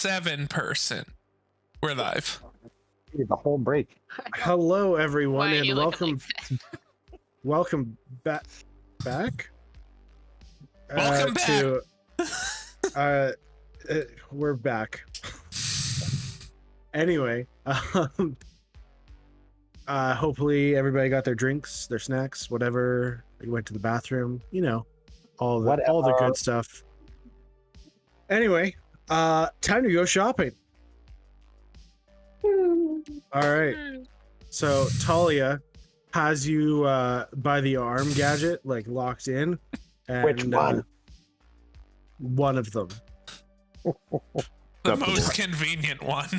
7 person. We're live. The whole break. Hello, everyone, Why are and you looking welcome back. Welcome to. We're back. Anyway, hopefully everybody got their drinks, their snacks, whatever. You went to the bathroom, you know, all the good stuff. Anyway, time to go shopping. All right. So Talia has you by the arm, Gadget, like locked in. And, Which one? One of them. The most convenient one.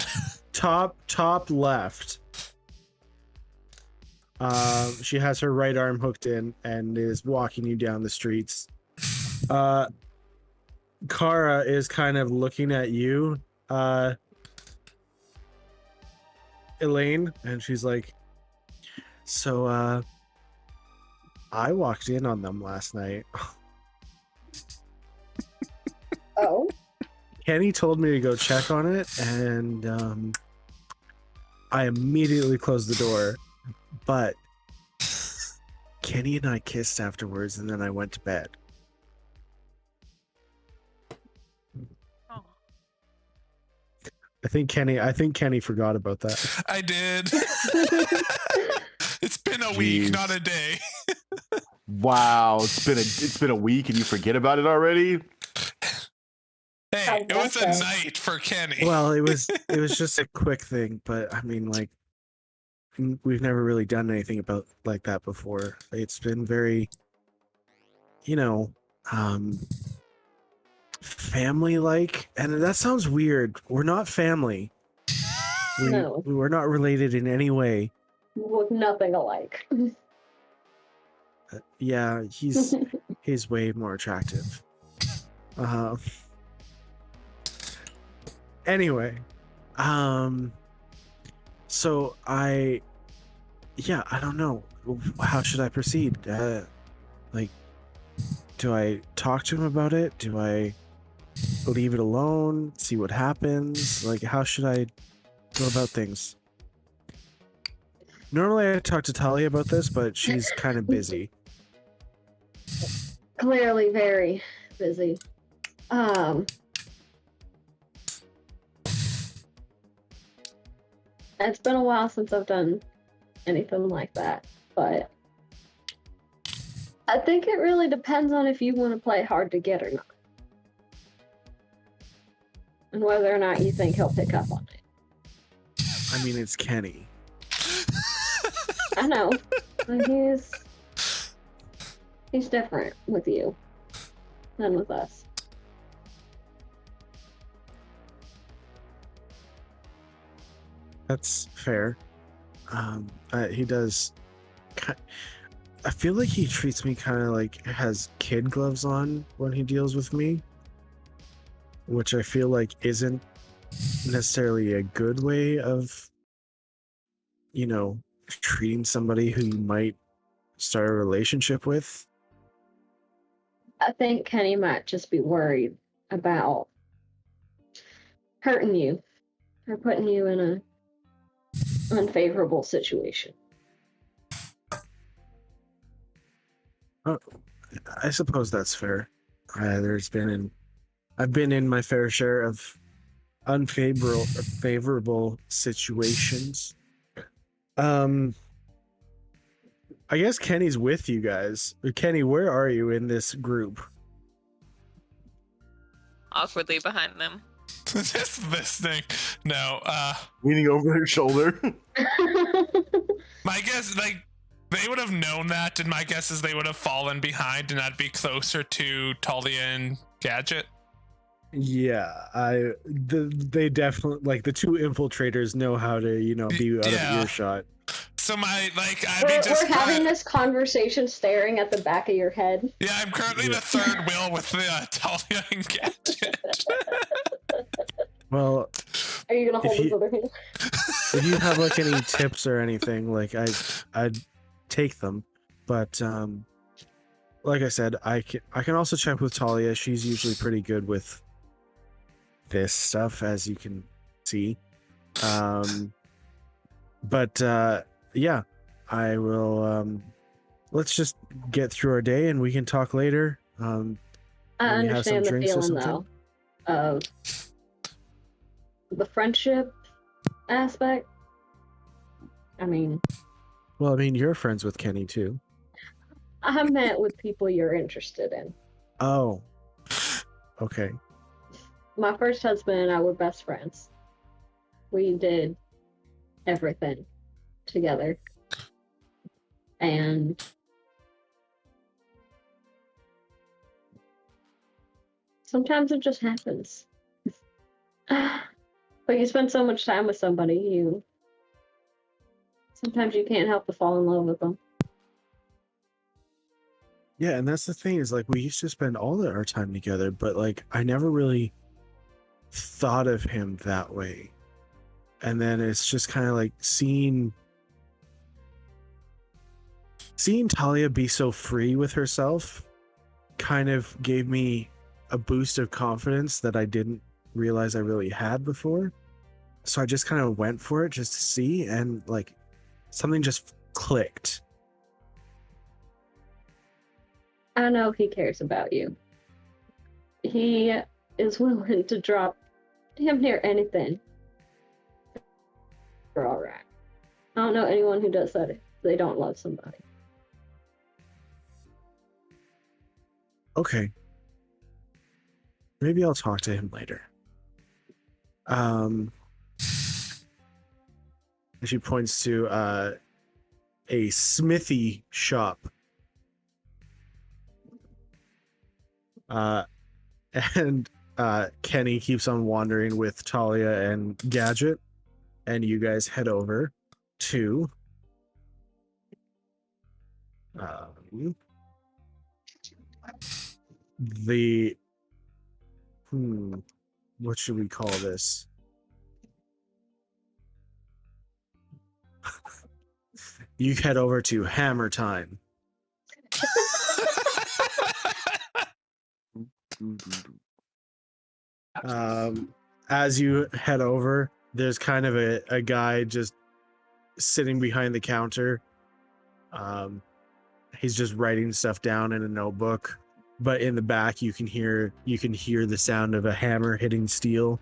Top left. She has her right arm hooked in and is walking you down the streets. Kara is kind of looking at you, Elaine, and she's like, so I walked in on them last night. Oh. Kenny told me to go check on it, and I immediately closed the door, but Kenny and I kissed afterwards, and then I went to bed. Oh. I think Kenny forgot about that. I did. It's been a week, not a day. Wow, it's been a week and you forget about it already? Hey, it was a night for Kenny. Well, it was just a quick thing, but I mean, like, we've never really done anything about like that before. It's been very, you know, family-like, and that sounds weird. We're not family. No. We're not related in any way. Look nothing alike. Yeah, he's way more attractive. Anyway, so I don't know. How should I proceed? Like, do I talk to him about it? Do I leave it alone? See what happens? Like, how should I go about things? Normally I talk to Talia about this, but she's kind of busy. Clearly very busy. It's been a while since I've done anything like that, but I think it really depends on if you want to play hard to get or not. And whether or not you think he'll pick up on it. I mean, it's Kenny. I know. But he's different with you than with us. That's fair. He does. I feel like he treats me kind of like has kid gloves on when he deals with me, which I feel like isn't necessarily a good way of, you know, treating somebody who you might start a relationship with. I think Kenny might just be worried about hurting you or putting you in a unfavorable situation. Oh, I suppose that's fair. I've been in my fair share of favorable situations. I guess Kenny's with you guys. Kenny, where are you in this group? Awkwardly behind them. Just listening. No, Leaning over her shoulder. my guess, like, they would have known that, and my guess is they would have fallen behind and I'd be closer to Talia and Gadget. Yeah, they definitely, like, the two infiltrators know how to, you know, be out of earshot. So my, like, I'd be just... We're having this conversation staring at the back of your head. Yeah, I'm currently the third wheel with Talia and Gadget. Well, are you gonna hold his other hand? If you have like any tips or anything, like I'd take them. But like I said, I can also check with Talia. She's usually pretty good with, this stuff, as you can see. But yeah, I will. Let's just get through our day, and we can talk later. I maybe have some understand the drinks or feeling something. though of the friendship aspect. I mean, Well, I mean, you're friends with Kenny too. I met with people you're interested in. Oh, okay. My first husband and I were best friends. We did everything together. And sometimes it just happens. But you spend so much time with somebody, sometimes you can't help but fall in love with them. Yeah, and that's the thing is like we used to spend all of our time together, but like I never really thought of him that way. And then it's just kind of like seeing Talia be so free with herself kind of gave me a boost of confidence that I didn't realize I really had before. So I just kind of went for it just to see, and like something just clicked. I know he cares about you. He is willing to drop damn near anything. We're all right. I don't know anyone who does that if they don't love somebody. Okay. Maybe I'll talk to him later. She points to a smithy shop. And Kenny keeps on wandering with Talia and Gadget, and you guys head over to the what should we call this? You head over to Hammer Time. As you head over, there's kind of a guy just sitting behind the counter. He's just writing stuff down in a notebook, but in the back you can hear the sound of a hammer hitting steel.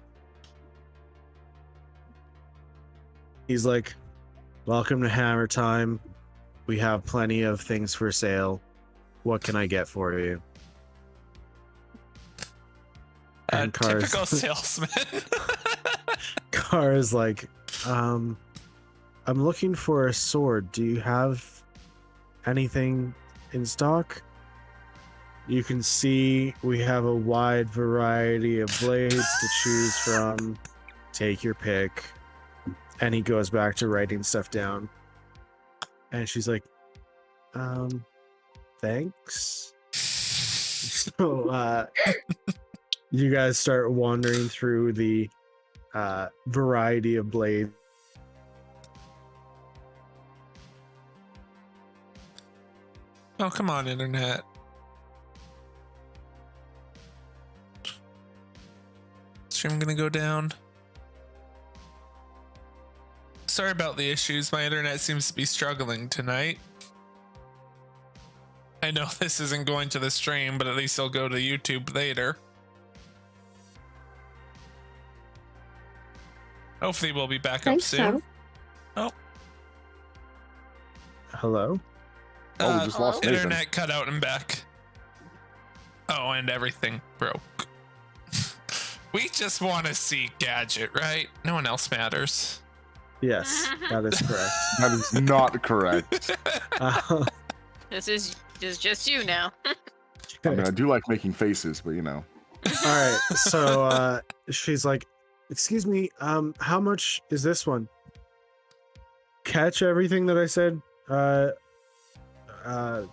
He's like, "Welcome to Hammer Time. We have plenty of things for sale. What can I get for you?" And Typical salesman. Karl is like, I'm looking for a sword. Do you have anything in stock? You can see we have a wide variety of blades to choose from. Take your pick. And he goes back to writing stuff down. And she's like, thanks. So, you guys start wandering through the variety of blades. Oh, come on, internet. Stream gonna go down. Sorry about the issues. My internet seems to be struggling tonight. I know this isn't going to the stream, but at least it'll go to YouTube later. Hopefully we'll be back up soon. So. Oh. Hello? Oh, we just lost Nathan. Internet cut out and back. Oh, and everything broke. We just want to see Gadget, right? No one else matters. Yes, that is correct. That is not correct. This is just you now. I mean, I do like making faces, but you know. All right, so she's like, "Excuse me, how much is this one?" Catch everything that I said,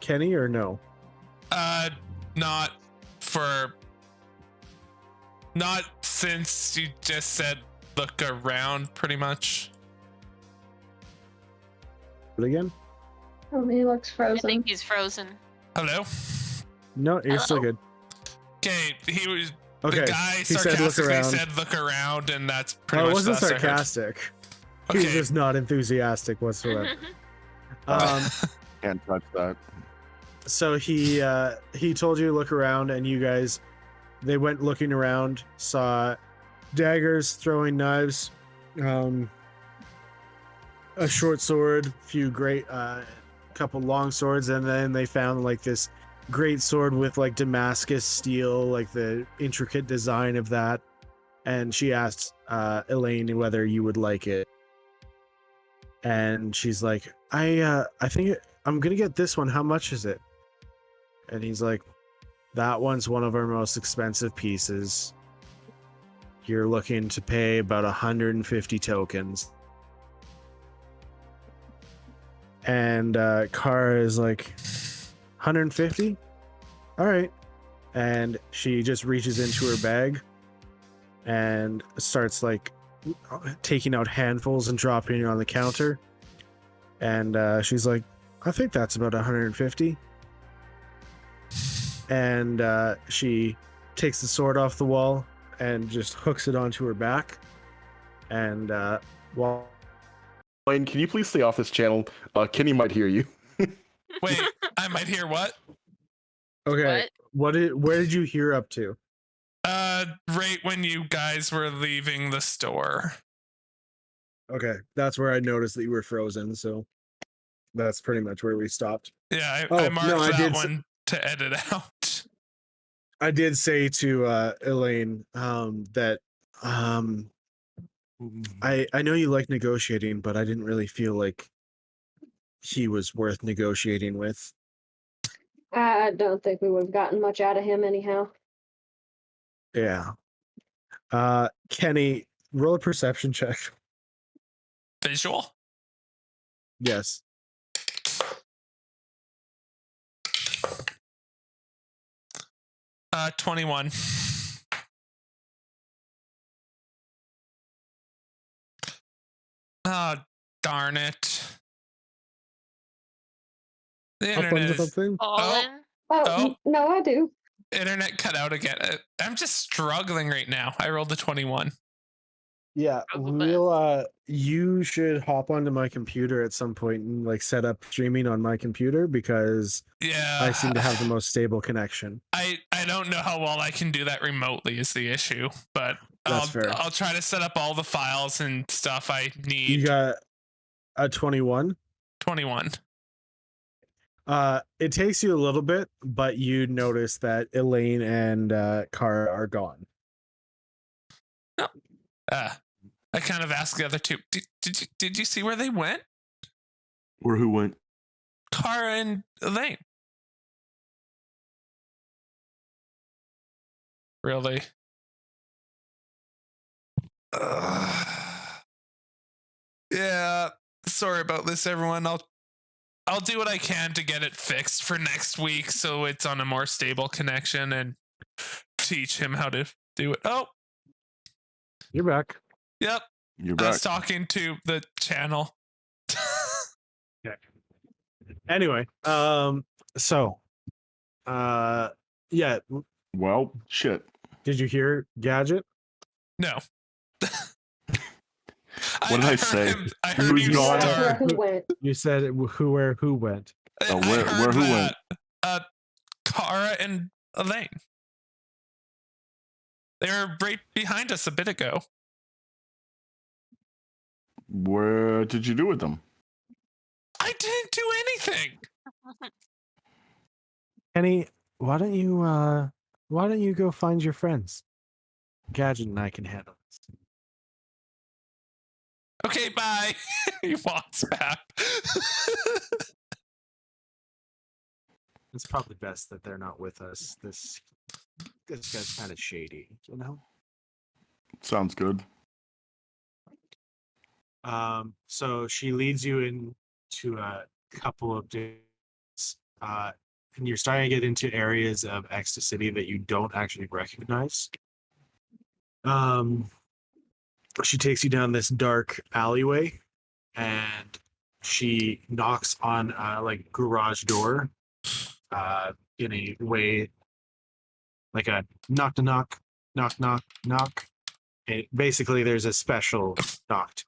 Kenny, or no? Not since you just said look around, pretty much. Again? Oh, he looks I frozen. think he's frozen. Hello? No, you're still good. Okay, he was Okay. The guy he said, "Look sarcastically around." said, "Look around," and that's pretty Oh, it much wasn't the last I heard. sarcastic. He was Okay. just not enthusiastic whatsoever. Can't touch that. So he told you to look around, and you guys, they went looking around, saw daggers, throwing knives, a short sword, few great, couple long swords, and then they found like this great sword with like Damascus steel, like the intricate design of that. And she asked Elaine whether you would like it, and she's like, I think I'm gonna get this one. How much is it? And he's like, that one's one of our most expensive pieces. You're looking to pay about 150 tokens. And Kara is like, 150? All right. And she just reaches into her bag and starts like taking out handfuls and dropping it on the counter. And she's like, I think that's about 150. And she takes the sword off the wall and just hooks it onto her back. And while Wayne, can you please stay off this channel? Kenny might hear you. Wait, I might hear what? okay, where did you hear up to? Right when you guys were leaving the store. Okay, that's where I noticed that you were frozen. So that's pretty much where we stopped. Yeah, Oh, I marked no, I that did one to edit out. I did say to Elaine that I know you like negotiating, but I didn't really feel like he was worth negotiating with. I don't think we would have gotten much out of him anyhow. Yeah. Kenny, roll a perception check. Visual? Yes. Uh, 21. Oh, darn it. The Up internet onto is, something? Fallen. Oh, no, I do. internet cut out again. I'm just struggling right now. I rolled a 21. Yeah, we'll you should hop onto my computer at some point and like set up streaming on my computer because Yeah. I seem to have the most stable connection. I don't know how well I can do that remotely is the issue, but That's fair. I'll try to set up all the files and stuff I need. You got a 21? 21. It takes you a little bit, but you notice that Elaine and Kara are gone. I kind of asked the other two, did you see where they went? Or who went? Kara and Elaine. Really? Yeah. Sorry about this, everyone. I'll do what I can to get it fixed for next week so it's on a more stable connection and teach him how to do it. Oh, You're back. yep. You're I back. was talking to the channel. Anyway, yeah, Well, shit. did you hear Gadget? No. What did I say? I heard Who's you gone? start. Who went? You said who went? Oh, where who went? Kara and Elaine. They were right behind us a bit ago. What did you do with them? I didn't do anything. Kenny, why don't you go find your friends? Gadget and I can handle this. Okay, bye. He walks back. It's probably best that they're not with us. This guy's kind of shady, you know? Sounds good. So she leads you into a couple of days, and you're starting to get into areas of ecstasy that you don't actually recognize. She takes you down this dark alleyway, and she knocks on like garage door, in a way like a knock to knock, knock, knock, knock. And basically, there's a special knocked.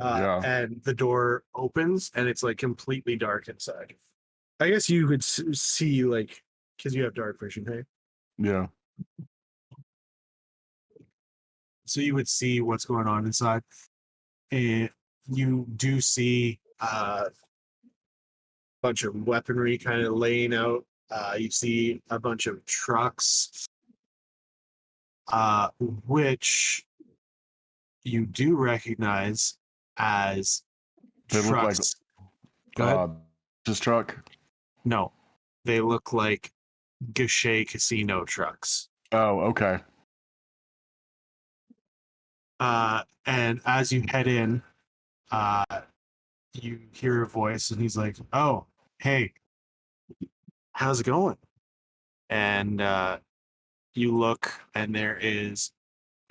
Yeah. And the door opens, and it's like completely dark inside. I guess you could see like because you have dark vision, hey? Yeah. So you would see what's going on inside, and you do see a bunch of weaponry kind of laying out. You see a bunch of trucks, which you do recognize as They look like trucks. Go ahead. this truck. No, they look like Gadget casino trucks. Oh, okay. And as you head in, you hear a voice, and he's like, "Oh, hey, how's it going?" And you look, and there is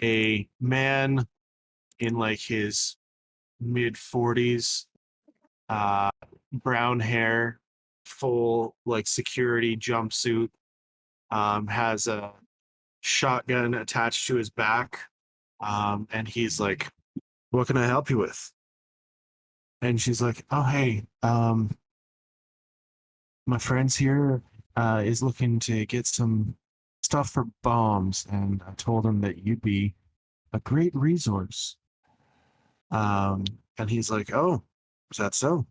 a man in like his mid 40s, brown hair, full like security jumpsuit, has a shotgun attached to his back, and he's like, "What can I help you with?" And she's like, "Oh, hey, my friend's here is looking to get some stuff for bombs, and I told him that you'd be a great resource." And he's like, "Oh, is that so?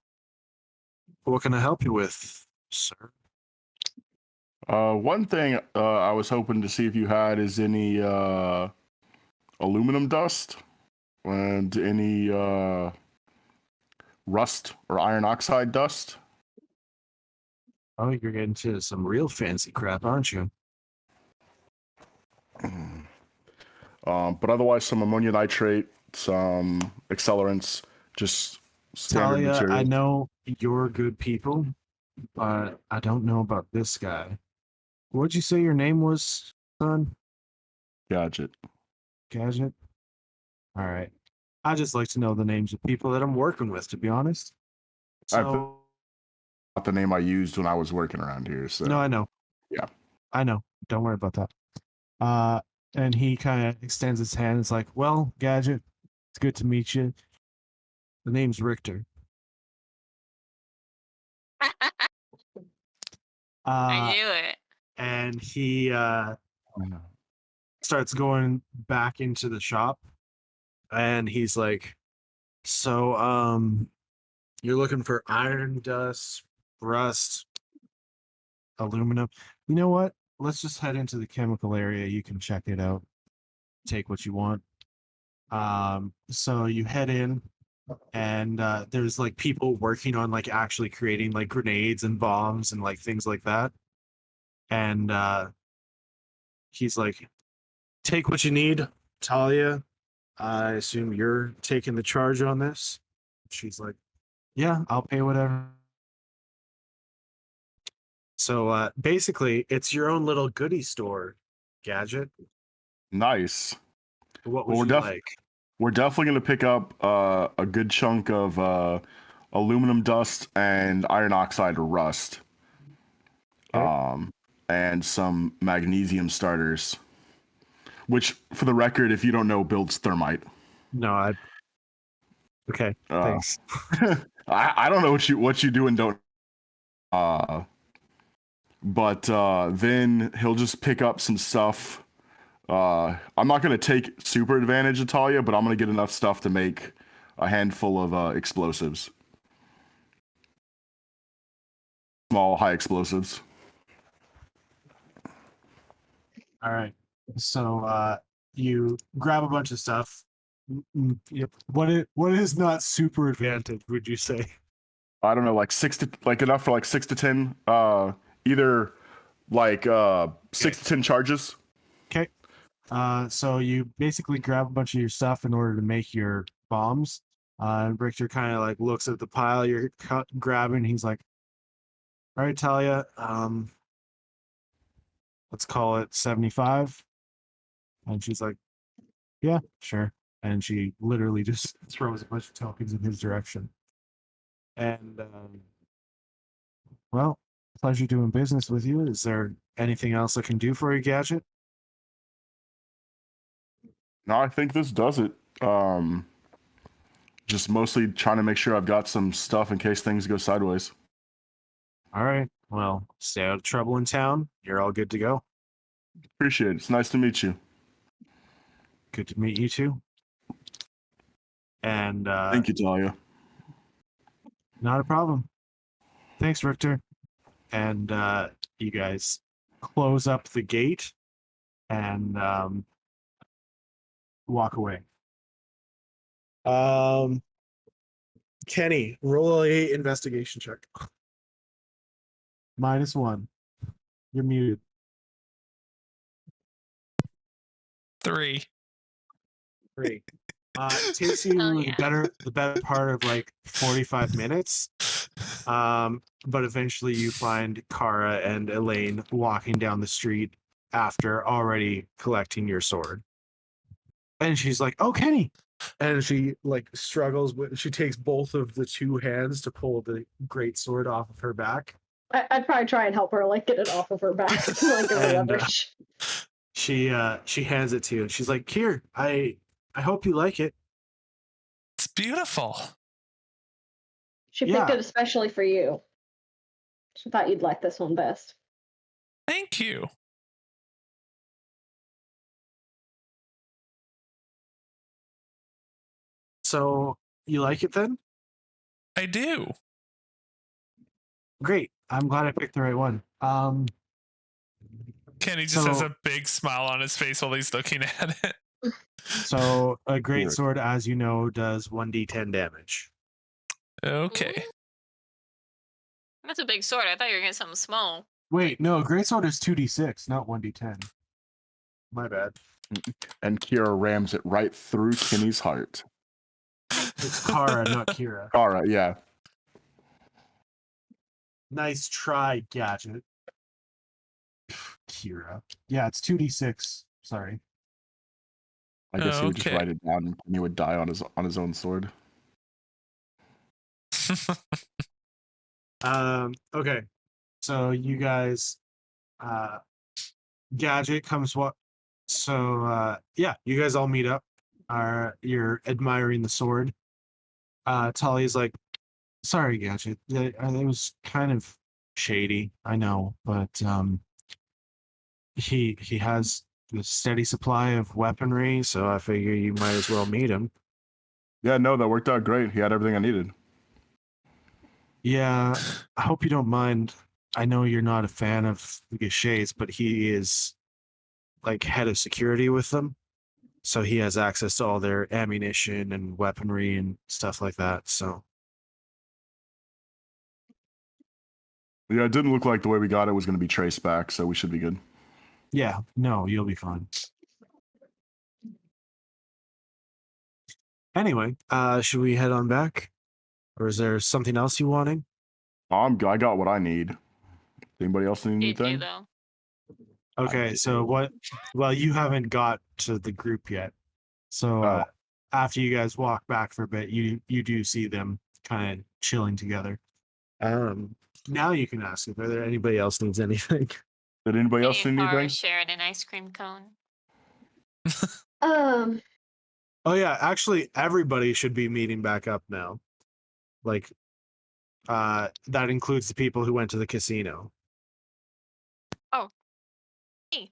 What can I help you with, sir?" One thing I was hoping to see if you had is any aluminum dust and any rust or iron oxide dust. Oh, you're getting to some real fancy crap, aren't you? But otherwise, some ammonia nitrate, some accelerants, just standard Talia, material. I know you're good people, but I don't know about this guy. What'd you say your name was, son? Gadget. Gadget? All right. I just like to know the names of people that I'm working with, to be honest. So, Not the name I used when I was working around here. So no, I know. Yeah. I know. Don't worry about that. And he kind of extends his hand. It's like, "Well, Gadget, it's good to meet you. The name's Richter." I knew it. And he starts going back into the shop, and he's like, "So, you're looking for iron dust, rust, aluminum. You know what? Let's just head into the chemical area. You can check it out. Take what you want." So you head in, and there's like people working on like actually creating like grenades and bombs and like things like that. And he's like, "Take what you need, Talia. I assume you're taking the charge on this." She's like, "Yeah, I'll pay whatever." So basically, it's your own little goodie store, Gadget. Nice. What Well, would you like? We're definitely going to pick up a good chunk of aluminum dust and iron oxide or rust. Okay. And some magnesium starters. Which, for the record, if you don't know, builds thermite. No, I. Okay, thanks. I don't know what you do and don't. But then he'll just pick up some stuff. I'm not going to take super advantage of Talia, but I'm going to get enough stuff to make a handful of explosives. Small, high explosives. All right. So you grab a bunch of stuff. Yep. What is not super advantage, would you say? I don't know, like enough for like 6 to 10. Either like 6 to 10 charges. Okay. So you basically grab a bunch of your stuff in order to make your bombs. And Richter kind of like looks at the pile you're grabbing. He's like, "All right, Talia, let's call it 75." And she's like, "Yeah, sure." And she literally just throws a bunch of tokens in his direction. And well, pleasure doing business with you. Is there anything else I can do for you, Gadget? No, I think this does it. Just mostly trying to make sure I've got some stuff in case things go sideways. All right. Well, stay out of trouble in town. You're all good to go. Appreciate it. It's nice to meet you. Good to meet you too. And Thank you, Talia. not a problem. Thanks, Richter. And you guys close up the gate and walk away. Kenny, roll a investigation check. -1. You're muted. 3. 3. It takes you Oh, yeah. the better part of like 45 minutes. But eventually you find Kara and Elaine walking down the street after already collecting your sword. And she's like, "Oh, Kenny." And she like struggles with, she takes both of the two hands to pull the great sword off of her back. I'd probably try and help her, like, get it off of her back. Like, or And, whatever. She hands it to you. She's like, "Here, I hope you like it." It's beautiful. She picked yeah. it especially for you. She thought you'd like this one best. Thank you. So you like it then? I do. Great. I'm glad I picked the right one. Kenny just has a big smile on his face while he's looking at it. So a great sword, as you know, does 1d10 damage. Okay. That's a big sword. I thought you were getting something small. Wait, no, great sword is 2d6, not 1d10. My bad. And Kira rams it right through Kenny's heart. It's Kara, not Kira. Kara, yeah. Nice try, Gadget. Kira. Yeah, it's 2d6. Sorry. I guess he would just Okay. write it down and he would die on his own sword. Okay. So you guys, Gadget comes yeah, you guys all meet up. You're admiring the sword. Talia's like, "Sorry, Gadget. It was kind of shady, I know, but he has a steady supply of weaponry, so I figure you might as well meet him." Yeah, no, that worked out great. He had everything I needed. Yeah, I hope you don't mind. I know you're not a fan of the Gachets, but he is like head of security with them. So he has access to all their ammunition and weaponry and stuff like that. So Yeah, it didn't look like the way we got it was going to be traced back, so we should be good. yeah, no, you'll be fine. Anyway, should we head on back? Or is there something else you wanting? I got what I need. Anybody else need You do, anything? though. Okay, so what? Well, you haven't got to the group yet. So after you guys walk back for a bit, you do see them kind of chilling together. Now you can ask if there anybody else needs anything. Did anybody else need Kara anything? shared an ice cream cone. Oh yeah, actually, everybody should be meeting back up now. Like, that includes the people who went to the casino. Oh. Hey.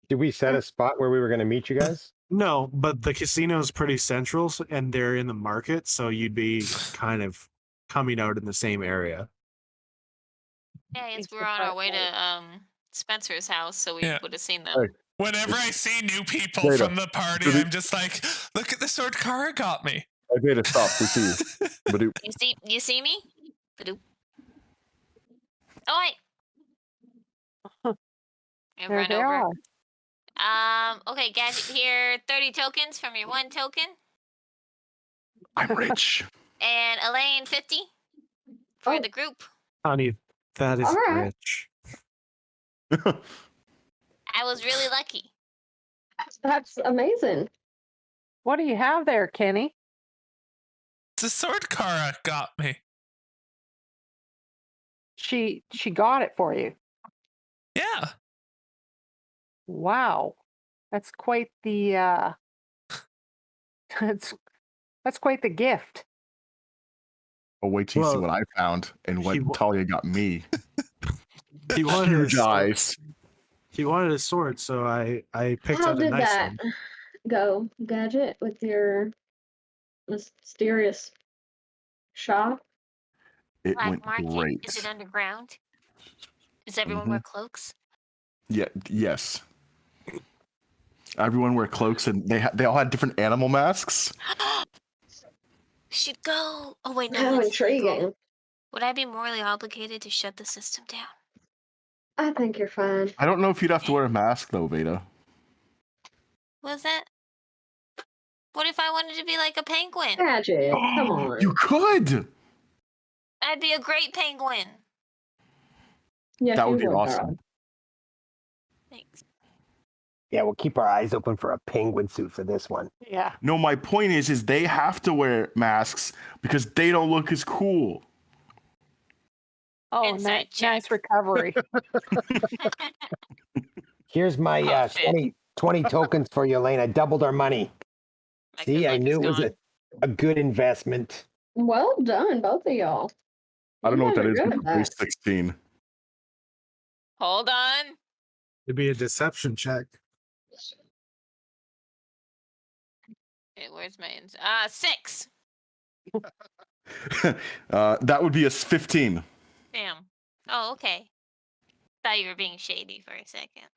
Did we set a spot where we were going to meet you guys? No, but the casino is pretty central, and they're in the market, so you'd be kind of coming out in the same area. Yeah, Thanks we're for on our way clarifying. to Spencer's house, so we Yeah. would have seen them. Hey. Whenever I see new people Data. from the party, Did it- I'm just like, look at the sword Kara got me. I did it. Stop. We see you. But You see me? Ba-doop. Oh wait. And There run they over. are. Okay, Gadget here. 30 tokens from your 1 token. I'm rich. And Elaine 50 for Oh. the group. Honey, that is All right. rich. I was really lucky. That's amazing. What do you have there, Kenny? It's a sword Kara got me. She got it for you. Yeah. Wow. That's quite the That's quite the gift. Oh, wait till you see Well, what I found and what he wa- Talia got me. He wanted a Huge sword. eyes. He wanted a sword, so I picked How out a did nice that one. go, Gadget, with your mysterious shop? It Black went market. great. Is it underground? Does everyone Mhm. wear cloaks? Yeah. Yes. Everyone wear cloaks, and they all had different animal masks. Should go. Oh wait, no, How that's illegal. intriguing. Would I be morally obligated to shut the system down? I think you're fine. I don't know if you'd have to wear a mask though, Veda. Was that? What if I wanted to be like a penguin? Gadget, come on. You could. I'd be a great penguin. Yes, That you would be would, awesome. Karl. Thanks. Yeah, we'll keep our eyes open for a penguin suit for this one. Yeah. No, my point is they have to wear masks because they don't look as cool. Oh, Inside check. nice recovery. Here's my Outfit. 20 tokens for you, Elaine. I doubled our money. My See, good I luck knew is it was gone. a good investment. Well done, both of y'all. I don't know what You that is. guys are But good at at least that. 16. Hold on. It'd be a deception check. Okay, where's my 6. That would be a 15. Damn. Oh, okay. Thought you were being shady for a second.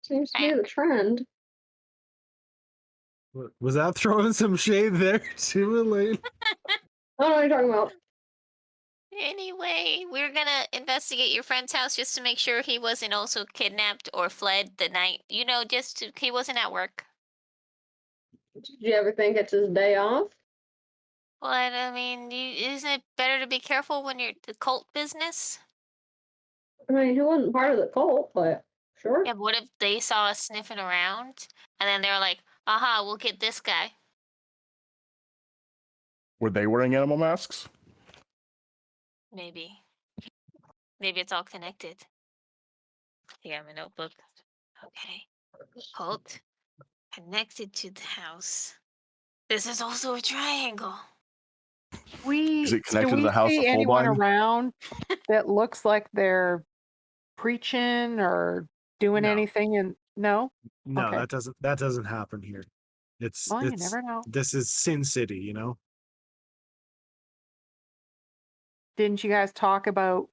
Seems to be the trend. Was that throwing some shade there too, Elaine? I don't know what you're talking about. Anyway, we're gonna investigate your friend's house just to make sure he wasn't also kidnapped or fled the night. He wasn't at work. Did you ever think it's his day off? But I mean, isn't it better to be careful when you're the cult business? I mean, he wasn't part of the cult, but sure. Yeah, but what if they saw us sniffing around and then they were like, aha, we'll get this guy. Were they wearing animal masks? Maybe. Maybe it's all connected. Here, my notebook. Okay. Cult. Connected to the house. This is also a triangle. Is it Do connected to we the House see of anyone Holbein? around that looks like they're preaching or doing No. anything? And no, No, Okay. that doesn't happen here. Well, you never know. This is Sin City, you know. Didn't you guys talk about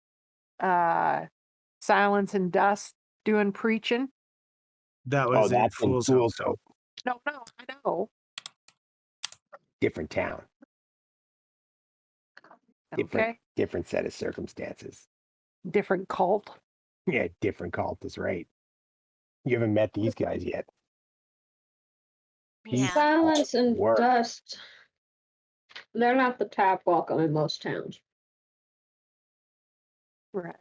Silence and Dust doing preaching? That Oh, was in that's in Fool's Fool's Hope. Hope. No, I know. Different town. Different, Okay. different set of circumstances. Different cult. Yeah, different cult is right. You haven't met these guys yet. Yeah. Silence and Work. dust. They're not the top welcome in most towns. Right.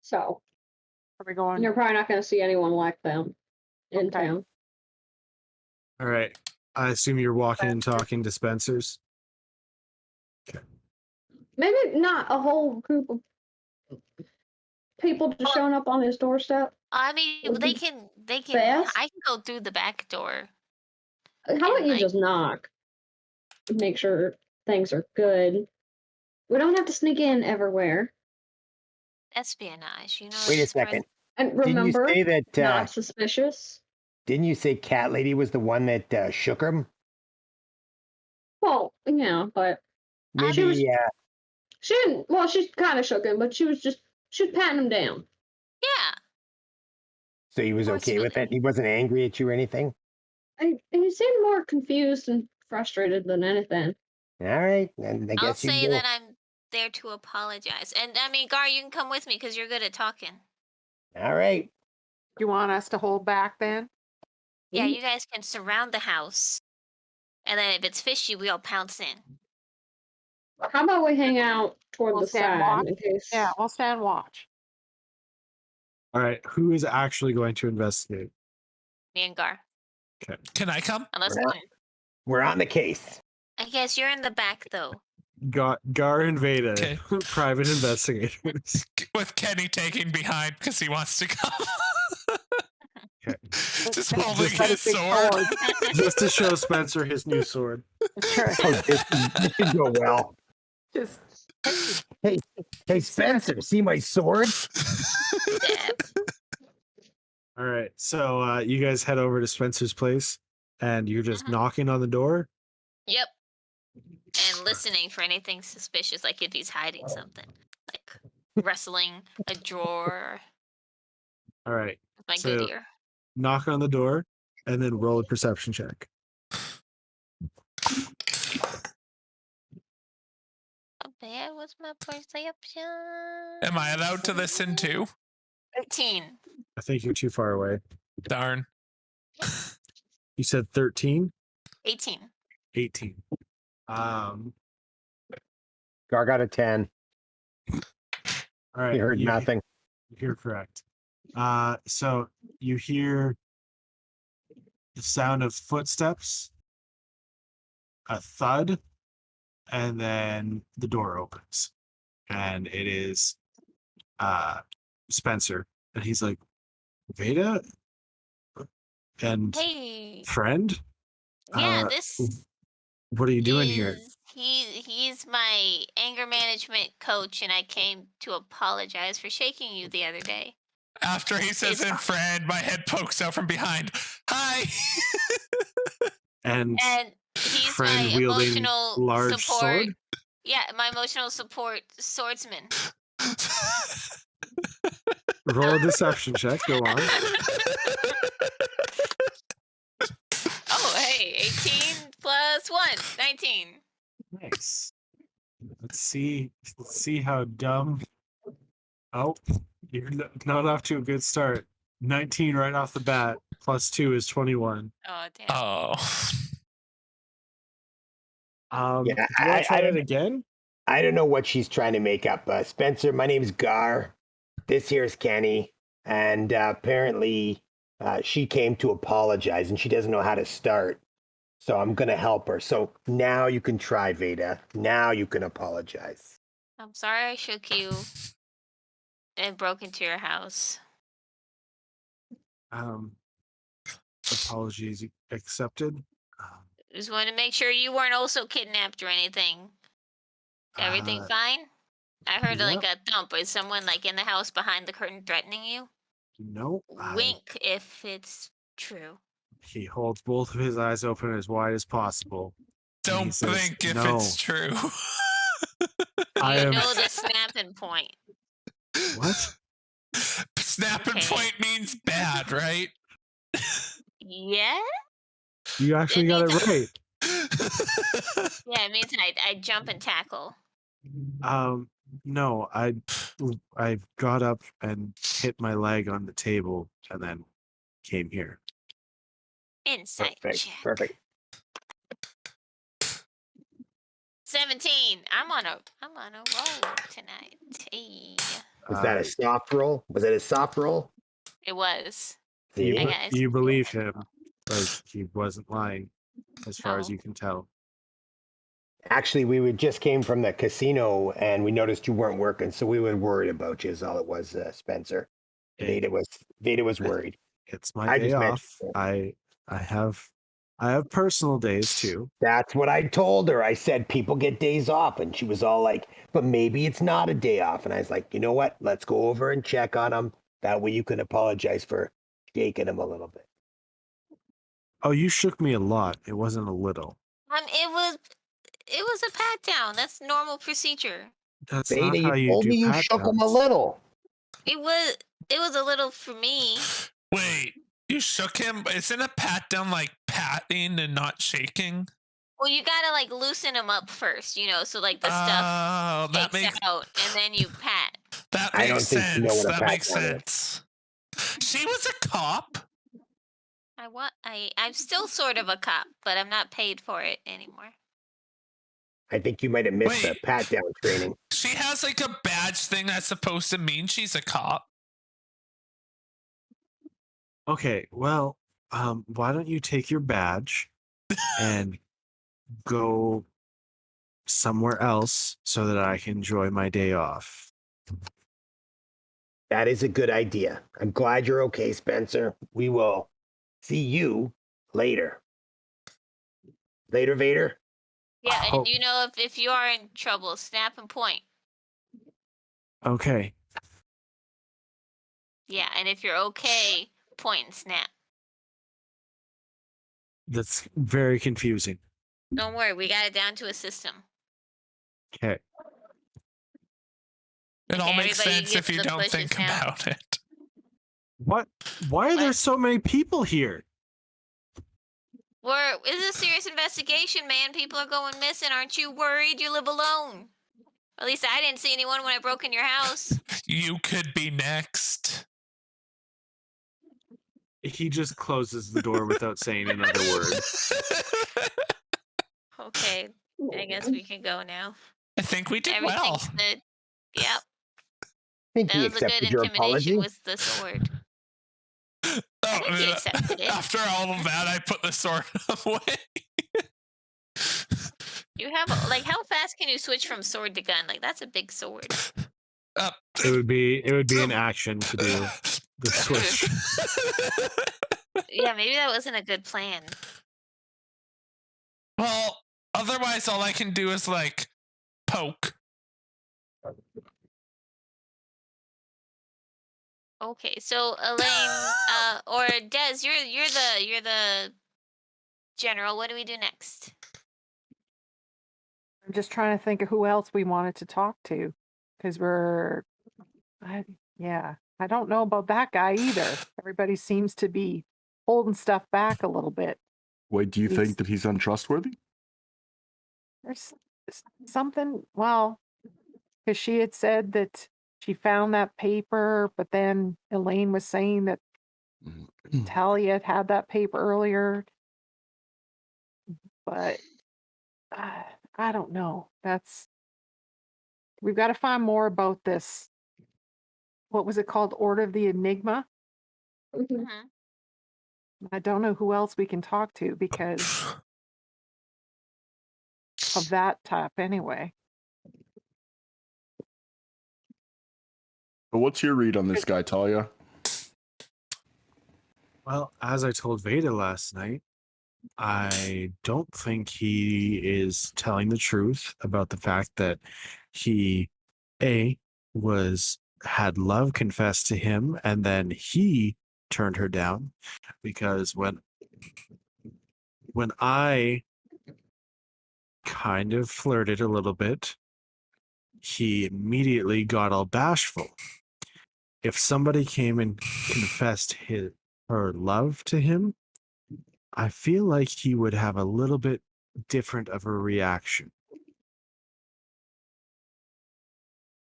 So Are we going? you're probably not going to see anyone like them in Okay. town. All right. I assume you're walking and talking to Spencer's. Maybe not a whole group of people just showing up on his doorstep. I mean, Would they be can. best. I can go through the back door. How about And, you like- just knock? Make sure things are good. We don't have to sneak in everywhere. Espionage, you know. Wait a just trying- second. And Didn't remember, you say that? not suspicious. Didn't you say Cat Lady was the one that shook him? Well, yeah, but Maybe. she was- she didn't. Well, she kind of shook him, but she was patting him down. Yeah. So he was okay with it. He wasn't angry at you or anything. And he seemed more confused and frustrated than anything. All right, and I I'll guess you say go. that I'm there to apologize. And I mean, Gar, you can come with me because you're good at talking. All right. You want us to hold back then? Yeah, you guys can surround the house. And then if it's fishy, we all pounce in. How about we hang out toward We'll the stand side watch. in case? Yeah, we'll stand watch. All right. Who is actually going to investigate? Me and Gar. Can I come? Unless Right. We're on the case. I guess you're in the back though. Gar and Veda, Okay. private investigators. With Kenny taking behind because he wants to come. Just holding Just got his big sword. Just to show Spencer his new sword. That's right. Oh, this could go well. Just Hey, Spencer, see my sword? Dab. All right, so you guys head over to Spencer's place, and you're just knocking on the door. Yep. And listening for anything suspicious, like if he's hiding something, like rustling a drawer All right, with my So- good ear. knock on the door, and then roll a perception check. How bad was my perception? Am I allowed to listen too? 13. I think you're too far away. Darn. You said 13, 18. 18. Gar got a 10. All right, He heard nothing. You're correct. So you hear the sound of footsteps, a thud, and then the door opens, and it is Spencer, and he's like, Veda and Hey. friend, Yeah, Uh, this what are you doing here? He's my anger management coach, and I came to apologize for shaking you the other day. After he says It's in friend, my head pokes out from behind. Hi. And And he's friend my wielding emotional large support. sword. Yeah, my emotional support swordsman. Roll a deception check. Go on. Oh, hey, 18 plus 1, 19. Nice. Let's see how dumb. Oh, you're not off to a good start. 19 right off the bat. Plus 2 is 21. Oh, damn. Oh. Yeah, Do you want to try I it don't- again? I don't know what she's trying to make up. Spencer, my name's Gar. This here's Kenny. And apparently she came to apologize and she doesn't know how to start. So I'm going to help her. So now you can try, Veda. Now you can apologize. I'm sorry I shook you and broke into your house. Apologies accepted. Just wanted to make sure you weren't also kidnapped or anything. Everything fine? I heard like a thump. Is someone like in the house behind the curtain threatening you? No. Wink if it's true. He holds both of his eyes open as wide as possible. Don't he says, blink if "No." it's true. I You am. know the snapping point. What? Snapping Okay. point means bad, right? Yeah? You actually got it right. Yeah, it means I jump and tackle. No, I got up and hit my leg on the table and then came here. Insight Perfect. check. Perfect. 17. I'm on a roll tonight. Hey. Was that a soft roll? Was it a soft roll? It was. See? I guess. You believe him, like he wasn't lying, as far as No. you can tell. Actually, just came from the casino and we noticed you weren't working, so we were worried about you. Is all it was, Spencer. Veda was worried. It's my I day just off. mentioned I have personal days too. That's what I told her. I said people get days off, and she was all like, "But maybe it's not a day off." And I was like, "You know what? Let's go over and check on him. That way you can apologize for shaking him a little bit." Oh, you shook me a lot. It wasn't a little. It was a pat down. That's normal procedure. That's Veda, not how you you told do me you pat shook him a downs. little. It was a little for me. Wait, you shook him? Isn't a pat down like patting and not shaking? Well, you gotta like loosen him up first, so like the stuff Oh, that takes makes out, and then you pat. that I don't makes think you know sense. what a That pat makes down is. sense. She was a cop. I'm still sort of a cop, but I'm not paid for it anymore. I think you might have missed the Wait. pat down training. She has like a badge thing that's supposed to mean she's a cop. Okay, well, why don't you take your badge and go somewhere else so that I can enjoy my day off? That is a good idea. I'm glad you're okay, Spencer. We will see you later. Later, Vader. Yeah, Oh. and you know if you are in trouble, snap and point. Okay. Yeah, and if you're okay, point and snap. That's very confusing. Don't worry, we got it down to a system. Okay. It all Okay, makes everybody sense gets if you the don't pushes think now. about it. What? Why are there What? so many people here? It's a serious investigation, man. People are going missing. Aren't you worried? You live alone. At least I didn't see anyone when I broke in your house. You could be next. He just closes the door without saying another word. Okay, I guess we can go now. I think we did well. Everything's good. Yep, I think he that was a good accepted your intimidation apology. with the sword. Oh, think he accepted it. After all of that, I put the sword away. You have how fast can you switch from sword to gun? Like that's a big sword. It would be an action to do the switch. Yeah, maybe that wasn't a good plan. Well, otherwise, all I can do is poke. Okay, so Elaine, or Des, you're the general. What do we do next? I'm just trying to think of who else we wanted to talk to, because I don't know about that guy either. Everybody seems to be holding stuff back a little bit. Wait, do you He's- think that he's untrustworthy? There's something, well, because she had said that she found that paper, but then Elaine was saying that Talia had that paper earlier. But I don't know. We've got to find more about this. What was it called? Order of the Enigma? Mhm. Mhm. I don't know who else we can talk to because of that type anyway. But what's your read on this guy, Talia? Well, as I told Veda last night, I don't think he is telling the truth about the fact that he had love confessed to him and then he turned her down, because when I kind of flirted a little bit, he immediately got all bashful. If somebody came and confessed her love to him, I feel like he would have a little bit different of a reaction.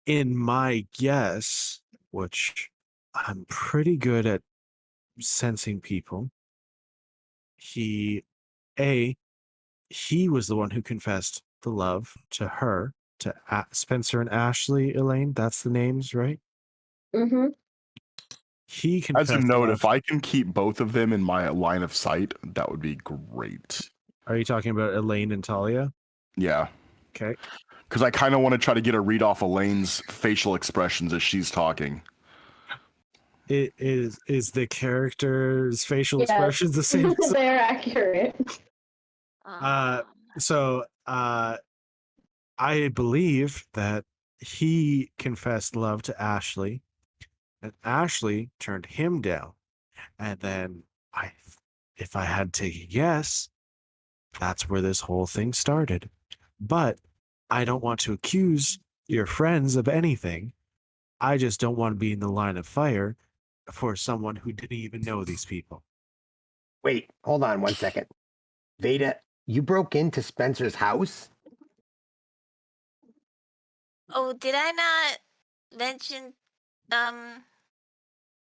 In my guess, which I'm pretty good at sensing people, he was the one who confessed the love to her, to Spencer and Ashlee, Elaine. That's the names, right? Mm-hmm. He confessed. As a note, love. if I can keep both of them in my line of sight, that would be great. Are you talking about Elaine and Talia? Yeah. Okay. Because I kind of want to try to get a read off Elaine's facial expressions as she's talking. It is the character's facial Yes. expressions the same? They're accurate. So I believe that he confessed love to Ashlee, and Ashlee turned him down. And then if I had to take a guess, that's where this whole thing started. But I don't want to accuse your friends of anything. I just don't want to be in the line of fire for someone who didn't even know these people. Wait, hold on 1 second. Veda, you broke into Spencer's house? Oh, did I not mention?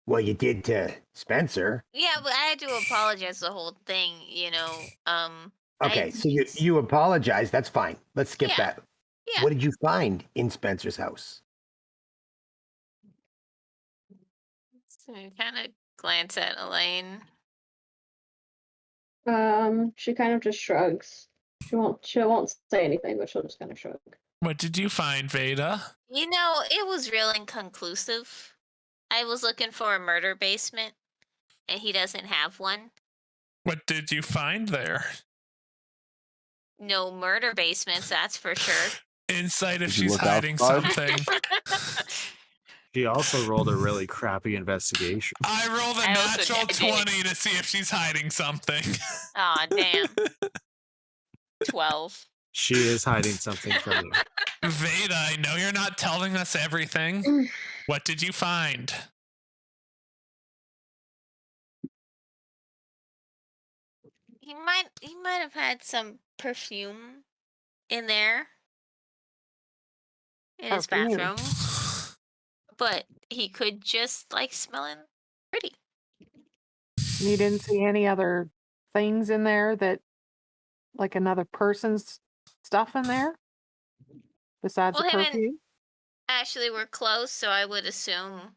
Well, you did to Spencer. Yeah, but I had to apologize the whole thing. Okay, so you apologize. That's fine. Let's skip Yeah. that. Yeah. What did you find in Spencer's house? So I kind of glance at Elaine. She kind of just shrugs. She won't say anything, but she'll just kind of shrug. What did you find, Veda? It was real inconclusive. I was looking for a murder basement, and he doesn't have one. What did you find there? No murder basements, that's for sure. Insight if Did you she's look hiding outside? something. She also rolled a really crappy investigation. I rolled a I also natural did. 20 to see if she's hiding something. Aw, damn. 12. She is hiding something from you. Veda, I know you're not telling us everything. What did you find? He might have had some perfume in there in his Perfume. bathroom, but he could just like smelling pretty. You didn't see any other things in there that, like another person's stuff in there besides Well, the him and perfume? Ashlee were close, so I would assume.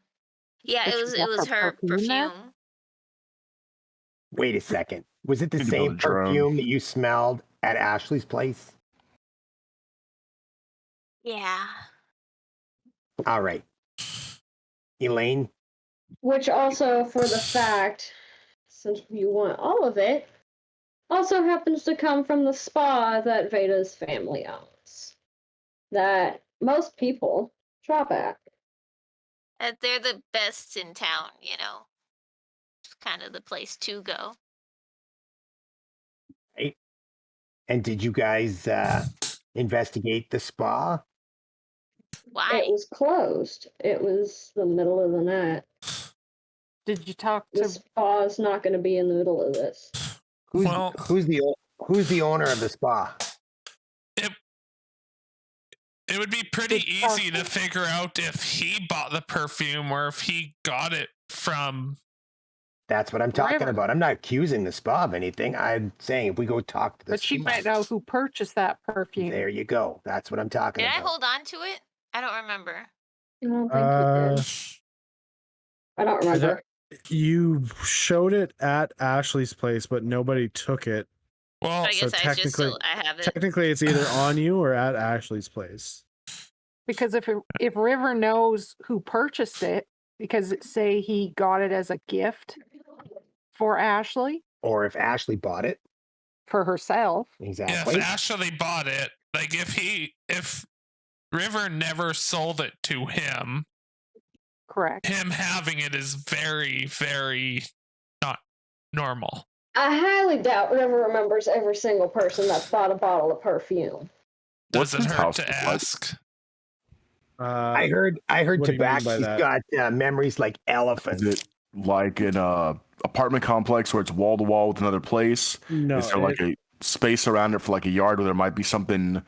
Yeah, That it she was left her perfume there? perfume. Wait a second. Was it the Need to build same a drone. perfume that you smelled at Ashley's place? Yeah. All right. Elaine, Which also, for the fact, since you want all of it, also happens to come from the spa that Veda's family owns. That most people shop at. They're the best in town, you know. It's kind of the place to go. right? And did you guys investigate the spa? Why? It was closed. It was the middle of the night. Did you talk The to spa's not going to be in the middle of this. Who's Well- who's the owner of the spa? It would be pretty Did easy to Karl- figure out if he bought the perfume or if he got it from. That's what I'm talking River. about. I'm not accusing the spa of anything. I'm saying if we go talk to the But she spa. might know who purchased that perfume. There you go. That's what I'm talking Did I about. hold on to it? I don't remember. I don't think you did. I don't remember. You showed it at Ashley's place, but nobody took it. Well, I so guess I just technically- I have it. Technically, it's either on you or at Ashley's place. Because if River knows who purchased it, because say he got it as a gift for Ashlee Or if Ashley bought it. for herself, Exactly. if Ashley bought it, like if River never sold it to him, correct? him having it is very, very not normal. I highly doubt River remembers every single person that bought a bottle of perfume. What's Doesn't his hurt house to look like? ask. I heard what do you mean by Tabaxi's that? got memories like elephants. Is it like an apartment complex where it's wall to wall with another place? No, Is there like a space around it for like a yard where there might be something?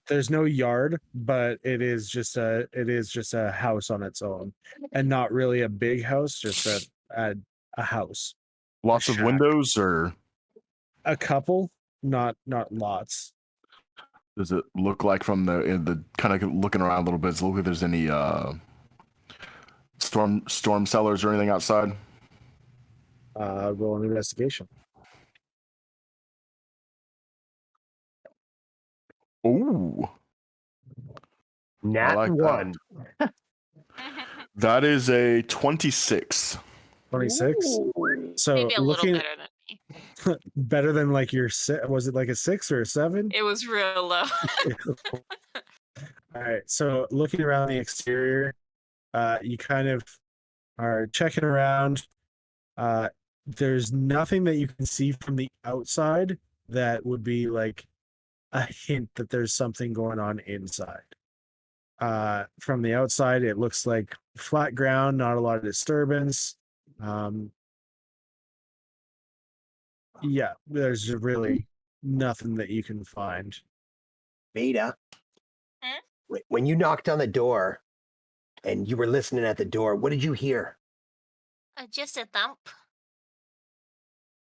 there's no yard, but it is just a house on its own, and not really a big house, just a house. Lots of shack. windows, or A couple, not lots. does it look like from the kind of looking around a little bit? Does it look like there's any storm cellars or anything outside? Roll an investigation. Ooh, Nat like that. one. that is a 26. 26. Ooh. So Maybe a little looking better than me. better than like your was it like a 6 or a 7? It was real low. All right. So looking around the exterior, you kind of are checking around. There's nothing that you can see from the outside that would be like a hint that there's something going on inside. From the outside, it looks like flat ground, not a lot of disturbance. Yeah, there's really nothing that you can find. Veda, Hmm? when you knocked on the door and you were listening at the door, what did you hear? Just a thump.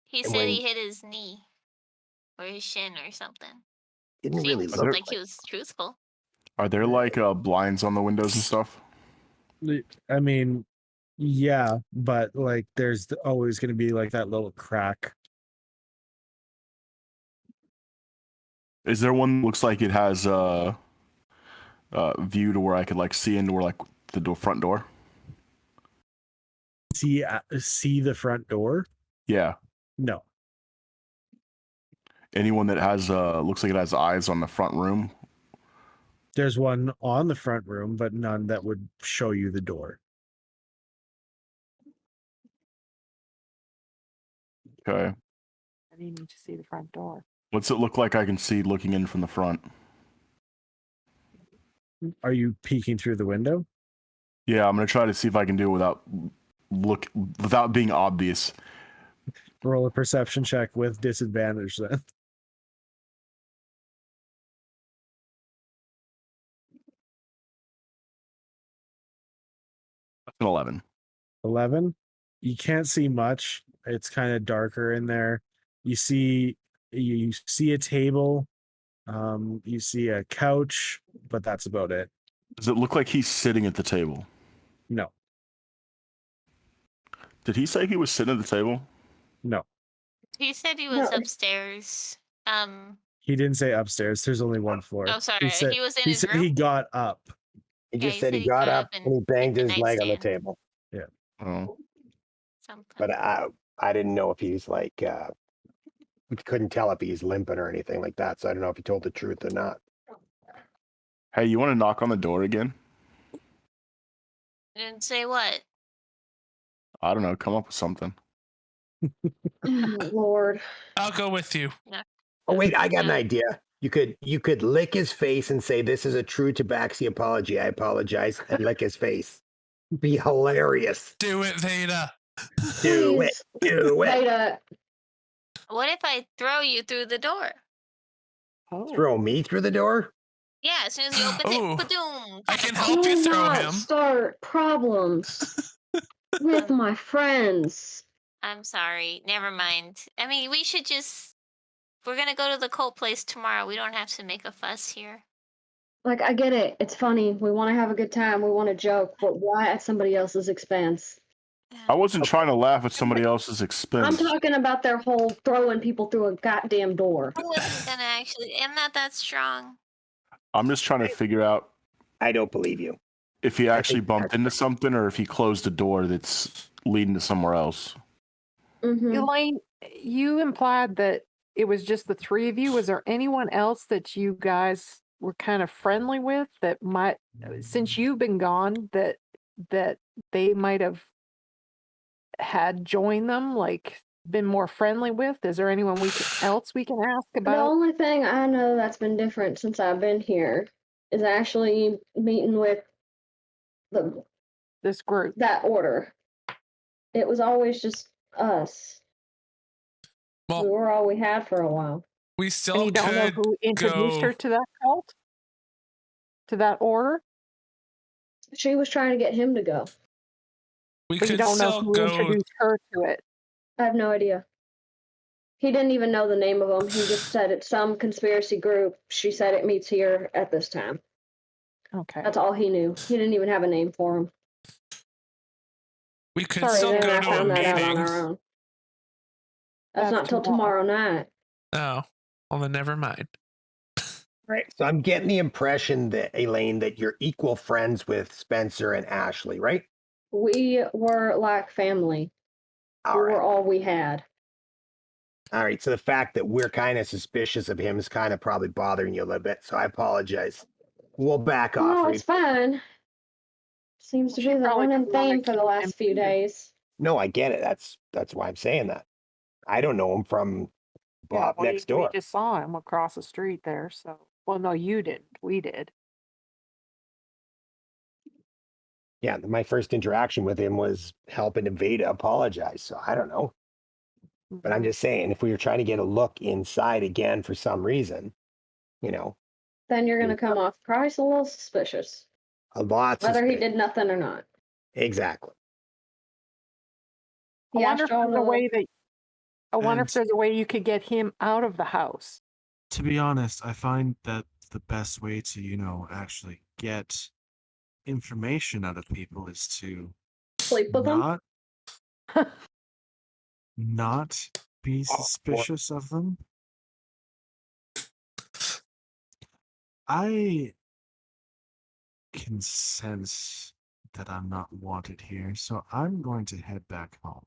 He And said when- he hit his knee or his shin or something. Didn't really Seems look like he was truthful. Are there like blinds on the windows and stuff? I mean, yeah, but like there's always going to be like that little crack. Is there one that looks like it has view to where I could like see into where like the front door? See the front door? Yeah. No. Anyone that has looks like it has eyes on the front room. There's one on the front room, but none that would show you the door. Okay. I need to see the front door. What's it look like I can see looking in from the front? Are you peeking through the window? Yeah, I'm gonna try to see if I can do it without being obvious. Roll a perception check with disadvantage then. That's an 11. 11. You can't see much. It's kind of darker in there. You see a table. You see a couch, but that's about it. Does it look like he's sitting at the table? No. Did he say he was sitting at the table? No. He said he was No. upstairs. He didn't say upstairs. There's only one floor. Oh, sorry. He He was in he his said room? he got up. He Yeah, just said he got up and he hit banged the his leg on the nightstand. table. Oh. Something. But I didn't know if he's like we couldn't tell if he's limping or anything like that. So I don't know if he told the truth or not. Hey, you want to knock on the door again? Didn't say what? I don't know. Come up with something. Oh, Lord. I'll go with you. Oh wait, I got an Yeah. idea. You could lick his face and say, "This is a true Tabaxi apology. I apologize," and lick his face. Be hilarious. Do it, Veda. Do it. Please, Do it. Veda, What if I throw you through the door? Oh. Throw me through the door. Yeah, as soon as he opens Ooh. it, ba-doom. I can help you do throw not him. start problems with my friends. I'm sorry. Never mind. I mean, we should just. We're gonna go to the cult place tomorrow. We don't have to make a fuss here. Like, I get it. It's funny. We want to have a good time. We want to joke, but why at somebody else's expense? I wasn't trying to laugh at somebody else's I'm expense. talking about their whole throwing people through a goddamn door. I wasn't gonna actually. I'm not that strong. I'm just trying to figure out I don't believe you. if he actually think bumped that's- into something or if he closed a door that's leading to somewhere else. Mm-hmm. Elaine, you implied that it was just the three of you. Was there anyone else that you guys were kind of friendly with that might, since you've been gone, that they might have had joined them, like been more friendly with? Is there anyone else we can ask The about? only thing I know that's been different since I've been here is actually meeting with This group. that order. It was always just us. We Well, were all we had for a while. we And still you don't know could who introduced go. her to that cult? To that order? She was trying to get him to go. We But you could don't know still who go. introduced her to it. I have no idea. He didn't even know the name of them. He just said it's some conspiracy group. She said it meets here at this time. Okay. That's all he knew. He didn't even have a name for him. We could Sorry, still then go I to a found that out on meeting. our own. That's That's not till tomorrow night. Oh, well then never mind. Right. So I'm getting the impression that Elaine, that you're equal friends with Spencer and Ashlee, right? We were like family. All We right. were all we had. All right. So the fact that we're kind of suspicious of him is kind of probably bothering you a little bit. So I apologize. We'll back off. No, Reed. it's fine. Seems to She be the probably running doesn't wanna theme for the keep him last few either. days. No, I get it. That's why I'm saying that. I don't know him from Bob Yeah, next door. We just saw him across the street there. So, well, no, you didn't. We did. Yeah, my first interaction with him was helping Veda apologize. So I don't know. But I'm Mhm. just saying, if we were trying to get a look inside again for some reason, Then you're going to come off probably a little suspicious, a lot. whether he suspicious. did nothing or not. Exactly. I He wonder if asked y'all there's a to- way that. I wonder if And- there's a way you could get him out of the house. To be honest, I find that the best way to, actually get information out of people is to sleep with him. not be Oh, boy. suspicious of them. I can sense that I'm not wanted here, so I'm going to head back home.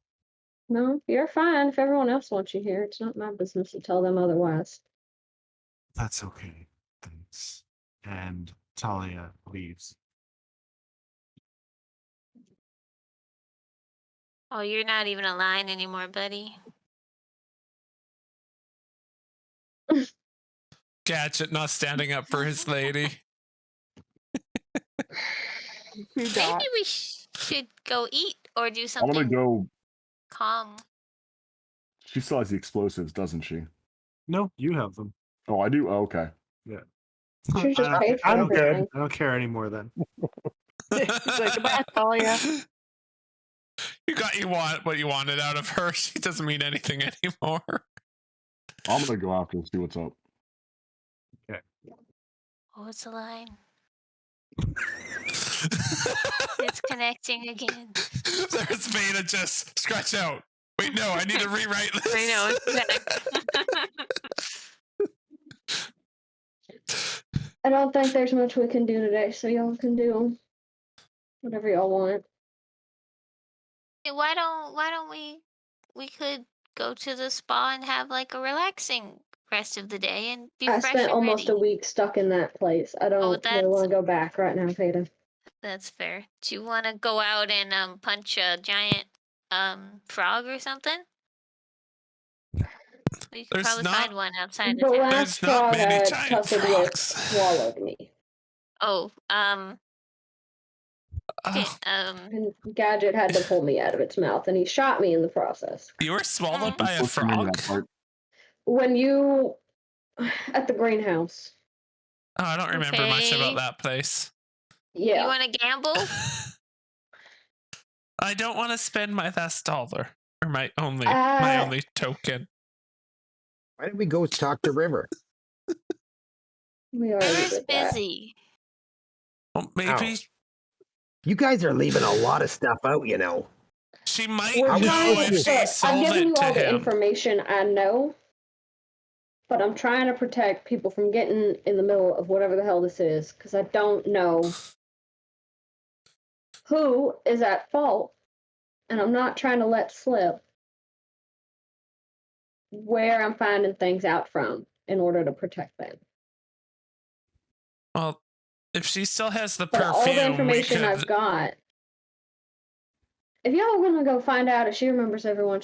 No, you're fine. If everyone else wants you here, it's not my business to tell them otherwise. That's okay. Thanks. And Talia leaves. Oh, you're not even a line anymore, buddy. Gadget not standing up for his lady. You Maybe got. we should go eat or do I'm something gonna go. calm. She still has the explosives, doesn't she? No, you have them. Oh, I do. Oh, okay. She just I paid for don't care. everything. I don't care anymore then. He's like, goodbye, Talia. You got what you wanted out of her. She doesn't mean anything anymore. I'm gonna go after and see what's up. Oh, it's a line. It's connecting again. There's Veda just scratch out. Wait, no, I need to rewrite this. I know. I don't think there's much we can do today, so y'all can do whatever y'all want. Hey, why don't we could go to the spa and have like a relaxing rest of the day and be I fresh spent and almost a ready. week stuck in that place. I don't really that's- want to go back right now, Veda. That's fair. Do you want to go out and punch a giant frog or something? You could There's probably not- find one outside The of town. last There's not frog many I giant tussled with frogs. swallowed me. Oh, okay, Oh, And Gadget had to pull me out of its mouth, and he shot me in the process. you were swallowed by a Let's remember frog? that part. When you at the greenhouse. Oh, I don't remember much Okay. about that place. Yeah. You want to gamble? I don't want to spend my last dollar or my only token. Why don't we go talk to River? We already River's did that. busy. Well, maybe You guys are leaving a lot of stuff out, you know. she might We're I was know trying thinking- if she look, I'm sold giving it you to all the him. information I know, but I'm trying to protect people from getting in the middle of whatever the hell this is, because I don't know who is at fault, and I'm not trying to let slip where I'm finding things out from in order to protect them. Well, if she still has the But perfume, all the we information could. I've got. If y'all want to go find out if she remembers everyone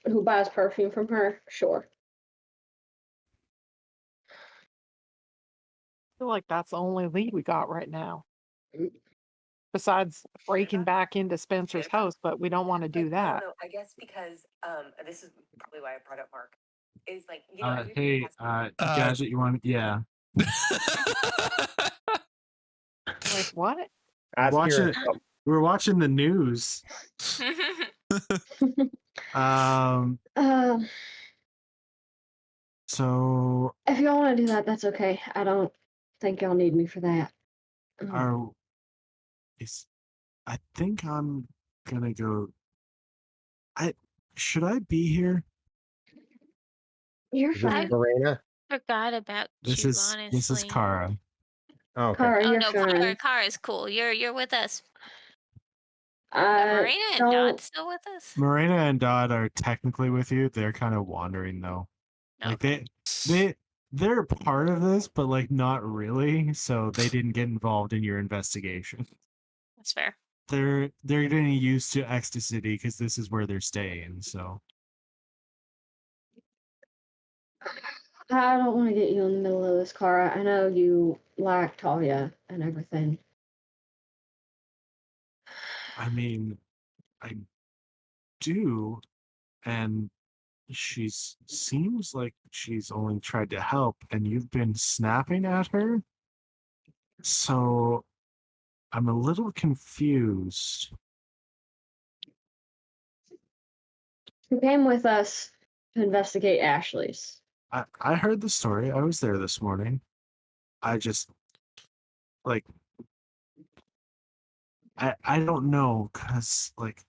who buys perfume from her, sure. I feel like that's the only lead we got right now. Besides breaking back into Spencer's house, but we don't want to do that. No, I guess because this is probably why I brought up Mark. Is like everybody Hey, has- Gadget, you want? Yeah. Like, what? Ask Watching your- it. We were watching the news. So If y'all want to do that, that's okay. I don't think y'all need me for that. I think I'm gonna go. Should I be here? You're Is this fine. Morena? Forgot about This you, is honestly. Kara. Oh, okay. Kara, Oh you're no, fine. Kara is cool. You're with us. I Marina and don't- Dot's still with us. Marina and Dodd are technically with you. They're kind of wandering though. Like they're part of this, but like not really. So they didn't get involved in your investigation. That's fair. They're getting used to Ecstasy because this is where they're staying. So I don't want to get you in the middle of this, Kara. I know you like Talia and everything. I mean, I do, and seems like she's only tried to help, and you've been snapping at her. So I'm a little confused. You came with us to investigate Ashlee's. I heard the story. I was there this morning. I just like I don't know because like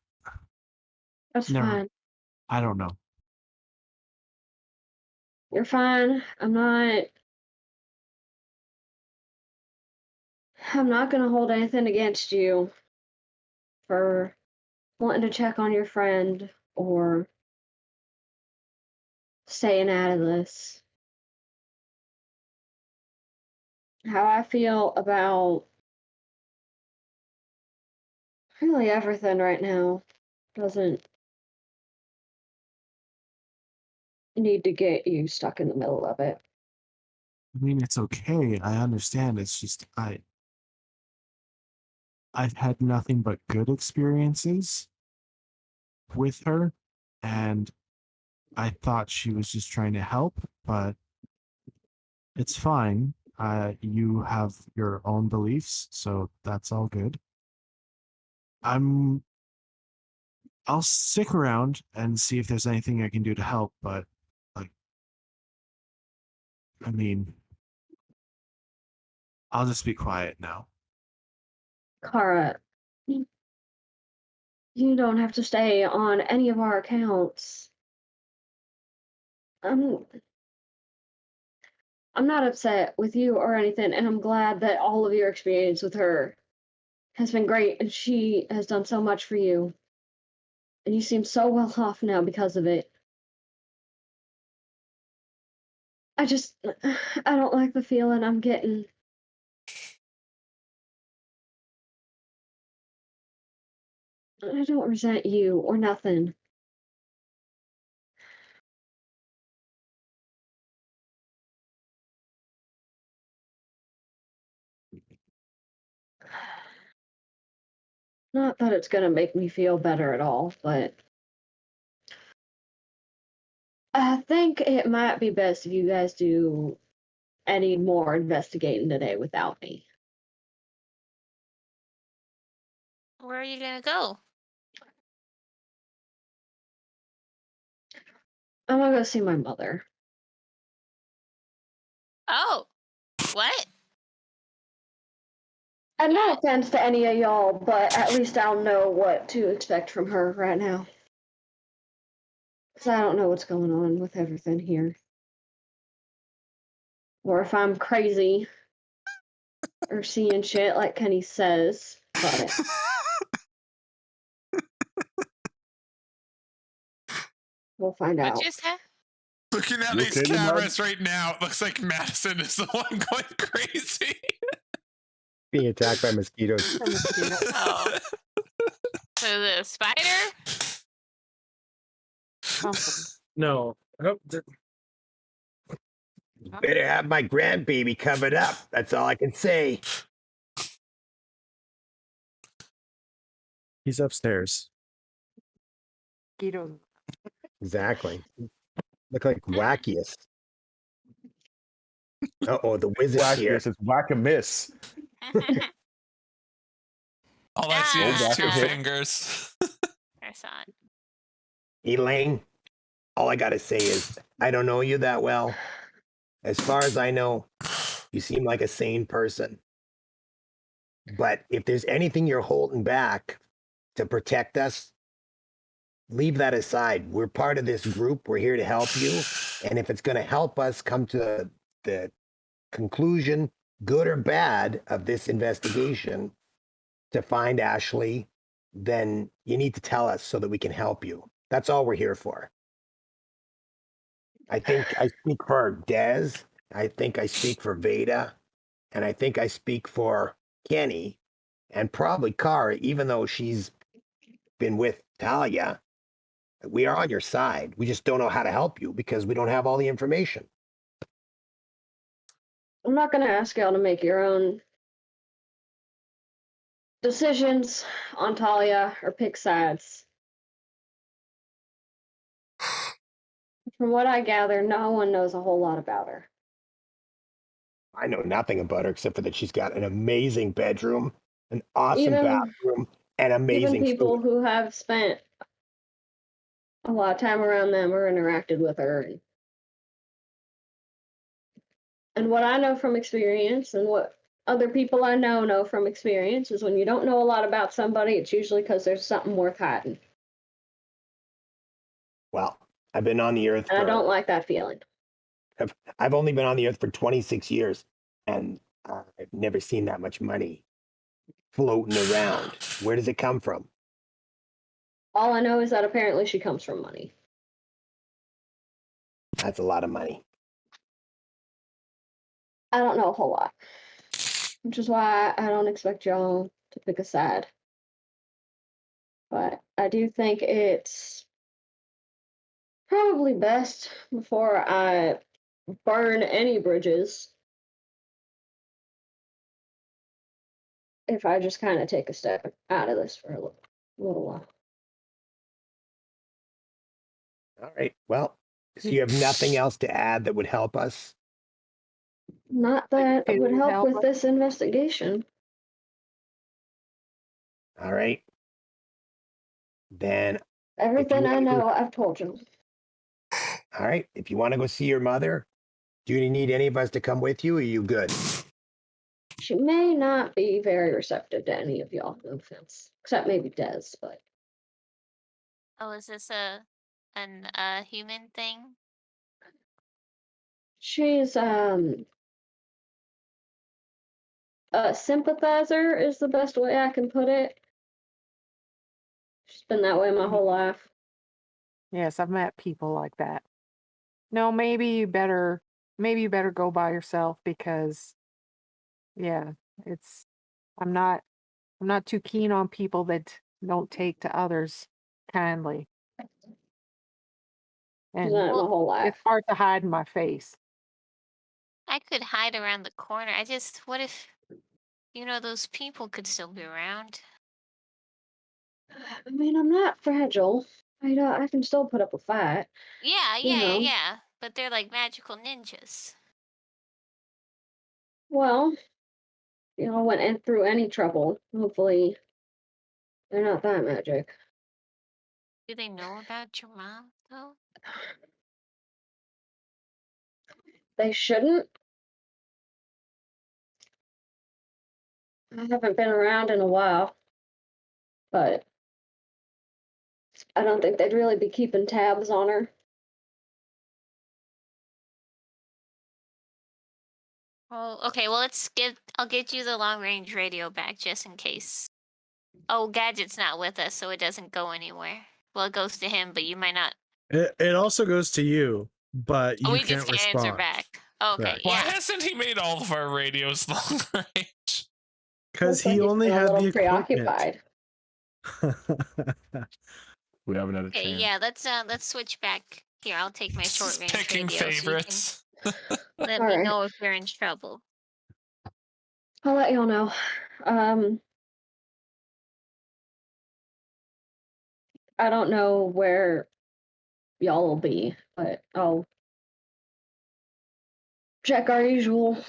That's Never. fine. I don't know. You're fine. I'm not gonna hold anything against you for wanting to check on your friend or staying out of this. How I feel about really everything right now doesn't need to get you stuck in the middle of it. I mean, it's okay. I understand. It's just I've had nothing but good experiences with her, and I thought she was just trying to help, but it's fine. You have your own beliefs, so that's all good. I'll stick around and see if there's anything I can do to help, but like, I mean, I'll just be quiet now. Kara, you don't have to stay on any of our accounts. I'm not upset with you or anything, and I'm glad that all of your experience with her has been great, and she has done so much for you. And you seem so well off now because of it. I don't like the feeling I'm getting. I don't resent you or nothing. Not that it's gonna make me feel better at all, but I think it might be best if you guys do any more investigating today without me. Where are you gonna go? I'm gonna go see my mother. Oh, what? And no offense to any of y'all, but at least I'll know what to expect from her right now. Because I don't know what's going on with everything here. Or if I'm crazy or seeing shit like Kenny says, but we'll find What out. just happened? Looking at You these okay there, Mug? cameras right now, it looks like Madison is the one going crazy. Being attacked by mosquitoes. A mosquito. Oh. So the spider? Something. No. Oh, Better have my grandbaby covered up. That's all I can say. he's upstairs. Mosquitoes. Exactly. Look like wackiest. Uh-oh, the wizard's here. Whack-a-miss, it's whack-a-miss. All I see is Ah. two fingers. I saw it. Elaine, all I gotta say is I don't know you that well. As far as I know, you seem like a sane person. But if there's anything you're holding back to protect us, leave that aside. We're part of this group. We're here to help you. And if it's going to help us come to the conclusion, good or bad, of this investigation to find Ashlee, then you need to tell us so that we can help you. That's all we're here for. I think I speak for Dez. I think I speak for Veda. And I think I speak for Kenny and probably Kara, even though she's been with Talia. We are on your side. We just don't know how to help you because we don't have all the information. I'm not gonna ask y'all to make your own decisions on Talia or pick sides. From what I gather, no one knows a whole lot about her. I know nothing about her except for that she's got an amazing bedroom, an awesome Even- bathroom, and Even amazing people food. who have spent a lot of time around them or interacted with her. And what I know from experience and what other people I know from experience is when you don't know a lot about somebody, it's usually because there's something worth hiding. Well, I've been on the earth And I for, don't like that feeling. I've only been on the earth for 26 years, and I've never seen that much money floating around. Where does it come from? All I know is that apparently she comes from money. That's a lot of money. I don't know a whole lot. Which is why I don't expect y'all to pick a side. But I do think it's probably best before I burn any bridges if I just kind of take a step out of this for a little while. All right. Well, so you have nothing else to add that would help us? Not that It would would help help with us. this investigation. All right. Then, Everything I wanna go- know, I've told you. all right. If you want to go see your mother, do you need any of us to come with you? Or are you good? She may not be very receptive to any of y'all, no offense. Except maybe Des, but Oh, is this an human thing? she's a sympathizer is the best way I can put it. She's been that way my whole life. Yes, I've met people like that. No, maybe you better go by yourself because yeah, it's I'm not too keen on people that don't take to others kindly. She's And done it my Well, whole life. it's hard to hide in my face. I could hide around the corner. What if, those people could still be around? I mean, I'm not fragile. I can still put up a fight. Yeah, You know. yeah. But they're like magical ninjas. Well, went through any trouble. Hopefully, they're not that magic. Do they know about your mom, though? They shouldn't. I haven't been around in a while, but I don't think they'd really be keeping tabs on her. Oh, okay. Well, I'll get you the long range radio back just in case. Oh, Gadget's not with us, so it doesn't go anywhere. Well, it goes to him, but you might not. It also goes to you, but you We can't just can't answer respond. back. Okay, Correct. Why yeah. hasn't he made all of our radios long range? Because Looks like he he's only been a had the little equipment. preoccupied. We haven't had a Okay, chance. yeah. Let's switch back. Here, I'll take my short range Picking radio. favorites. So you can let All me right. know if you're in trouble. I'll let y'all know. I don't know where y'all will be, but I'll check our usual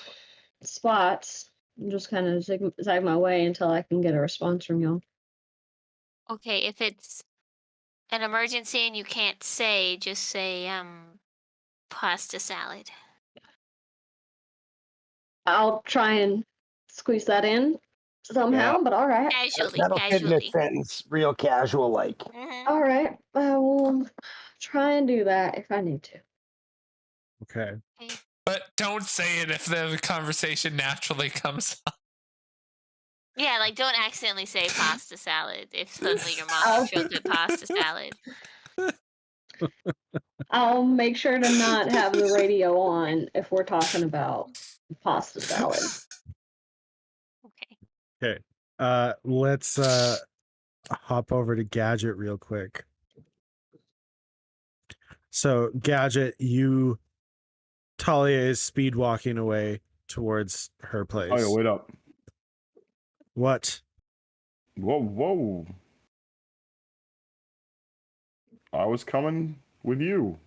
spots and just kind of zag my way until I can get a response from y'all. Okay, if it's an emergency and you can't say, just say pasta salad. I'll try and squeeze that in somehow, Yeah. but all right. Casually, That'll fit in a casually. sentence, real casual like. Mhm. All right. I will try and do that if I need to. Okay. Okay. But don't say it if the conversation naturally comes up. Yeah, like don't accidentally say pasta salad if suddenly your mom Oh. shows up pasta salad. I'll make sure to not have the radio on if we're talking about pasta salad. Okay. Okay. Let's hop over to Gadget real quick. So Gadget, Talia is speed walking away towards her place. Oh, yeah, wait up. What? Whoa. I was coming with you.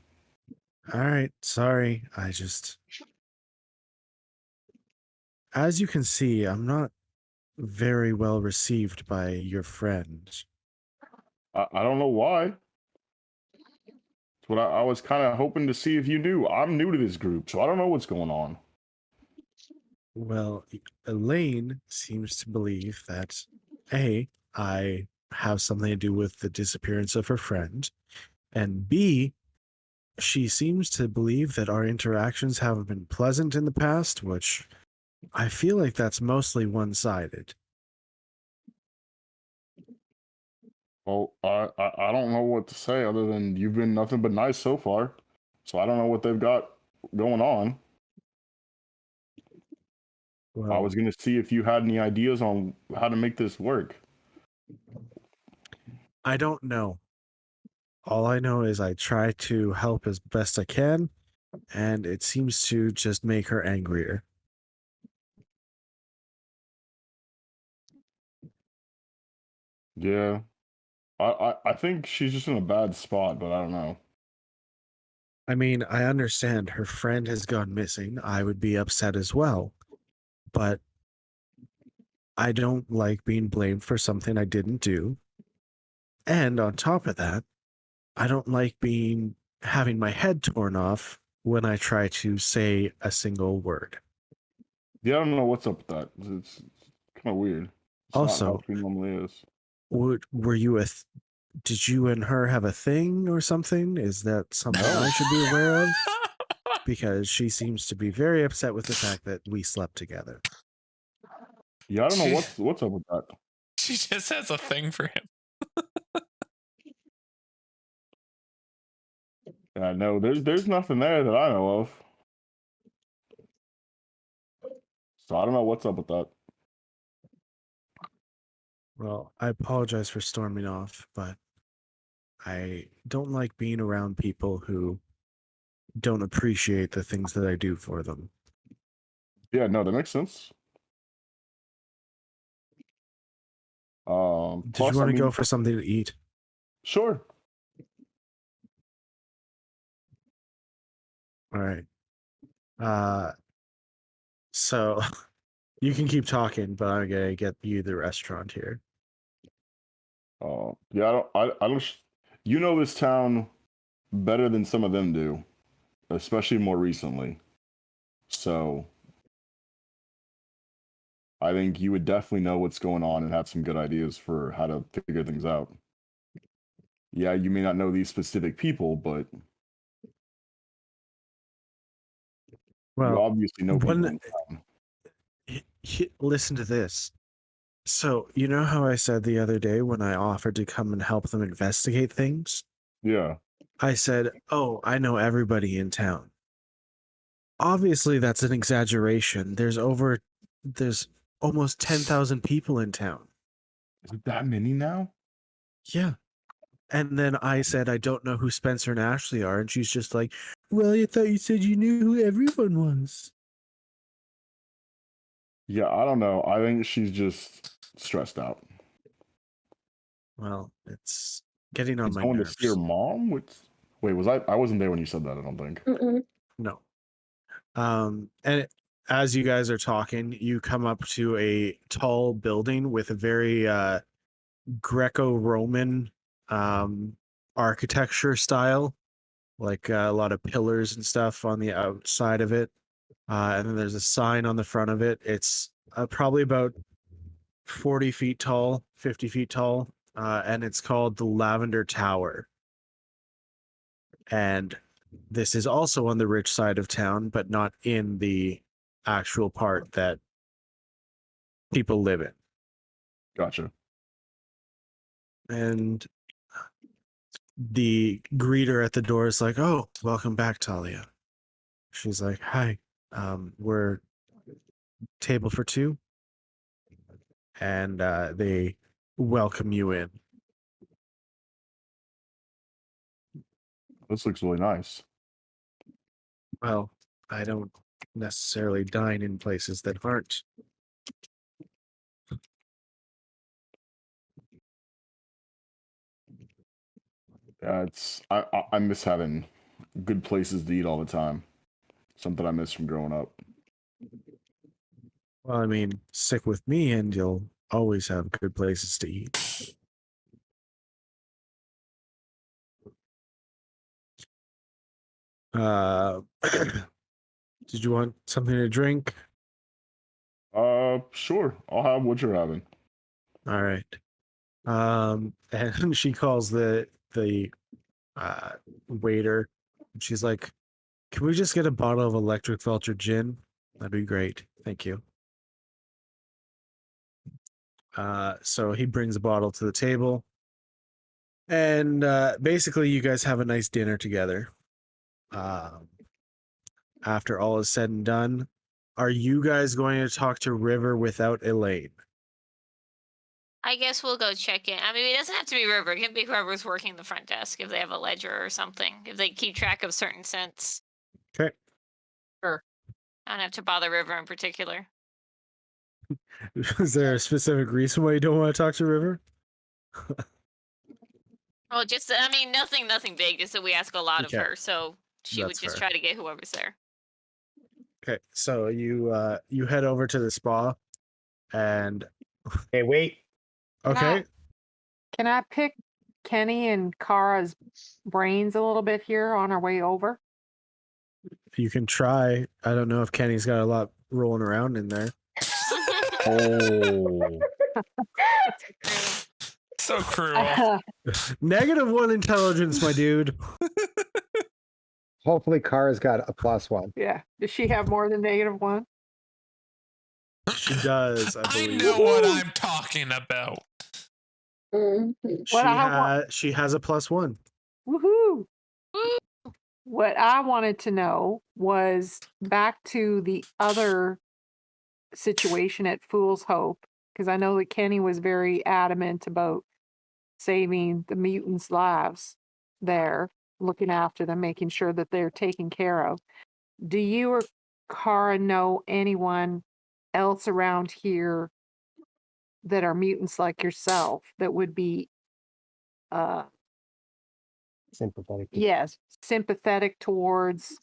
All right, sorry. As you can see, I'm not very well received by your friend. I don't know why. It's what I was kind of hoping to see if you knew. I'm new to this group, so I don't know what's going on. Well, Elaine seems to believe that A, I have something to do with the disappearance of her friend, and B, she seems to believe that our interactions haven't been pleasant in the past, which I feel like that's mostly one-sided. Well, I don't know what to say other than you've been nothing but nice so far. So I don't know what they've got going on. I Well, was gonna see if you had any ideas on how to make this work. I don't know. All I know is I try to help as best I can, and it seems to just make her angrier. Yeah, I think she's just in a bad spot, but I don't know. I mean, I understand her friend has gone missing. I would be upset as well. But I don't like being blamed for something I didn't do. And on top of that, I don't like having my head torn off when I try to say a single word. Yeah, I don't know what's up with that. It's kind of weird. It's not how Also, she normally is. were you did you and her have a thing or something? Is that something No. I should be aware of? Because she seems to be very upset with the fact that we slept together. Yeah, I don't know She- what's up with that. She just has a thing for him. Yeah, no, there's nothing there that I know of. So I don't know what's up with that. Well, I apologize for storming off, but I don't like being around people who don't appreciate the things that I do for them. Yeah, no, that makes sense. Did Plus, you want I to go mean, for something to eat? sure. All right. So you can keep talking, but I'm gonna get you the restaurant here. Yeah, I don't. You know this town better than some of them do, especially more recently. So I think you would definitely know what's going on and have some good ideas for how to figure things out. Yeah, you may not know these specific people, but you Well, obviously know people in town. listen to this. So, you know how I said the other day when I offered to come and help them investigate things? Yeah, I said, "Oh, I know everybody in town." Obviously, that's an exaggeration. There's almost 10,000 people in town. is it that many now? Yeah. And then I said, "I don't know who Spencer and Ashlee are." And she's just like, "Well, I thought you said you knew who everyone was." Yeah, I don't know. I think she's just stressed out. Well, it's getting on She's my going to see her nerves. mom. Wait, was I wasn't there when you said that. I don't think. Mm-mm. No. As you guys are talking, you come up to a tall building with a very Greco-Roman architecture style, like a lot of pillars and stuff on the outside of it. And then there's a sign on the front of it. It's probably about 40 feet tall, 50 feet tall, and it's called the Lavender Tower. And this is also on the rich side of town, but not in the actual part that people live in. Gotcha. And the greeter at the door is like, "Oh, welcome back, Talia." She's like, "Hi, we're table for two," and they welcome you in. This looks really nice. Well, I don't necessarily dine in places that aren't. Yeah, I miss having good places to eat all the time. Something I miss from growing up. Well, I mean, stick with me and you'll always have good places to eat. Uh, did you want something to drink? Sure. I'll have what you're having. All right. And she calls the waiter. And she's like, "Can we just get a bottle of Electric Vulture gin? That'd be great. Thank you." So he brings a bottle to the table. And basically, you guys have a nice dinner together. After all is said and done, are you guys going to talk to River without Elaine? I guess we'll go check in. I mean, it doesn't have to be River. It can be whoever's working the front desk if they have a ledger or something. If they keep track of certain scents. Okay. Sure. I don't have to bother River in particular. Is there a specific reason why you don't want to talk to River? Well, just I mean, nothing big. Just that we ask a lot Okay. of her, so she would That's just fair. try to get whoever's there. Okay, so you head over to the spa, and Hey, wait. okay, Can I pick Kenny and Kara's brains a little bit here on our way over? you can try. I don't know if Kenny's got a lot rolling around in there. Oh. So cruel. -1 intelligence, my dude. Hopefully, Kara's got a +1. Yeah. Does she have more than -1? She does, I I believe. know what I'm talking about. She has a +1. Woohoo! What I wanted to know was back to the other situation at Fool's Hope, because I know that Kenny was very adamant about saving the mutants' lives there, looking after them, making sure that they're taken care of. Do you or Kara know anyone else around here that are mutants like yourself that would be Sympathetic. yes, sympathetic towards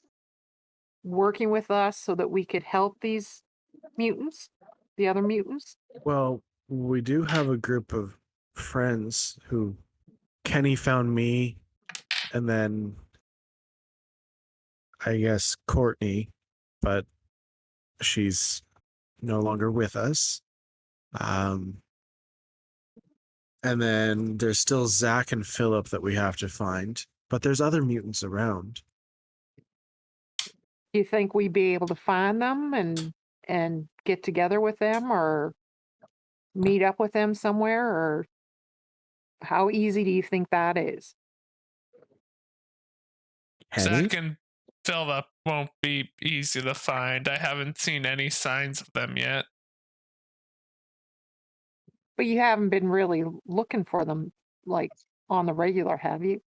working with us so that we could help these mutants, the other mutants? Well, we do have a group of friends who Kenny found me, and then I guess Courtney, but she's no longer with us. And then there's still Zach and Philip that we have to find, but there's other mutants around. Do you think we'd be able to find them and get together with them or meet up with them somewhere, or how easy do you think that is? Kenny? Zach and Philip won't be easy to find. I haven't seen any signs of them yet. But you haven't been really looking for them like on the regular, have you?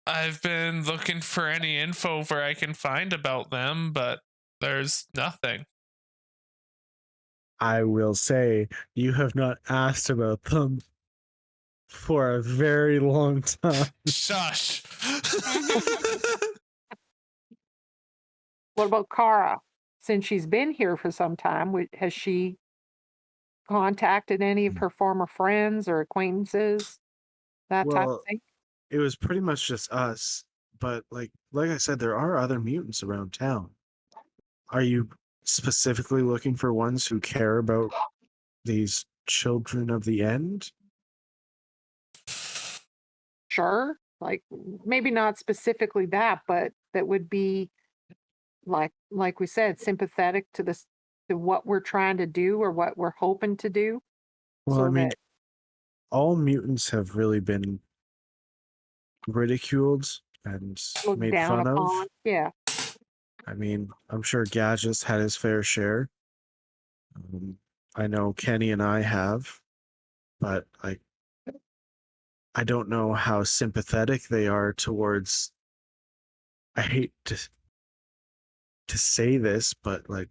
I've been looking for any info where I can find about them, but there's nothing. I will say you have not asked about them for a very long time. Shush. What about Kara? Since she's been here for some time, has she contacted any of her former friends or acquaintances? That type of Well, thing? it was pretty much just us, but like I said, there are other mutants around town. Are you specifically looking for ones who care about these children of the end? Sure. Like maybe not specifically that, but that would be like we said, sympathetic to this to what we're trying to do or what we're hoping to do. Well, so I mean, that all mutants have really been ridiculed and look made down fun of. upon. Yeah. I mean, I'm sure Gadget's had his fair share. I know Kenny and I have, but I don't know how sympathetic they are towards. I hate to say this, but like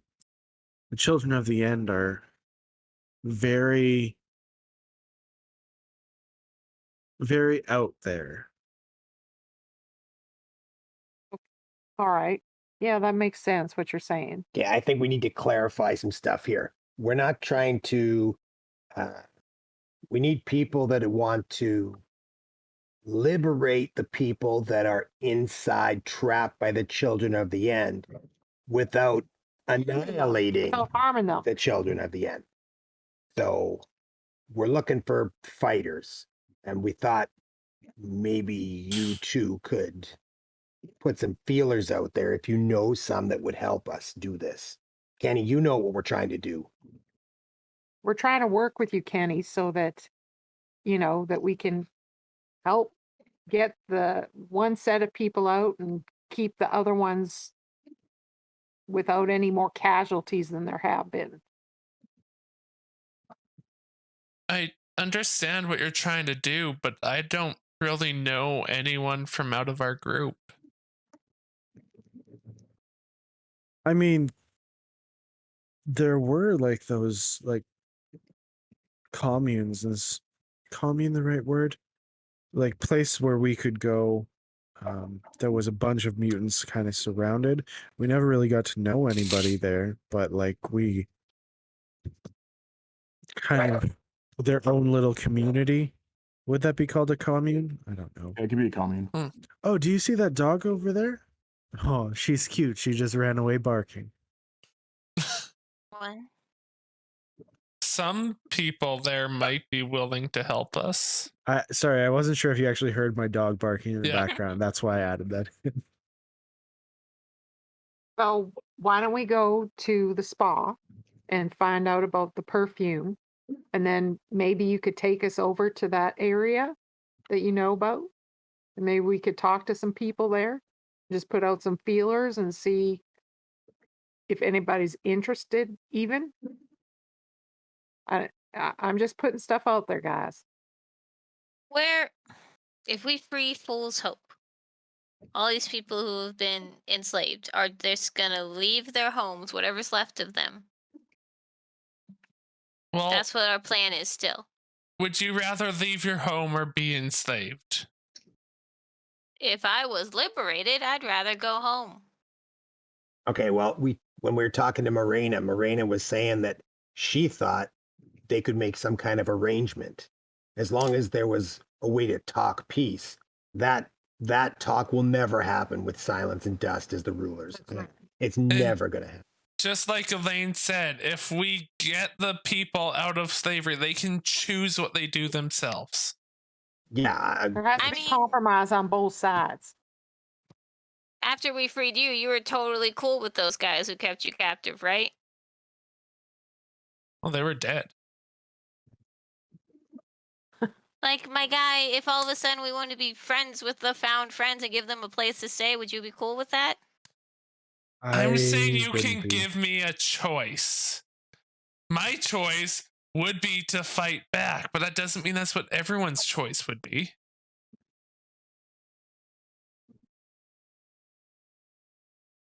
the children of the end are very, very out there. All right. Yeah, that makes sense what you're saying. Yeah, I think we need to clarify some stuff here. We're not trying to. We need people that want to liberate the people that are inside, trapped by the children of the end, without annihilating Without harming them. the children of the end. So we're looking for fighters, and we thought maybe you two could put some feelers out there if you know some that would help us do this. Kenny, you know what we're trying to do. We're trying to work with you, Kenny, so that that we can help get the one set of people out and keep the other ones without any more casualties than there have been. I understand what you're trying to do, but I don't really know anyone from out of our group. I mean, there were like those like communes. Is commune the right word? Like place where we could go. There was a bunch of mutants kind of surrounded. We never really got to know anybody there, but like we kind of their own little community. Would that be called a commune? I don't know. Yeah, it could be a commune. Oh, do you see that dog over there? Oh, she's cute. She just ran away barking. One. Some people there might be willing to help us. Sorry, I wasn't sure if you actually heard my dog barking in the Yeah. background. That's why I added that in. So why don't we go to the spa and find out about the perfume, and then maybe you could take us over to that area that you know about, and maybe we could talk to some people there, just put out some feelers and see if anybody's interested. Even I'm just putting stuff out there, guys. Where, if we free Fool's Hope, all these people who have been enslaved are just gonna leave their homes, whatever's left of them. Well, That's what our plan is still. would you rather leave your home or be enslaved? If I was liberated, I'd rather go home. Okay, well, when we were talking to Morena was saying that she thought they could make some kind of arrangement as long as there was a way to talk peace. That talk will never happen with Silence and Dust as the rulers. That's right. It's never going to happen. Just like Elaine said, if we get the people out of slavery, they can choose what they do themselves. Yeah, There has to I be mean- compromise on both sides. After we freed you, you were totally cool with those guys who kept you captive, right? Well, they were dead. Like, my guy, if all of a sudden we want to be friends with the found friends and give them a place to stay, would you be cool with that? I'm saying you wouldn't can be. give me a choice. My choice would be to fight back, but that doesn't mean that's what everyone's choice would be.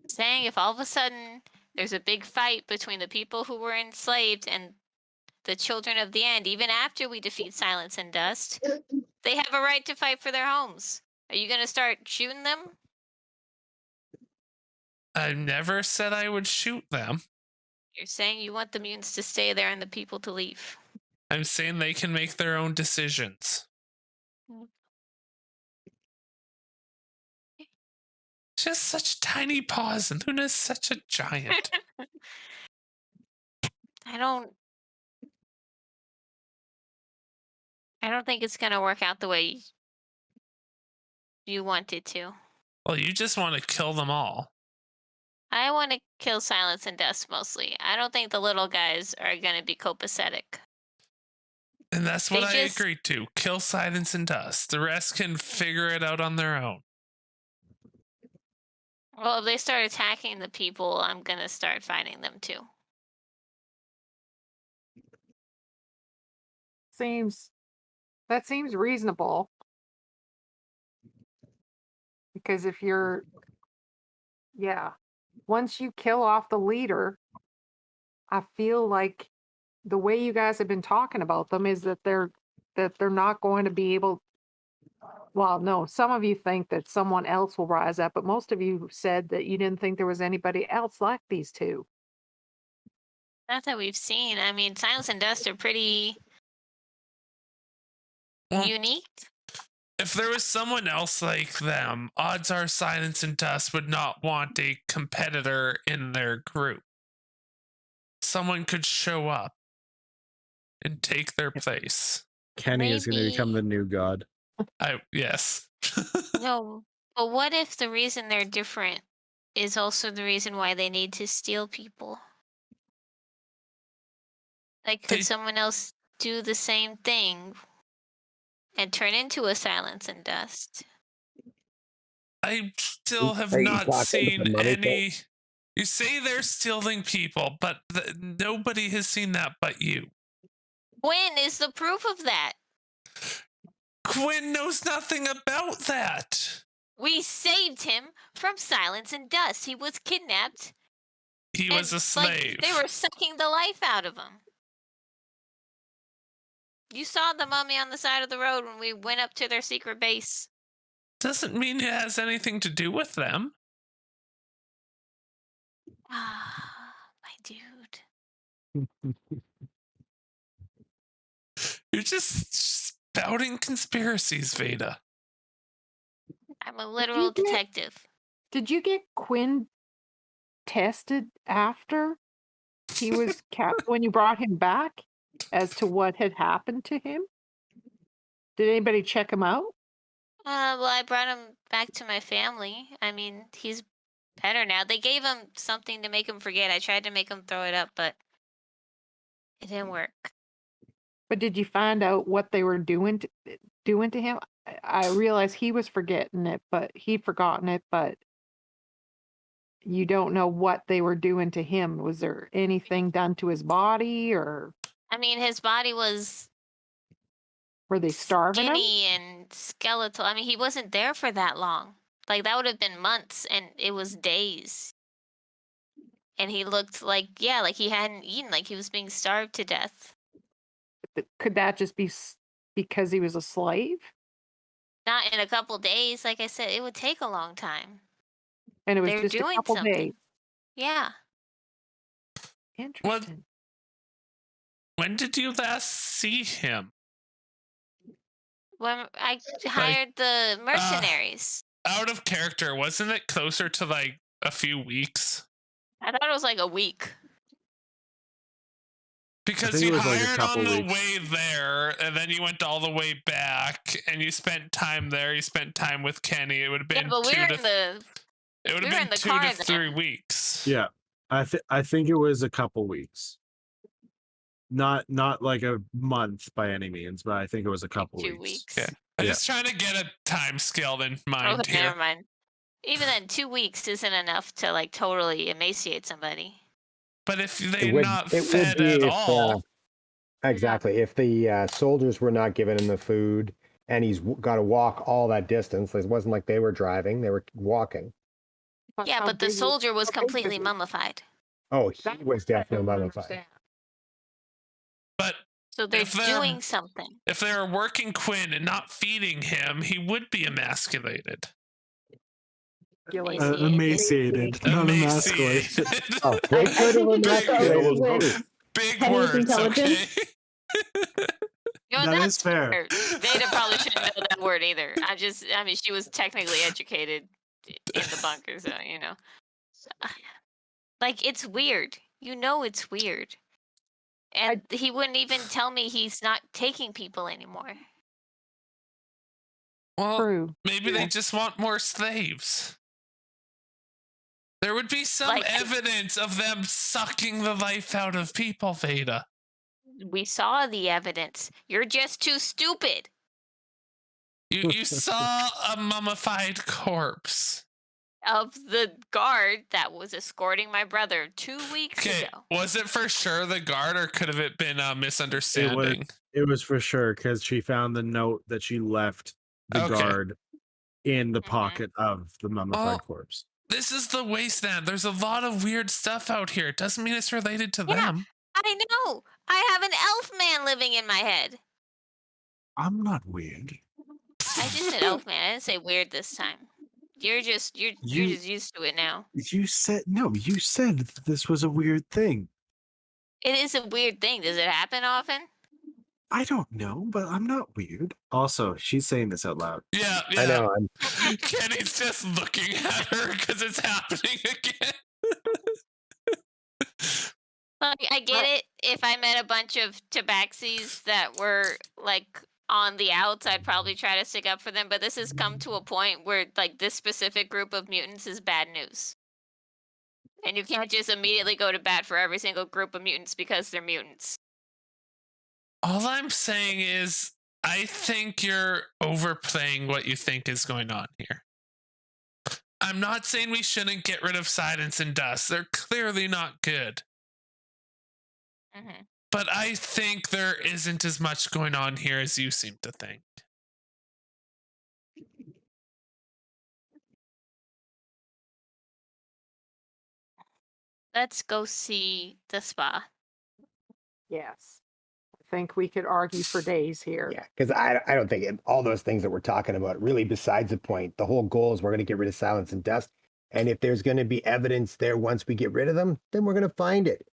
Saying if all of a sudden there's a big fight between the people who were enslaved and the children of the end, even after we defeat Silence and Dust, they have a right to fight for their homes. Are you going to start shooting them? I never said I would shoot them. You're saying you want the mutants to stay there and the people to leave. I'm saying they can make their own decisions. Just such tiny paws, and Luna's such a giant. I don't think it's going to work out the way you want it to. Well, you just want to kill them all. I want to kill Silence and Dust mostly. I don't think the little guys are going to be copacetic. And that's what They I just- agreed to. Kill Silence and Dust. The rest can figure it out on their own. Well, if they start attacking the people, I'm going to start fighting them too. That seems reasonable. Because if once you kill off the leader, I feel like the way you guys have been talking about them is that they're not going to be able. Well, no, some of you think that someone else will rise up, but most of you said that you didn't think there was anybody else like these two. Not that we've seen. I mean, Silence and Dust are pretty Well, unique. if there was someone else like them, odds are Silence and Dust would not want a competitor in their group. Someone could show up and take their place. Kenny is going to become Maybe- the new god. Yes. No, but what if the reason they're different is also the reason why they need to steal people? Like, could They- someone else do the same thing? and turn into a silence and dust. I still have Are you not talking seen about the mummy any. You say they're stealing people, but nobody has seen that but you. When is the proof of that? Quinn knows nothing about that. We saved him from silence and dust. He was kidnapped. He was a slave. They were sucking the life out of him. You saw the mummy on the side of the road when we went up to their secret base. Doesn't mean it has anything to do with them. Ah, my dude. You're just spouting conspiracies, Veda. I'm a literal detective. Did you get Quinn tested after he was when you brought him back as to what had happened to him? Did anybody check him out? Well, I brought him back to my family. I mean, he's better now. They gave him something to make him forget. I tried to make him throw it up, but it didn't work. But did you find out what they were doing to him? I realize he was forgetting it, but he'd forgotten it, but you don't know what they were doing to him. Was there anything done to his body, or? I mean, his body was were they starving him? skinny and skeletal. I mean, he wasn't there for that long. Like, that would have been months, and it was days. And he looked like, yeah, like he hadn't eaten, like he was being starved to death. Could that just be because he was a slave? Not in a couple days. Like I said, it would take a long time. And it was They're just a doing couple something. days. Yeah. Interesting. When did you last see him? When I hired the mercenaries. Out of character, wasn't it closer to like a few weeks? I thought it was like a week. Because you hired on the way there, and then you went all the way back, and you spent time there. You spent time with Kenny. It would have been yeah, but we were in the. It would we have were in been the 2 car to 3 weeks. Yeah, I think it was a couple weeks. Not like a month by any means, but I think it was a couple like 2 weeks. Yeah. I'm just trying to get a time scale in mind Okay, here. never mind. Even then, 2 weeks isn't enough to like totally emaciate somebody. But if they're not fed be at if, all. Exactly. If the soldiers were not giving him the food and he's got to walk all that distance, it wasn't like they were driving, they were walking. Yeah, but the soldier was completely mummified. Oh, he was definitely mummified. But so they're doing something. If they were working Quinn and not feeding him, he would be emasculated. Emaciated, not emasculated. Oh, they could have emasculated. Big words, okay? That is fair. Veda probably shouldn't know that word either. I mean, she was technically educated in the bunker, so, you know. Like, it's weird. You know it's weird. And he wouldn't even tell me he's not taking people anymore. Well, maybe they just want more slaves. There would be some evidence of them sucking the life out of people, Veda. We saw the evidence. You're just too stupid. You saw a mummified corpse. Of the guard that was escorting my brother 2 weeks ago. Was it for sure the guard, or could have it been a misunderstanding? It was for sure, because she found the note that she left the guard in the pocket of the mummified corpse. This is the wasteland. There's a lot of weird stuff out here. It doesn't mean it's related to them. I know. I have an elf man living in my head. I'm not weird. I just said elf man. I didn't say weird this time. You're just used to it now. You said that this was a weird thing. It is a weird thing. Does it happen often? I don't know, but I'm not weird. Also, she's saying this out loud. Yeah. I know. Kenny's just looking at her because it's happening again. Like, I get it. If I met a bunch of tabaxis that were like on the outs, I'd probably try to stick up for them. But this has come to a point where like this specific group of mutants is bad news. And you can't just immediately go to bat for every single group of mutants because they're mutants. All I'm saying is I think you're overplaying what you think is going on here. I'm not saying we shouldn't get rid of silence and dust. They're clearly not good. Mm-hmm. But I think there isn't as much going on here as you seem to think. Let's go see the spa. Yes. I think we could argue for days here. Yeah, because I don't think all those things that we're talking about really besides the point. The whole goal is we're going to get rid of silence and dust. And if there's going to be evidence there once we get rid of them, then we're going to find it.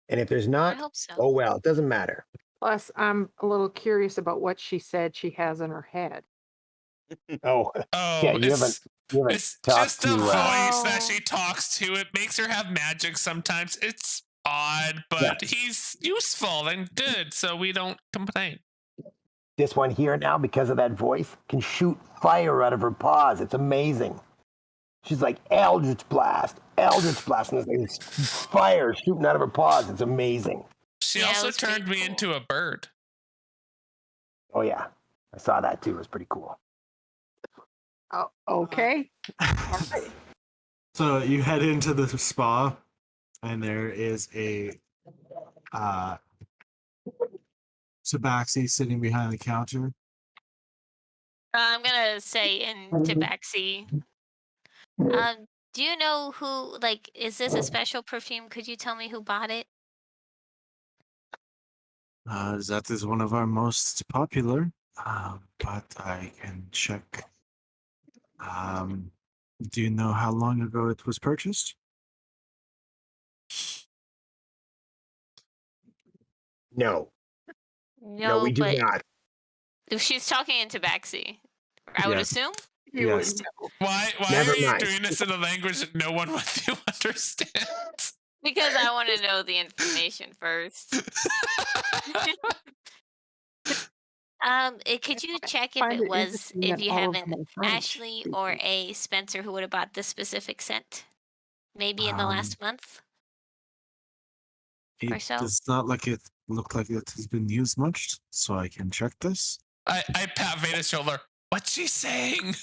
And if there's I not, hope so. oh well, it doesn't matter. Plus, I'm a little curious about what she said she has in her head. Oh, Oh, yeah, you haven't it's talked just the to, voice that she talks to. It makes her have magic sometimes. It's odd, but he's useful and good, so we don't complain. this one here now, because of that voice, can shoot fire out of her paws. It's amazing. She's like Eldritch Blast, and there's fire shooting out of her paws. It's amazing. She Yeah, it also was pretty turned me cool. into a bird. Oh yeah, I saw that too. It was pretty cool. Oh, okay. So you head into the spa, and there is a tabaxi sitting behind the counter. I'm gonna say in Tabaxi. Do you know who? Like, is this a special perfume? Could you tell me who bought it? That is one of our most popular, but I can check. Do you know how long ago it was purchased? No, No, we do but not. if she's talking in Tabaxi, I would Yes. assume. You Yes. wouldn't know. Why Never are you mind. doing this in a language that no one with you understands? Because I want to know the information first. Could you check if Find it it was interesting if that you all have of an them are French Ashlee or speaking. a Spencer who would have bought this specific scent? Maybe in the Um, last month or It so. does not look like it has been used much, so I can check this. I pat Veda's shoulder. What's she saying?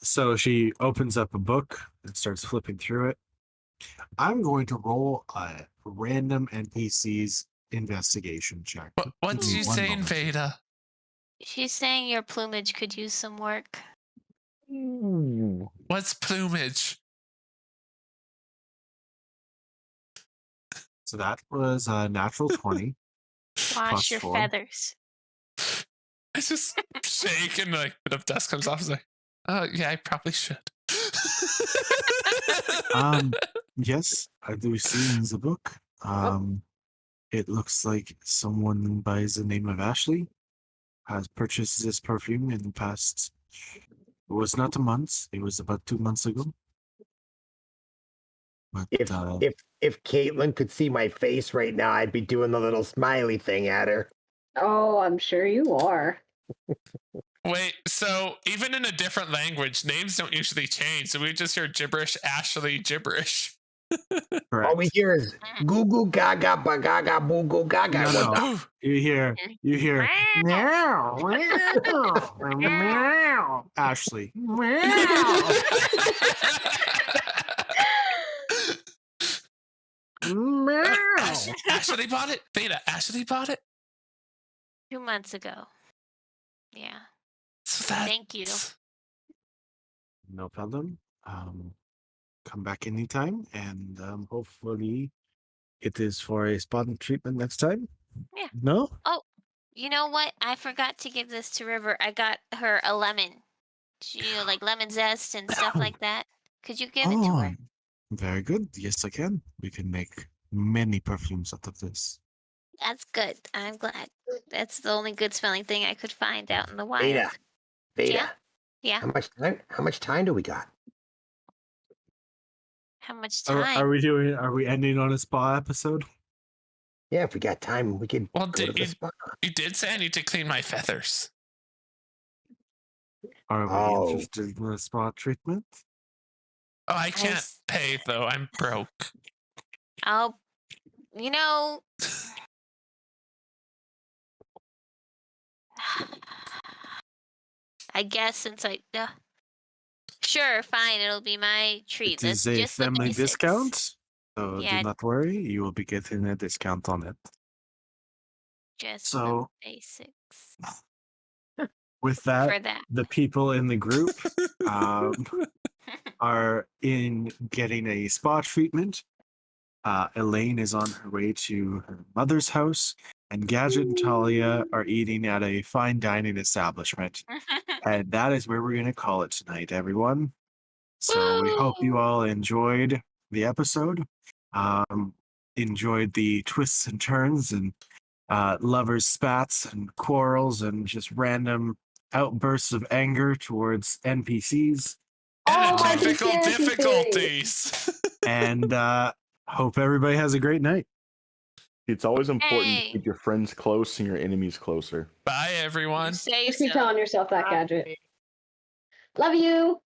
So she opens up a book and starts flipping through it. I'm going to roll a random NPC's investigation check. What's Give me she one saying, moment. Veda? She's saying your plumage could use some work. What's plumage? So that was a natural 20. Wash Plus your 4. feathers. I just shake and like a bit of dust comes off. I was like, yeah, I probably should. Yes, I do see in the book. It looks like someone by the name of Ashlee has purchased this perfume in the past. It was not a month. It was about 2 months ago. But If Caitlin could see my face right now, I'd be doing the little smiley thing at her. Oh, I'm sure you are. Wait, so even in a different language, names don't usually change. So we just hear gibberish, Ashlee gibberish. All we hear is goo goo gaga bagaga boo goo gaga. No, What no. the- You hear meow, meow, meow. Ashlee. Ashlee bought it? Veda, Ashlee bought it? 2 months ago. Yeah. So that, Thank you. No problem. Come back anytime, and hopefully it is for a spot treatment next time. Yeah. No? Oh, you know what? I forgot to give this to River. I got her a lemon. Like lemon zest and stuff like that. Could you give it to her? Very good. Yes, I can. We can make many perfumes out of this. That's good. I'm glad. That's the only good smelling thing I could find out in the wild. Veda. Yeah. How much time do we got? How much time? Are we ending on a spa episode? Yeah, if we got time, we could well, go to the spa. you did say I need to clean my feathers. Are we interested in a spa treatment? Oh, I can't pay though. I'm broke. I guess since sure, fine, it'll be my treat. It is That's a just the family basics. discount, so Yeah. do not worry. You will be getting a discount on it. Just So- the basics With for that, that. the people in the group are in getting a spa treatment. Elaine is on her way to her mother's house, and Gadget and Talia are eating at a fine dining establishment. And that is where we're going to call it tonight, everyone. So we hope you all enjoyed the episode, enjoyed the twists and turns and lovers' spats and quarrels and just random outbursts of anger towards NPCs. And my technical conspiracy difficulties. And hope everybody has a great night. It's always important Hey. to keep your friends close and your enemies closer. Bye, everyone. You say Just keep so. telling yourself that, Gadget. Love you.